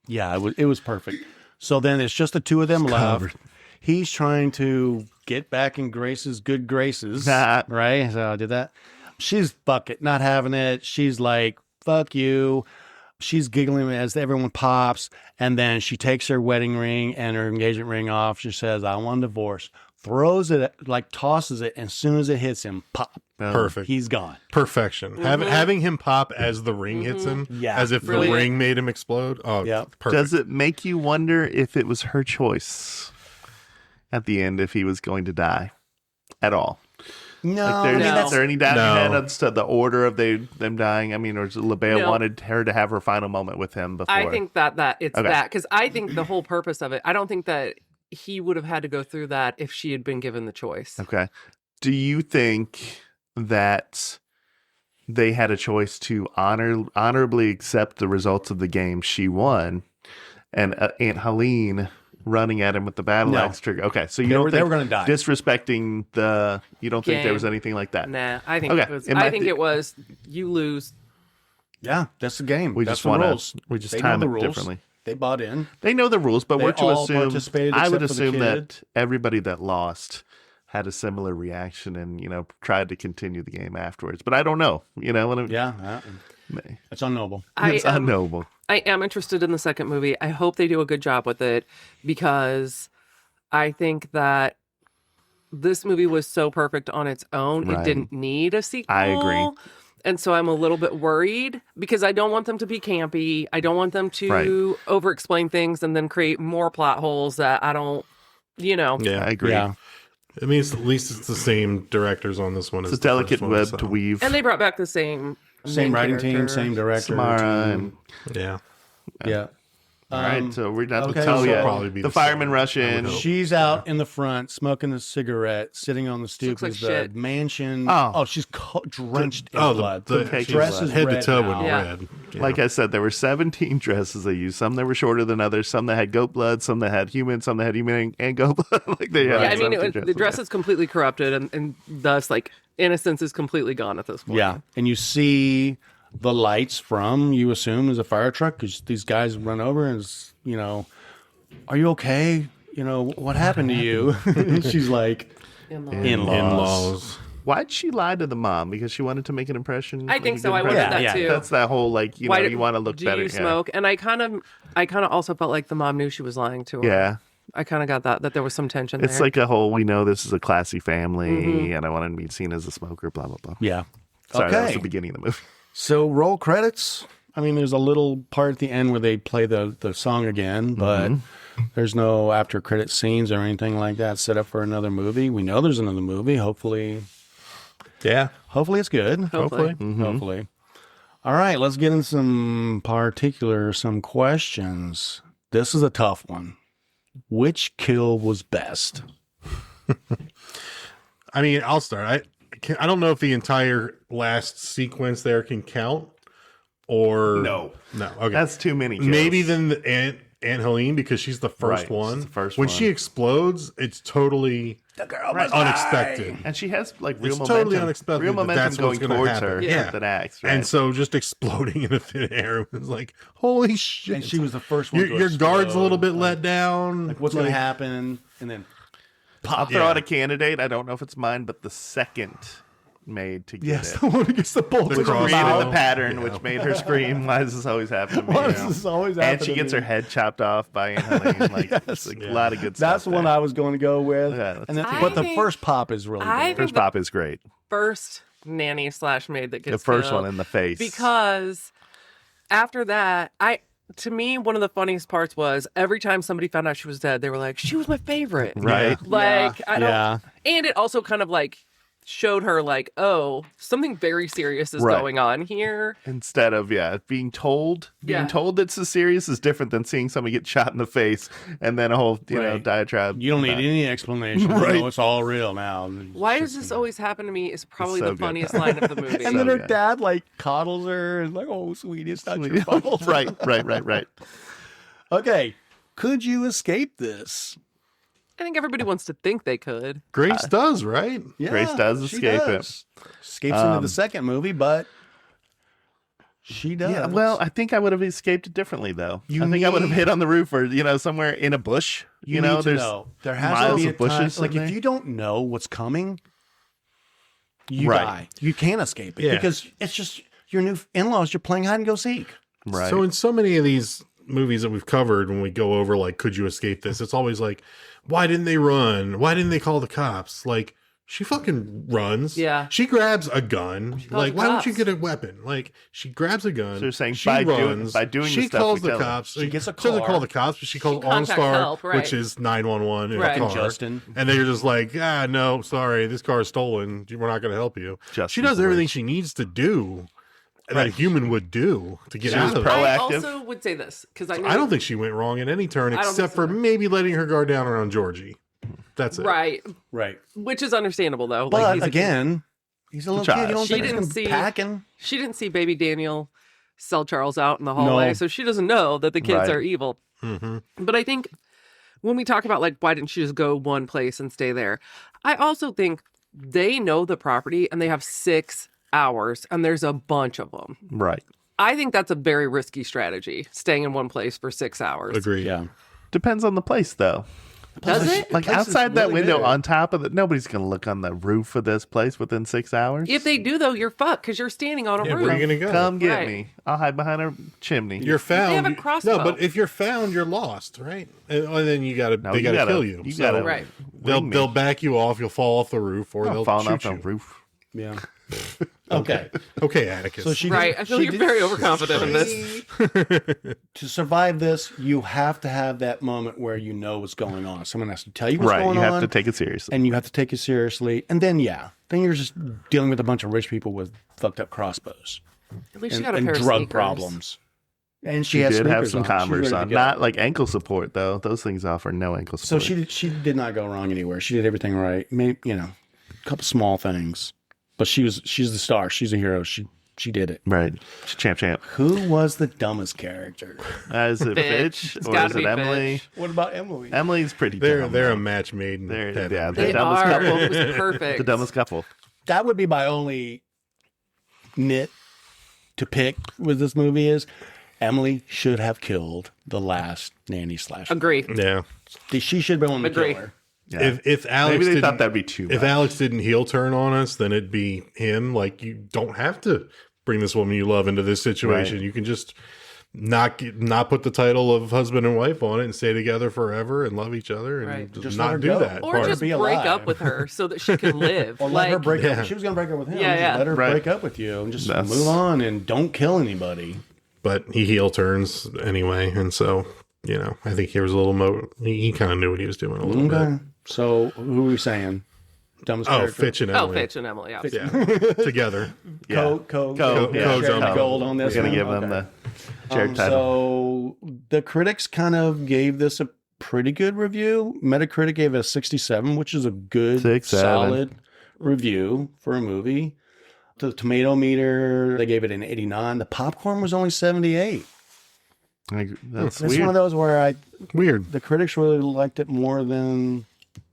Yeah, it was perfect. So then it's just the two of them left. He's trying to get back in Grace's good graces, right? So I did that. She's bucket, not having it. She's like, fuck you. She's giggling as everyone pops, and then she takes her wedding ring and her engagement ring off. She says, I want a divorce. Throws it, like tosses it, and as soon as it hits him, pop. Perfect. He's gone. Perfection. Having him pop as the ring hits him, as if the ring made him explode. Oh, yeah. Perfect. Does it make you wonder if it was her choice at the end, if he was going to die at all? No, is there any doubt in your head as to the order of them dying? I mean, or LaBelle wanted her to have her final moment with him before? I think that it's that, because I think the whole purpose of it, I don't think that he would have had to go through that if she had been given the choice. Okay. Do you think that they had a choice to honorably accept the results of the game she won, and Aunt Helene running at him with the battle axe trigger? Okay, so they were going to die. Disrespecting you don't think there was anything like that? Nah, I think it was you lose. Yeah, that's the game. We that's just the want rules. We just time it differently. They bought in. They know the rules, but we're to assume. I would for the assume kid. that everybody that lost had a similar reaction and tried to continue the game afterwards. But I don't know. It's unknowable. It's unknowable. I am interested in the second movie. I hope they do a good job with it, because I think that this movie was so perfect on its own. It didn't need a sequel. I agree. And so I'm a little bit worried, because I don't want them to be campy. I don't want them to over-explain things and then create more plot holes that I don't, Yeah, I agree. Yeah. I mean, at least it's the same directors on this one. It's a delicate web to weave. And they brought back the same writing team, same director. Samara and yeah. All right, so we're not to tell you. The firemen rush in. She's out in the front smoking a cigarette, sitting on the stoop of the mansion. Oh, she's drenched in blood. The dress is head red to toe now. in red. Yeah. Like I said, there were 17 dresses they used. Some that were shorter than others. Some that had goat blood. Some that had human. Some that had human and goat blood. The dress is completely corrupted, and thus, like, innocence is completely gone at this point. Yeah, and you see the lights from, you assume, is a fire truck, because these guys run over and, are you okay? What happened to you? She's like, in-laws. Why'd she lie to the mom? Because she wanted to make an impression? I think so. I wondered that too. That's that whole, you want to look better. Do you smoke? And I kind of also felt like the mom knew she was lying to her. Yeah. I kind of got that there was some tension It's there. like a whole, we know this is a classy family, and I want to be seen as a smoker, blah, blah, blah. Yeah. Sorry, that was the beginning of the movie. So roll credits. I mean, there's a little part at the end where they play the song again, but there's no after credit scenes or anything like that set up for another movie. We know there's another movie. Hopefully. Yeah. Hopefully it's good. Hopefully. Hopefully. All right, let's get in some questions. This is a tough one. Which kill was best? I mean, I'll start. I don't know if the entire last sequence there can count, or no. Okay, that's too many kills. Maybe then the Aunt Helene, because she's the first one. The first when one. she explodes, it's totally the girl Right. was mine. Unexpected. And she has like real It's momentum, totally unexpected real that momentum that's what's going gonna towards happen. her. Yeah. That acts, right? And so just exploding into thin air was like, holy shit. And she was the first one. Your guard's a little bit let down. Like, what's going to happen? And then I'll throw out a candidate. I don't know if it's mine, but the second maid to get yes, it. the one who gets the bullet. The Which crossbow. created the pattern, which made her scream, "Why does this always happen to me?" Why does this always happen And she to gets me? her head chopped off by Aunt Helene. Like, Yes. like a lot of good stuff. That's the one there. I was going to go with. Yeah, and then, I but the think- first pop is really I good. think First pop is great. First nanny / maid that gets The first killed. one in the face. Because after that, to me, one of the funniest parts was every time somebody found out she was dead, they were like, she was my favorite. Right. Like, I don't. Yeah. And it also kind of like showed her like, oh, something very serious is Right. going on here. Instead of being told it's as serious is different than seeing somebody get shot in the face and then a whole Right. diatribe. You don't need any explanation. Right. You know, it's all real now. Why does this always happen to me is probably so the good. funniest line of the movie. And then her good. dad like coddles her and like, oh, sweetie, it's not your fault. right. Okay. Could you escape this? I think everybody wants to think they could. Grace does, right? Yeah, Grace does she escape does. Escapes into the second movie, but she does. Yeah, well, I think I would have escaped it differently, though. You I think I would have need- hit on the roof or, somewhere in a bush. you know, need to there's know. There has miles to be of a time, bushes. like in if there. you don't know what's coming, you Right. die. You can't escape it Yeah. because it's just your new in-laws. You're playing hide and go seek. Right. So in so many of these movies that we've covered, when we go over like, could you escape this? It's always like, why didn't they run? Why didn't they call the cops? Like, she fucking runs. Yeah. She grabs a gun. calls Like, the why don't you cops. get a weapon? Like, she grabs a gun. So you're saying she by doing runs. the she stuff calls we the tell her. cops. She gets a She doesn't car. call the cops, but she calls contacts OnStar, help, right. which is 911 in Right. a car. Justin. And they're just like, no, sorry, this car is stolen. We're not going to help you. Justin's she does the everything worst. she needs to do that a human would do to get She out was of it. I proactive. also would say this because I know I don't think she went wrong at any turn I don't except think for so. maybe letting her guard down around Georgie. That's it. right, Right. which is understandable though. But he's a kid. again, he's a little child. kid. You don't She think he's didn't gonna be see- packing. She didn't see baby Daniel sell Charles out in the hallway, No. so she doesn't know that the kids Right. are evil. Mm-hmm. But I think when we talk about like why didn't she just go one place and stay there, I also think they know the property and they have 6 hours and there's a bunch of them. Right. I think that's a very risky strategy, staying in one place for 6 hours. Agreed. Yeah. Depends on the place, though. Does it? Like place is outside that really window big. on top of it, nobody's going to look on the roof of this place within 6 hours. If they do though, you're fucked because you're standing on a Yeah, roof. where are you going to go? Come get Right. me. I'll hide behind a chimney. You're found. have a crossbow. No, but if you're found, you're lost, right? And then they got to kill you. You So gotta Right. wing me. they'll back you off. You'll fall off the roof, or I'm they'll falling shoot off the you. roof. Yeah. Okay. Okay, Atticus. So she Right. did- I feel she you're did- very overconfident in this. To survive this, you have to have that moment where you know what's going on. Someone has to tell you what's Right. going You on. have to take it seriously. and you have to take it seriously. And then, then you're just dealing with a bunch of rich people with fucked up crossbows At least she and, got a and pair of drug sneakers. problems. And She has did have sneakers some on. She's Converse ready to on. go. Not like ankle support, though. Those things offer no ankle So support. she did not go wrong anywhere. She did everything right. Maybe, a couple small things. But she's the star. She's a hero. She did it. Right. Champ. Who was the dumbest character? Is it Fitch. Fitch It's or gotta is it be Emily? Fitch. What about Emily? Emily's pretty they're dumb. a match made in They're- heaven. yeah, They The dumbest are. couple. It was perfect. The dumbest couple. That would be my only nit to pick with this movie is Emily should have killed the last nanny / Agree. Yeah. She should have been one to Agree. kill her. Yeah. If Alex Maybe they didn't- thought that'd be too If much. Alex didn't heel turn on us, then it'd be him. Like, you don't have to bring this woman you love into this situation. Right. You can just not put the title of husband and wife on it and stay together forever and love each other and Right. just let her not do go. that. Or part. just be break alive. up with her so that she can live. Or let her break Yeah. up. She was going to break up with him. Yeah, Just yeah. let her Right. break up with you and just That's- move on and don't kill anybody. But he heel turns anyway. And so, I think here was a little he kind of knew what he was doing a little Okay. bit. So who are we saying? Dumbest Oh, character? Fitch and Oh, Emily. Fitch and Emily. Obviously. Yeah. Together. Co, co- sharing the co- gold on We're this going to one? give them Okay. the shared title. So the critics kind of gave this a pretty good review. Metacritic gave it a 67, which is a good, 67. solid review for a movie. The tomato meter, they gave it an 89. The popcorn was only 78. That's It's weird. one of those where Weird. the critics really liked it more than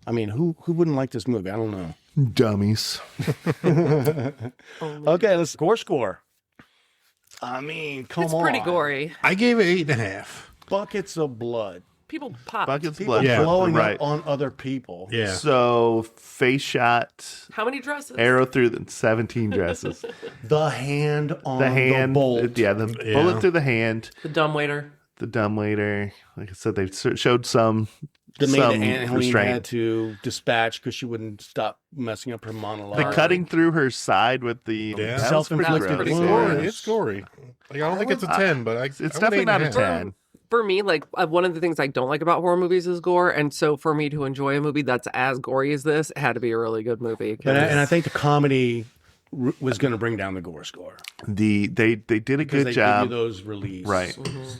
I mean, who wouldn't like this movie? I don't know. Dummies. Okay, let's score. I mean, come on. It's pretty gory. I gave it 8.5. Buckets of blood. People pop. Buckets of People blood. Yeah, blowing right. up on other people. Yeah. So face shot, How many dresses? arrow through the 17 dresses. The hand on The hand, bolt. yeah, the bullet through the hand. The dumbwaiter. The dumbwaiter. Like I said, they showed some. That made some Aunt Helene restraint. had to dispatch because she wouldn't stop messing up her monologue. The cutting through her side with the Yeah. that was pretty Self-inflicted gross. It's wound. gory. Yeah. It's gory. Like, I don't think it's a 10, but It's definitely not a 10. For me, like one of the things I don't like about horror movies is gore, and so for me to enjoy a movie that's as gory as this, it had to be a really good movie. And I think the comedy was going to bring down the gore score. They did a Because good they job. give you those release. Right.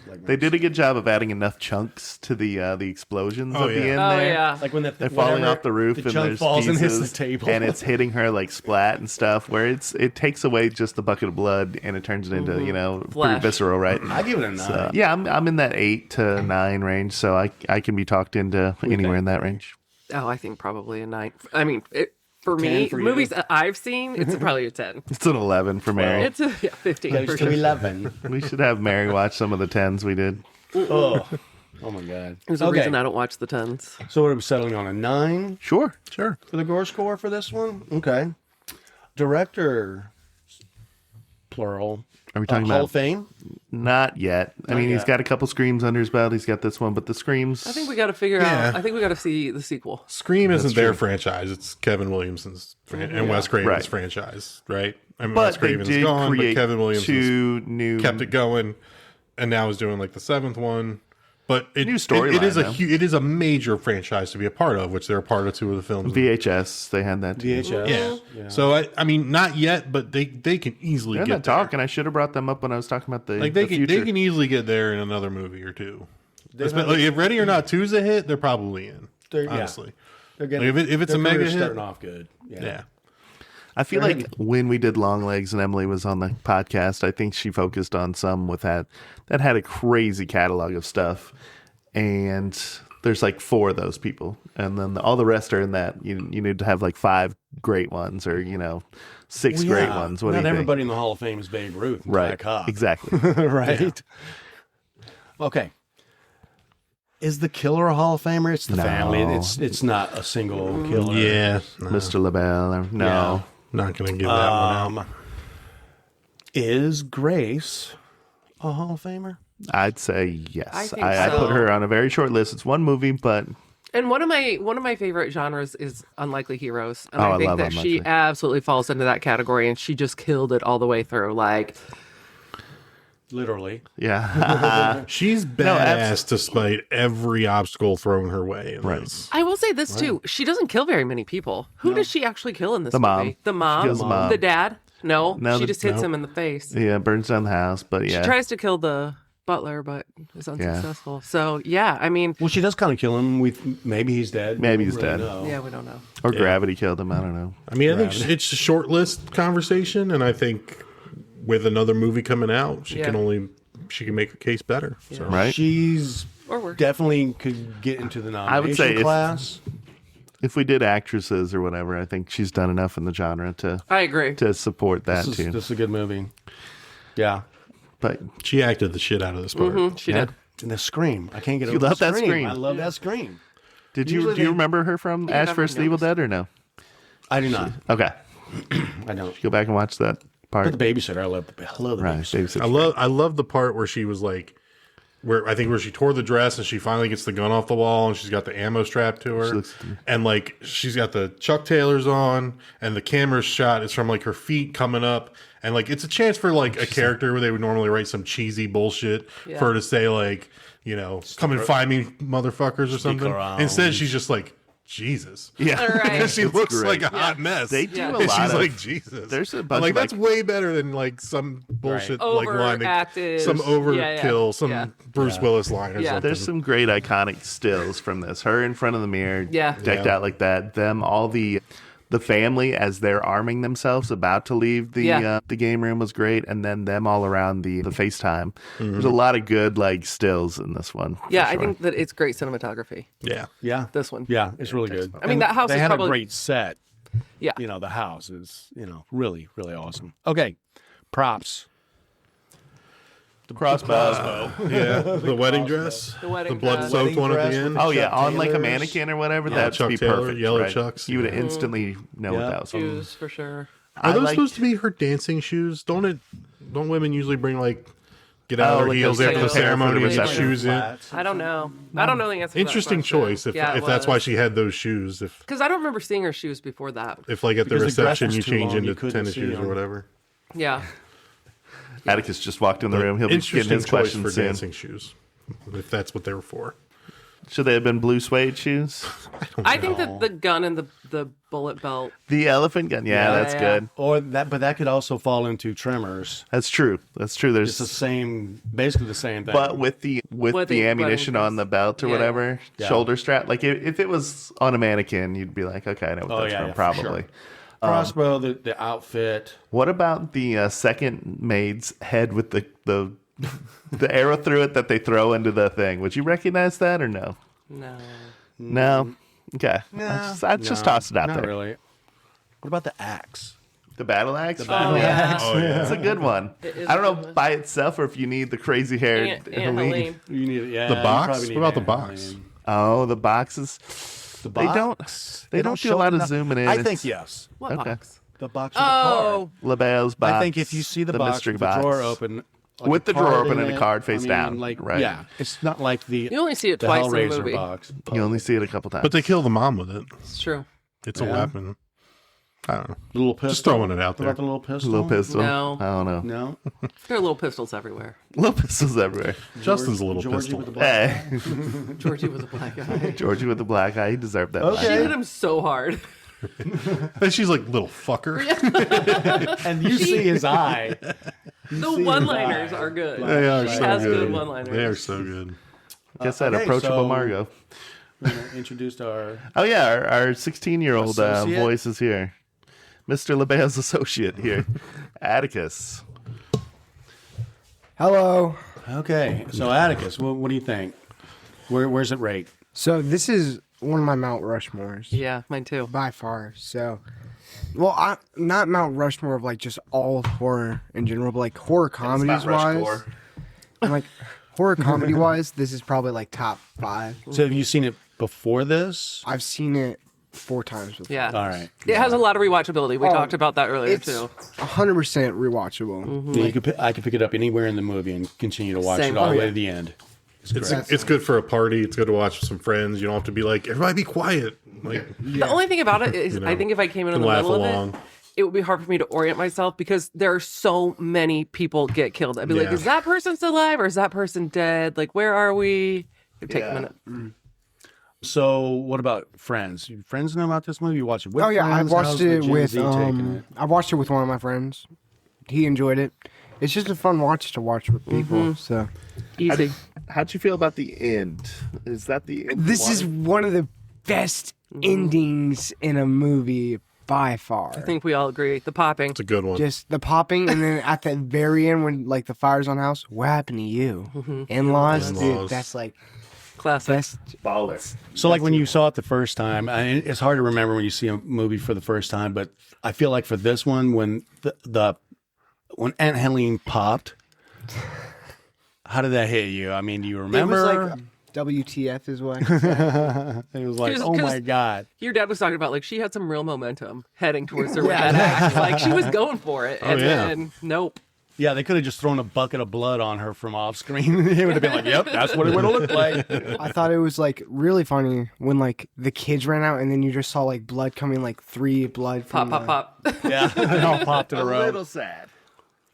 Like, They did a good job of adding enough chunks to the explosions Oh, at the yeah. end Oh there. yeah. like when They're falling off the roof the and chunk there's falls pieces, and hits the table. and it's hitting her like splat and stuff. Where it takes away just the bucket of blood and it turns it into pretty Flesh. visceral, right? I give it a 9. So, yeah, I'm in that 8 to 9 range, so I can be talked into anywhere in that range. Oh, I think probably a 9. I mean, for 10 me, for you? movies that I've seen, it's probably a 10. It's an 11 for Mary. It's a 15. Goes For to sure. 11. We should have Mary watch some of the 10s we did. Oh my God. There's a reason I don't watch the 10s. So what are we settling on? A 9 Sure. Sure. for the gore score for this one? Okay. Director, plural. Are we talking Hall about of Fame? Not yet. I mean, he's yet. got a couple Screams under his belt. He's got this one, but the Screams. I think we got to figure Yeah. out. I think we got to see the sequel. Scream isn't their franchise. It's Kevin Williamson's and Wes Craven's Right. franchise, right? I mean, But Wes they Craven's did gone, but create Kevin Williamson's 2 new. kept it going, and now is doing like the 7th one. But New storyline, it is though. it is a major franchise to be a part of, which they're a part of 2 of the films. VHS. They had that too. VHS. Yeah. So I mean, not yet, but they can easily They're get not there. talking. I should have brought them up when I was talking about the Like the they future. can easily get there in another movie or 2. Like, if Ready or Not 2's a hit, they're probably in. They're- yeah. Honestly, They're getting, Like, if it's their a mega career's hit- starting off good. yeah. I feel like when we did Long Legs and Emily was on the podcast, I think she focused on some with that had a crazy catalog of stuff, and there's like 4 of those people, and then all the rest are in that. You need to have like 5 great ones, or 6 Well, great yeah, ones. What not do you everybody in the Hall of Fame is Babe Ruth. And think? Ty Cobb. Exactly. right? Okay. Is the killer a Hall of Famer? It's the No. family. It's not a single killer. Yeah, Mr. LaBelle. Or, no. not gonna give that one out. Is Grace a Hall of Famer? I'd say yes. I think I so. put her on a very short list. It's one movie, but And one of my favorite genres is Unlikely Heroes, and Oh, I I think love that she Unlikely. absolutely falls into that category, and she just killed it all the way through. Like, Literally. yeah. She's badass despite every obstacle thrown her way. Right. I will say this too: she doesn't kill very many people. Who does she actually kill in this The mom. movie? The She mom, kills the mom. the dad. No, No, she the- just hits no. him in the face. Yeah, burns down the house, but yeah. She tries to kill the butler, but is unsuccessful. So yeah, I mean, Well, she does kind of kill him. Maybe he's dead. Maybe We he's don't really dead. know. yeah, we don't know. Or gravity killed him. I don't know. I mean, I think it's a short list conversation, and I think with another movie coming out, she can make her case better. So. Right? She's Or worse. definitely could get into the nomination would say if- class. If we did actresses or whatever, I think she's done enough in the genre I agree. to support that This too. is a good movie. Yeah. But She acted the shit out of this part. She yeah. did. And the scream. I can't get You over love the that scream. I love that scream. do Usually you they- remember her from Yeah, Ash never vs. the Evil noticed. Dead or no? I do not. Okay, I don't. go back and watch that part. But the babysitter, I love the Right, babysitter. babysitter. I love the part where she was like, where she tore the dress and she finally gets the gun off the wall and she's got the ammo strapped to her, and like she's got the Chuck Taylors on and the camera shot is from like her feet coming up, and like it's a chance for like a character where they would normally write some cheesy bullshit Yeah. for her to say like, come and find me, motherfuckers, or something. around. Instead, she's just like, Jesus. Yeah, All right. And she looks great. like a hot mess. They do Yeah. a And lot she's of. like, Jesus. There's a I'm bunch like, of, that's like- way better than like some bullshit like line, Overacted. some overkill, some Yeah. Bruce Willis line or Yeah. something. There's some great iconic stills from this. Her in front of the mirror, Yeah. decked Yeah. out like that. Them, all the the family as they're arming themselves about to leave the game room was great, and then them all around the FaceTime. There's a lot of good like stills in this one. Yeah, I think that it's great cinematography. Yeah. This one. Yeah, it's really good. I mean, that house they is had probably a great set. Yeah. You know, the house is, really, really awesome. Okay. Props. The crossbow. Yeah, the wedding dress, The wedding blood dress. soaked Wedding one at dress the with end. Oh yeah, Chuck on like a Taylors. mannequin or whatever. Yeah, That'd Chuck be Taylor, perfect. yellow right? Chucks. You would instantly know what that was. Shoes for sure. Are those liked- supposed to be her dancing shoes? Don't women usually bring like get out of their like heels those after the things prepare for the ceremony and get reception. shoes in? I don't know. I don't know the answer. Interesting to that question. choice. If that's why she had those shoes. Because I don't remember seeing her shoes before that. If like at the Because the dress reception was you too change long, you into couldn't tennis see shoes or them. whatever. Yeah. Atticus just walked in the room. He'll be getting Interesting his choice questions for soon. dancing shoes. If that's what they were for. Should they have been blue suede shoes? I think that the gun and the bullet belt. The elephant gun. Yeah, that's good. But that could also fall into Tremors. That's true. That's true. It's There's basically the same thing. but with the ammunition on the belt or whatever, shoulder strap. Like if it was on a mannequin, you'd be like, okay, I know what that's from. Probably. Sure. Crossbow, the outfit. What about the second maid's head with the arrow through it that they throw into the thing? Would you recognize that or no? No. Okay. I just tossed it out Not there. really. What about the axe? The battle axe? The battle axe. Oh yeah. That's a good one. I don't know by itself or if you need the crazy haired Aunt Helene. You need The box? What about the box? Oh, the boxes. The They box? don't do a lot of zooming in. I think yes. What Okay. box? The box of the card. LaBelle's box. I think if you see the box mystery with the drawer open, like with a the drawer card open in and the it, card face down, like right? yeah, it's not like the You only see it the twice in the Hellraiser movie. box. You only see it a couple times. But they kill the mom with it. It's true. It's a weapon. I don't know. The little pistol. Just throwing it out What there. about the little pistol? little pistol. No. I don't know. No. There are little pistols everywhere. Little pistols everywhere. Justin's a little Georgie pistol. with the black. Hey, Georgie was a black guy. Georgie with the black eye. He deserved that. Okay. She black hit eye. him so hard. And she's like, little fucker. And you see his eye. The one-liners are good. They are She so has good good. one-liners. They are so good. Guess that Okay, approachable so- Margot. We're gonna introduce our. Oh yeah, our 16-year-old Associate? voice is here. Mr. LeBeo's associate here, Atticus. Hello. Okay, so Atticus, what do you think? Where's it rate? So this is one of my Mount Rushmores Yeah, mine too. by far. So, well, not Mount Rushmore of like just all horror in general, but like horror comedies wise. I'm like horror comedy wise, this is probably like top 5. So have you seen it before this? I've seen it 4 times before. Yeah. All right. It has a lot of rewatchability. We Oh, talked about that earlier It's too. 100% rewatchable. Yeah, I could pick it up anywhere in the movie and continue to watch Same. it all Oh, the way yeah. to the end. It's good for a party. It's good to watch with some friends. You don't have to be like, everybody be quiet. Like, The only thing about it is, You know, I think if I came in can the laugh middle of along. it, it would be hard for me to orient myself because there are so many people get killed. I'd be like, Yeah. is that person still alive or is that person dead? Like, where are we? It'd take a minute. So what about Friends? Your friends know about this movie? You watch it with Oh yeah, friends? I've watched How's the it Gen with Z taking it? I've watched it with one of my friends. He enjoyed it. It's just a fun watch to watch with people. So Easy. How'd you feel about the end? Is that the end? this is one of the best endings in a movie by far. I think we all agree. The popping. it's a good one. Just the popping, and then at the very end, when like the fire's on the house, what happened to you? In-laws, dude. In-laws. That's like Classic. best. baller. So like when you saw it the first time, it's hard to remember when you see a movie for the first time, but I feel like for this one, when when Aunt Helene popped, how did that hit you? I mean, do you remember? It was like WTF is what. It was like, 'Cause- oh my 'cause- God. Your dad was talking about like she had some real momentum heading towards her with that act. Like she was going for it. And yeah. then nope. Yeah, they could have just thrown a bucket of blood on her from off screen. It would have been like, yep, that's what it would have looked like. I thought it was like really funny when like the kids ran out, and then you just saw like blood coming, like 3 blood Pop, from pop, pop. Yeah, they all popped in a A row. little sad.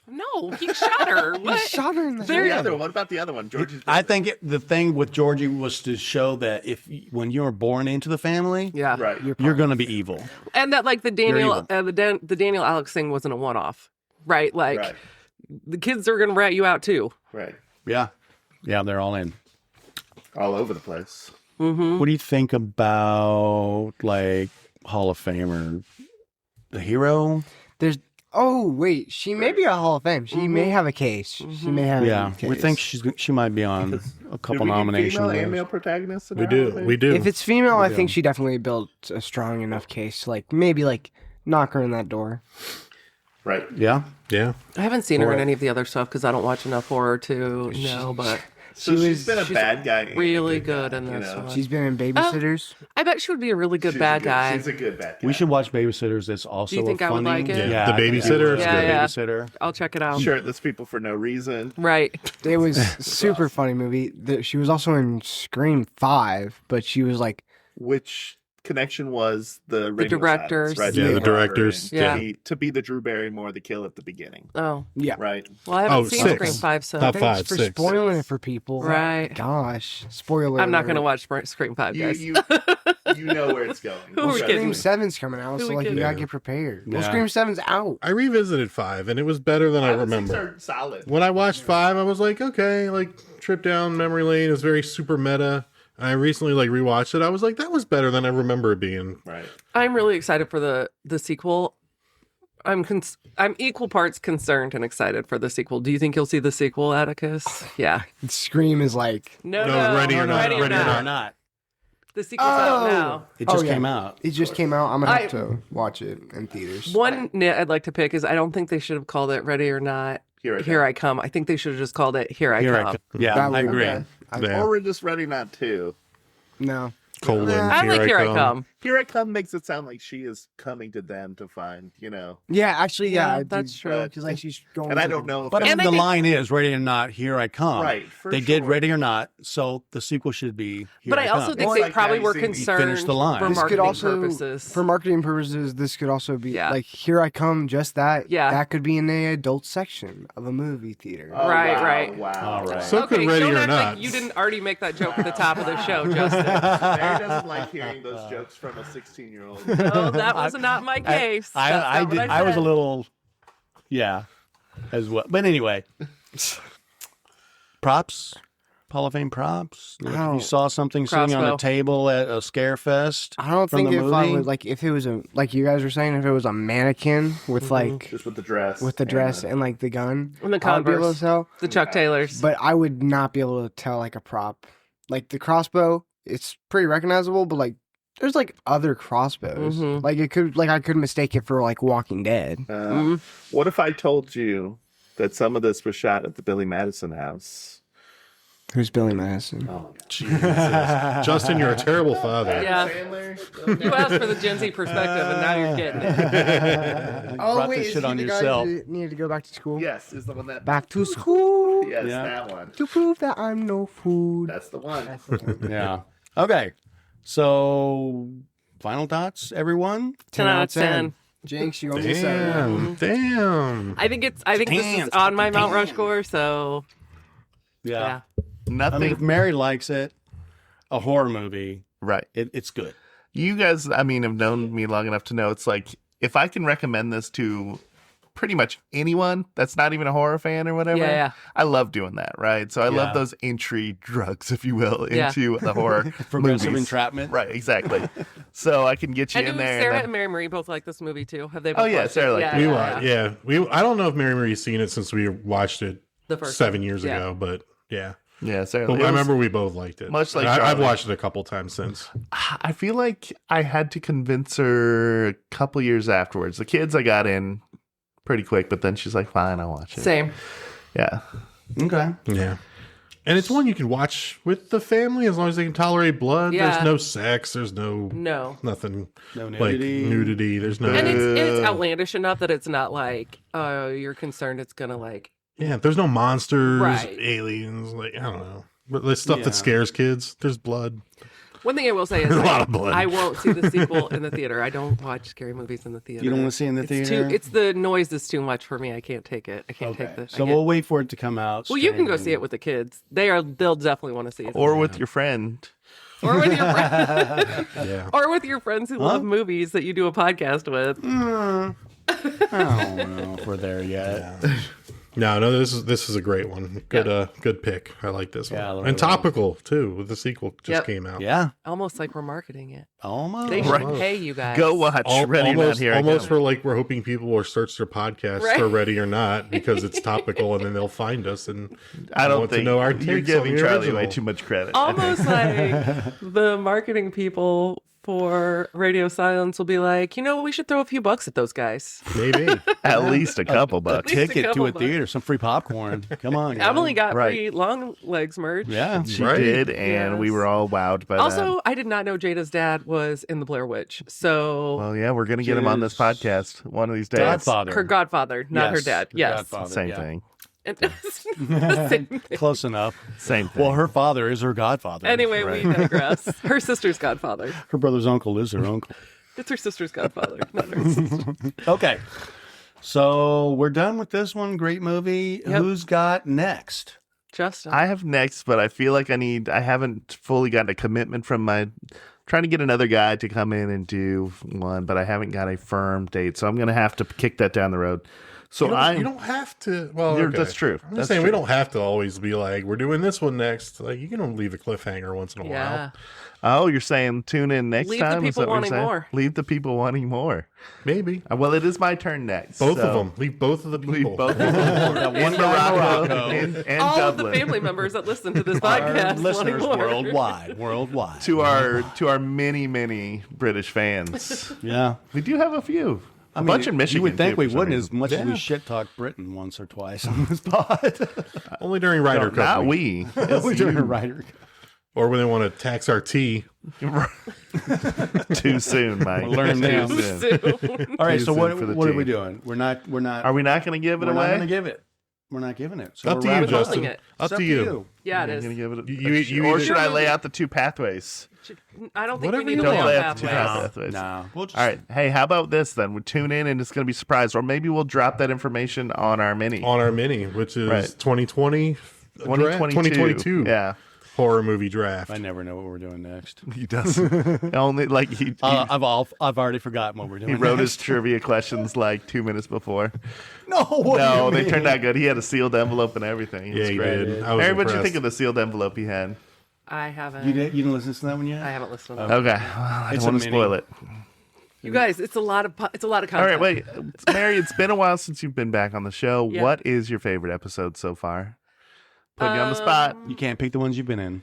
No, he shot her. He What? shot her in the There- The head. other one. What about the other one? Georgie's I think the thing with Georgie was to show that when you're born into the family, Yeah. right. you're going to be evil. And that like the Daniel evil. the Daniel Alex thing wasn't a one-off. Right? Like Right. the kids are going to rat you out too. Right. Yeah. Yeah, they're all in. All over the place. What do you think about like Hall of Famer the hero. There's. Oh wait, she may be a Hall of Fame. She may have a case. She may have. Yeah, a case. we think she might be on a couple nominations. Female and male protagonists. We do. If it's female, I think she definitely built a strong enough case. Like maybe like knock her in that door. Right. Yeah. Yeah. I haven't seen her in any of the other stuff because I don't watch enough horror to know, but she's been a bad guy. Really good in this one. She's been in Babysitters. I bet she would be a really good bad guy. She's a good bad guy. We should watch Babysitters. That's also Do you think a I would funny. like it? Yeah, The Babysitter is good. Babysitter. I'll check it out. Shirtless people for no reason. Right. It was super funny movie. She was also in Scream 5, but she was like, Which connection was the directors. right? Yeah, the directors. Yeah. To be the Drew Barrymore, the kill at the beginning. Oh. yeah. Right. Well, I haven't Oh, seen 6. Scream 5, so Not Thanks 5, for 6. spoiling it for people. Right. Gosh, spoiler. I'm not going to alert. watch Scream 5, guys. You know where it's going. Who are we Scream kidding? 7's coming out, Who so we like you kidding? gotta get prepared. Well, Yeah. Scream 7's out. I revisited 5, and it was better than I remember. Are solid. When I watched 5, I was like, okay, like trip down memory lane is very super meta. I recently like rewatched it. I was like, that was better than I remember it being. Right. I'm really excited for the sequel. I'm equal parts concerned and excited for the sequel. Do you think you'll see the sequel, Atticus? Yeah. Scream is like No, Ready or Not. Ready or Not. Not. The sequel's out now. It just yeah. came out. It just came out. I'm gonna have to watch it in theaters. One nit I'd like to pick is I don't think they should have called it Ready or Not. Here I come. I think they should have just called it Here I Come. Yeah, That I would- agree. Yeah. Or we're just ready not to. No. Colon, I like Here I Come. Here I Come makes it sound like she is coming to them to find, Yeah, actually, yeah, Yeah, that's true. Because like she's going. And I to- don't know if But And the I think- line is "Ready or Not, Here I Come." Right, for They did sure. "Ready or Not," so the sequel should be. Here But I also Come. think Well, they like, probably have were you seen- concerned Finish the line. for This This could marketing also, purposes. for marketing purposes, this could also be Yeah. like "Here I Come," just that. Yeah. that could be in the adult section of a movie theater. Oh, Right, wow, right. Wow. All right. So could Okay, Ready don't or act Not. like you didn't already make that joke at the top of the show, Justin. Mary doesn't like hearing those jokes from a 16-year-old. No, that was not my case. I That's not what I was a said. little, as well. But anyway, props, Hall of Fame props. Like if you saw something sitting on Crossbow. a table at a scare fest. I don't from think the if movie, I would like if it was a like you guys were saying if it was a mannequin with like Just with the dress. and like the gun And the I would be able Converse. to tell. The Chuck Taylors. But I would not be able to tell like a prop. Like the crossbow, it's pretty recognizable, but like there's like other crossbows. Mhm. Like it could like I could mistake it for like Walking Dead. What if I told you that some of this was shot at the Billy Madison house? Who's Billy Madison? Oh, Jesus. Justin, you're a terrible father. Yeah. You asked for the Gen Z perspective, and now you're getting it. You brought this shit on yourself. Needed to go back to school. Yes, is the one that. Back to school Yes, Yeah. that one. to prove that I'm no food. That's the one. Yeah. Okay. So, final thoughts, everyone. 10 out of 10. Jinx, you only said Damn. I think this is on my Mount Rushmore, so yeah. I Nothing. mean, if Mary likes it, a horror movie, Right. it's good. You guys, I mean, have known me long enough to know it's like if I can recommend this to pretty much anyone that's not even a horror fan or whatever, Yeah. I love doing that, right? So I love those entry drugs, if you will, Yeah. into the horror Progressive movies. entrapment. Right, exactly. So I can get you And in do there. Sarah and and then- Mary Marie both like this movie too? Have they both Oh, yeah, watched Sarah it? liked We watched, yeah. I don't know if Mary Marie's seen it since we watched it The first 7 one. years Yeah. ago, but yeah. Yeah, Sarah. But it I was- remember we both liked it. much like I've Charlie. watched it a couple times since. I feel like I had to convince her a couple years afterwards. The kids I got in pretty quick, but then she's like, fine, I'll watch it. Same. Yeah. Okay. Yeah. And it's one you can watch with the family as long as they can tolerate blood. Yeah. There's no sex. There's no nothing No like nudity. nudity. There's no. And it's outlandish enough that it's not like, you're concerned it's gonna like. Yeah, there's no monsters, Right. aliens. Like I don't know, but there's stuff Yeah. that scares kids. There's blood. One thing I will say is There's a like, lot of blood. I won't see the sequel in the theater. I don't watch scary movies in the theater. You don't want to see it in the theater? It's the noise is too much for me. I can't take it. I can't take the. So we'll wait for it to come out. Well, you can go see it with the kids. They'll definitely want to see it. Or with your friend. Or with your friends. Yeah. Or with your friends who love movies that you do a podcast with. I don't know if we're there yet. No, this is a great one. Good pick. I like this one. And topical too. With the sequel just came out. Yeah, almost like we're marketing it. Almost. They should pay you guys. Go watch Ready or Not Here. Almost for like we're hoping people will search their podcast for Ready or Not because it's topical, and then they'll find us and I don't want think to know our you're takes giving on the Charlie original. way too much credit. Almost like the marketing people for Radio Silence will be like, we should throw a few bucks at those guys. Maybe at least a couple bucks. Ticket to a theater, some free popcorn. Come on, guys. Emily got free Long Legs merch. Yeah, she did, and we were all wowed by that. Also, I did not know Jada's dad was in the Blair Witch. So, well, yeah, we're gonna get him on this podcast one of these days. Godfather, her godfather, not her dad. Yes, same thing. Same thing. Close enough. Same thing. Well, her father is her godfather. Anyway, we digress. Her sister's godfather. Her brother's uncle is her uncle. It's her sister's godfather, not her sister. Okay. So we're done with this one. Great movie. Yep. Who's got next? Justin. I have next, but I feel like I haven't fully gotten a commitment from trying to get another guy to come in and do one, but I haven't got a firm date. So I'm going to have to kick that down the road. So you don't have to. Well, that's true. I'm just saying we don't have to always be like we're doing this one next. Like you can leave a cliffhanger once in a while. Oh, you're saying tune in next Leave time? the people wanting more. Leave the people wanting more. Maybe. Well, it is my turn next. Both of them. Leave both of the people. Leave both of them. In Morocco. And all Dublin. of the family members that listen to this podcast. Our listeners wanting more. worldwide. To our many British fans. Yeah. We do have a few. A bunch in Michigan. You would think too, we for some wouldn't, reason. as much as we shit talk Britain once or twice on this pod. Only during Ryder Cup. Not week. we. We're doing a Ryder Cup. Or when they want to tax our tea. Too soon, Mike. We'll learn now. Too soon. All right, Too so soon what for the are tea. we doing? We're not. Are we not going to give it We're away? not going to give it. We're not giving it. So Up we're to you, wrapping Justin. it. Up to you. Yeah, it You're is. gonna give it You or either- should I lay out the two pathways? I don't think Whatever we need you to want. lay Lay out out the two pathways. pathways. No. We'll just, All right. Hey, how about this then? We tune in and it's going to be surprised, or maybe we'll drop that information on our mini. On our mini, which is Right. 2020. 2022. Yeah. Horror movie draft. I never know what we're doing next. He does. Only like he I've already forgotten what we're doing. he wrote his next. trivia questions like 2 minutes before. No, what do No, you they mean? turned out good. He had a sealed envelope and everything. It Yeah, was he great. did. I was Harry, what'd you impressed. think of the sealed envelope he had? I haven't. You didn't listen to that one yet? I haven't listened to that. Okay, well, I It's don't a want to mini. spoil it. You guys, it's a lot of All content. right, wait, Mary. It's been a while since you've been back on the show. Yeah. What is your favorite episode so far? Putting you on the spot. You can't pick the ones you've been in.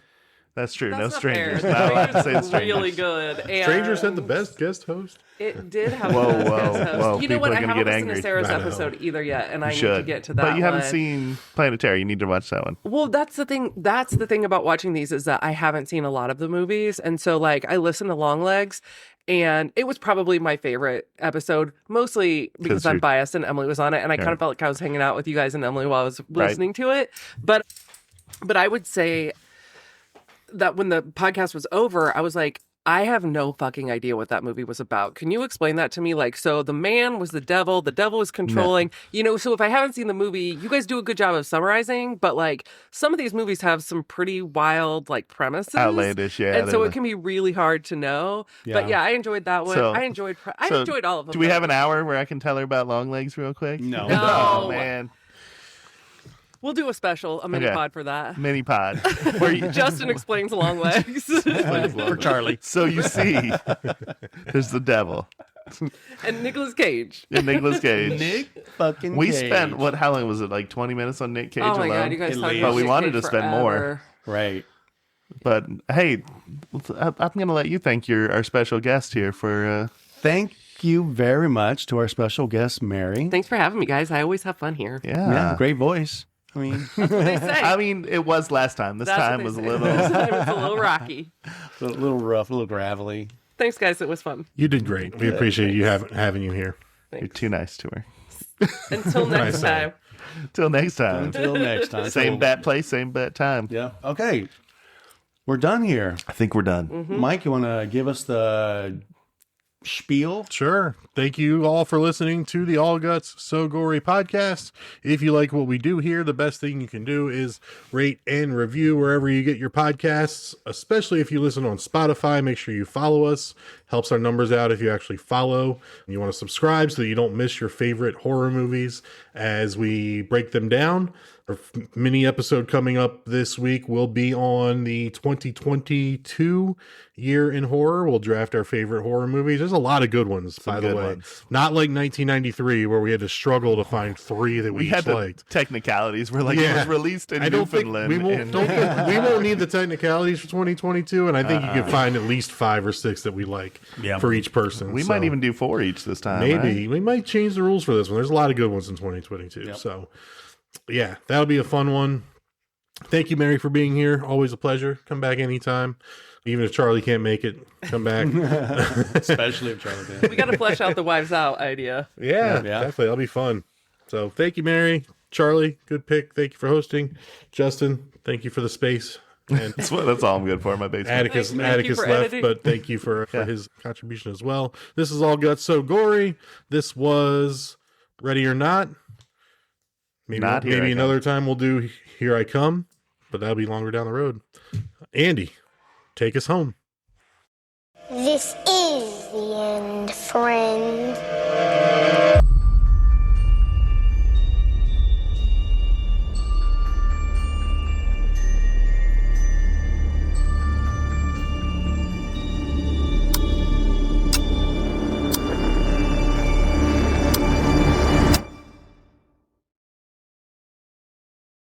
That's true. That's No not strangers. fair. Not allowed to say Strangers strangers. really good. And Strangers had the best guest host. It did have Whoa, the best whoa, guest host. whoa, You know people what? are I gonna haven't get listened angry. to Sarah's I know. episode either yet, and I need Should. to get to that. But you haven't one. seen Planet Terror. You need to watch that one. Well, that's the thing. That's the thing about watching these is that I haven't seen a lot of the movies, and so like I listened to Longlegs, and it was probably my favorite episode, mostly because I'm you're- biased and Emily was on it, and I kind of felt like I was hanging out with you guys and Emily while I was listening to it. But I would say that when the podcast was over, I was like, I have no fucking idea what that movie was about. Can you explain that to me? Like, so the man was the devil was controlling, so if I haven't seen the movie, you guys do a good job of summarizing, but like some of these movies have some pretty wild like premises. Outlandish, yeah. And so it can be really hard to know. But yeah, I enjoyed that one. So- I enjoyed all of them. Do we have an hour where I can tell her about Longlegs real quick? No. No. Oh, man. We'll do a mini Okay. pod for that. Mini pod. Where you, Justin explains long legs. For Charlie. so you see, there's the devil. And Nicolas Cage. And Nicolas Cage. Nick fucking We Cage. spent, how long was it? Like 20 minutes on Nick Cage Oh my alone? god, you guys At talked least. about But we Nick wanted Cage to spend more. forever. Right. But hey, I'm going to let you thank our special guest here for. Thank you very much to our special guest, Mary. Thanks for having me, guys. I always have fun here. Yeah, great voice. I mean, That's what they say. I mean, it was last time. This That's what time they was a say. little. This time it's a little rocky. a little rough, a little gravelly. Thanks, guys. It was fun. You did great. We appreciate you having you here. You're too nice to her. Until next time. Till next time. Until next time. Same bat place, same bat time. Yeah. Okay. We're done here. I think we're done. Mm-hmm. Mike, you want to give us the spiel? Sure. Thank you all for listening to the All Guts So Gory podcast. If you like what we do here, the best thing you can do is rate and review wherever you get your podcasts, especially if you listen on Spotify. Make sure you follow us Helps our numbers out if you actually follow. You want to subscribe so that you don't miss your favorite horror movies as we break them down. Our mini episode coming up this week will be on the 2022 year in horror. We'll draft our favorite horror movies. There's a lot of good ones, by the way. Not like 1993 where we had to struggle to find 3 that we each liked. Technicalities were like, it was released in Newfoundland. We won't need the technicalities for 2022, and I think you can find at least 5 or 6 that we like for each person. We might even do 4 each this time. Maybe. Right? We might change the rules for this one. There's a lot of good ones in 2022. So, yeah, that'll be a fun one. Thank you, Mary, for being here. Always a pleasure. Come back anytime. Even if Charlie can't make it, come back. Especially if Charlie can't. We got to flesh out the wives out idea. Yeah, definitely. That'll be fun. So thank you, Mary. Charlie, good pick. Thank you for hosting. Justin, thank you for the space. And that's all I'm good for in my basement. Atticus left, editing. But thank you for his contribution as well. This is All Guts So Gory. This was Ready or Not. Maybe another time we'll do Here I Come, but that'll be longer down the road. Andy, take us home. This is the end, friend.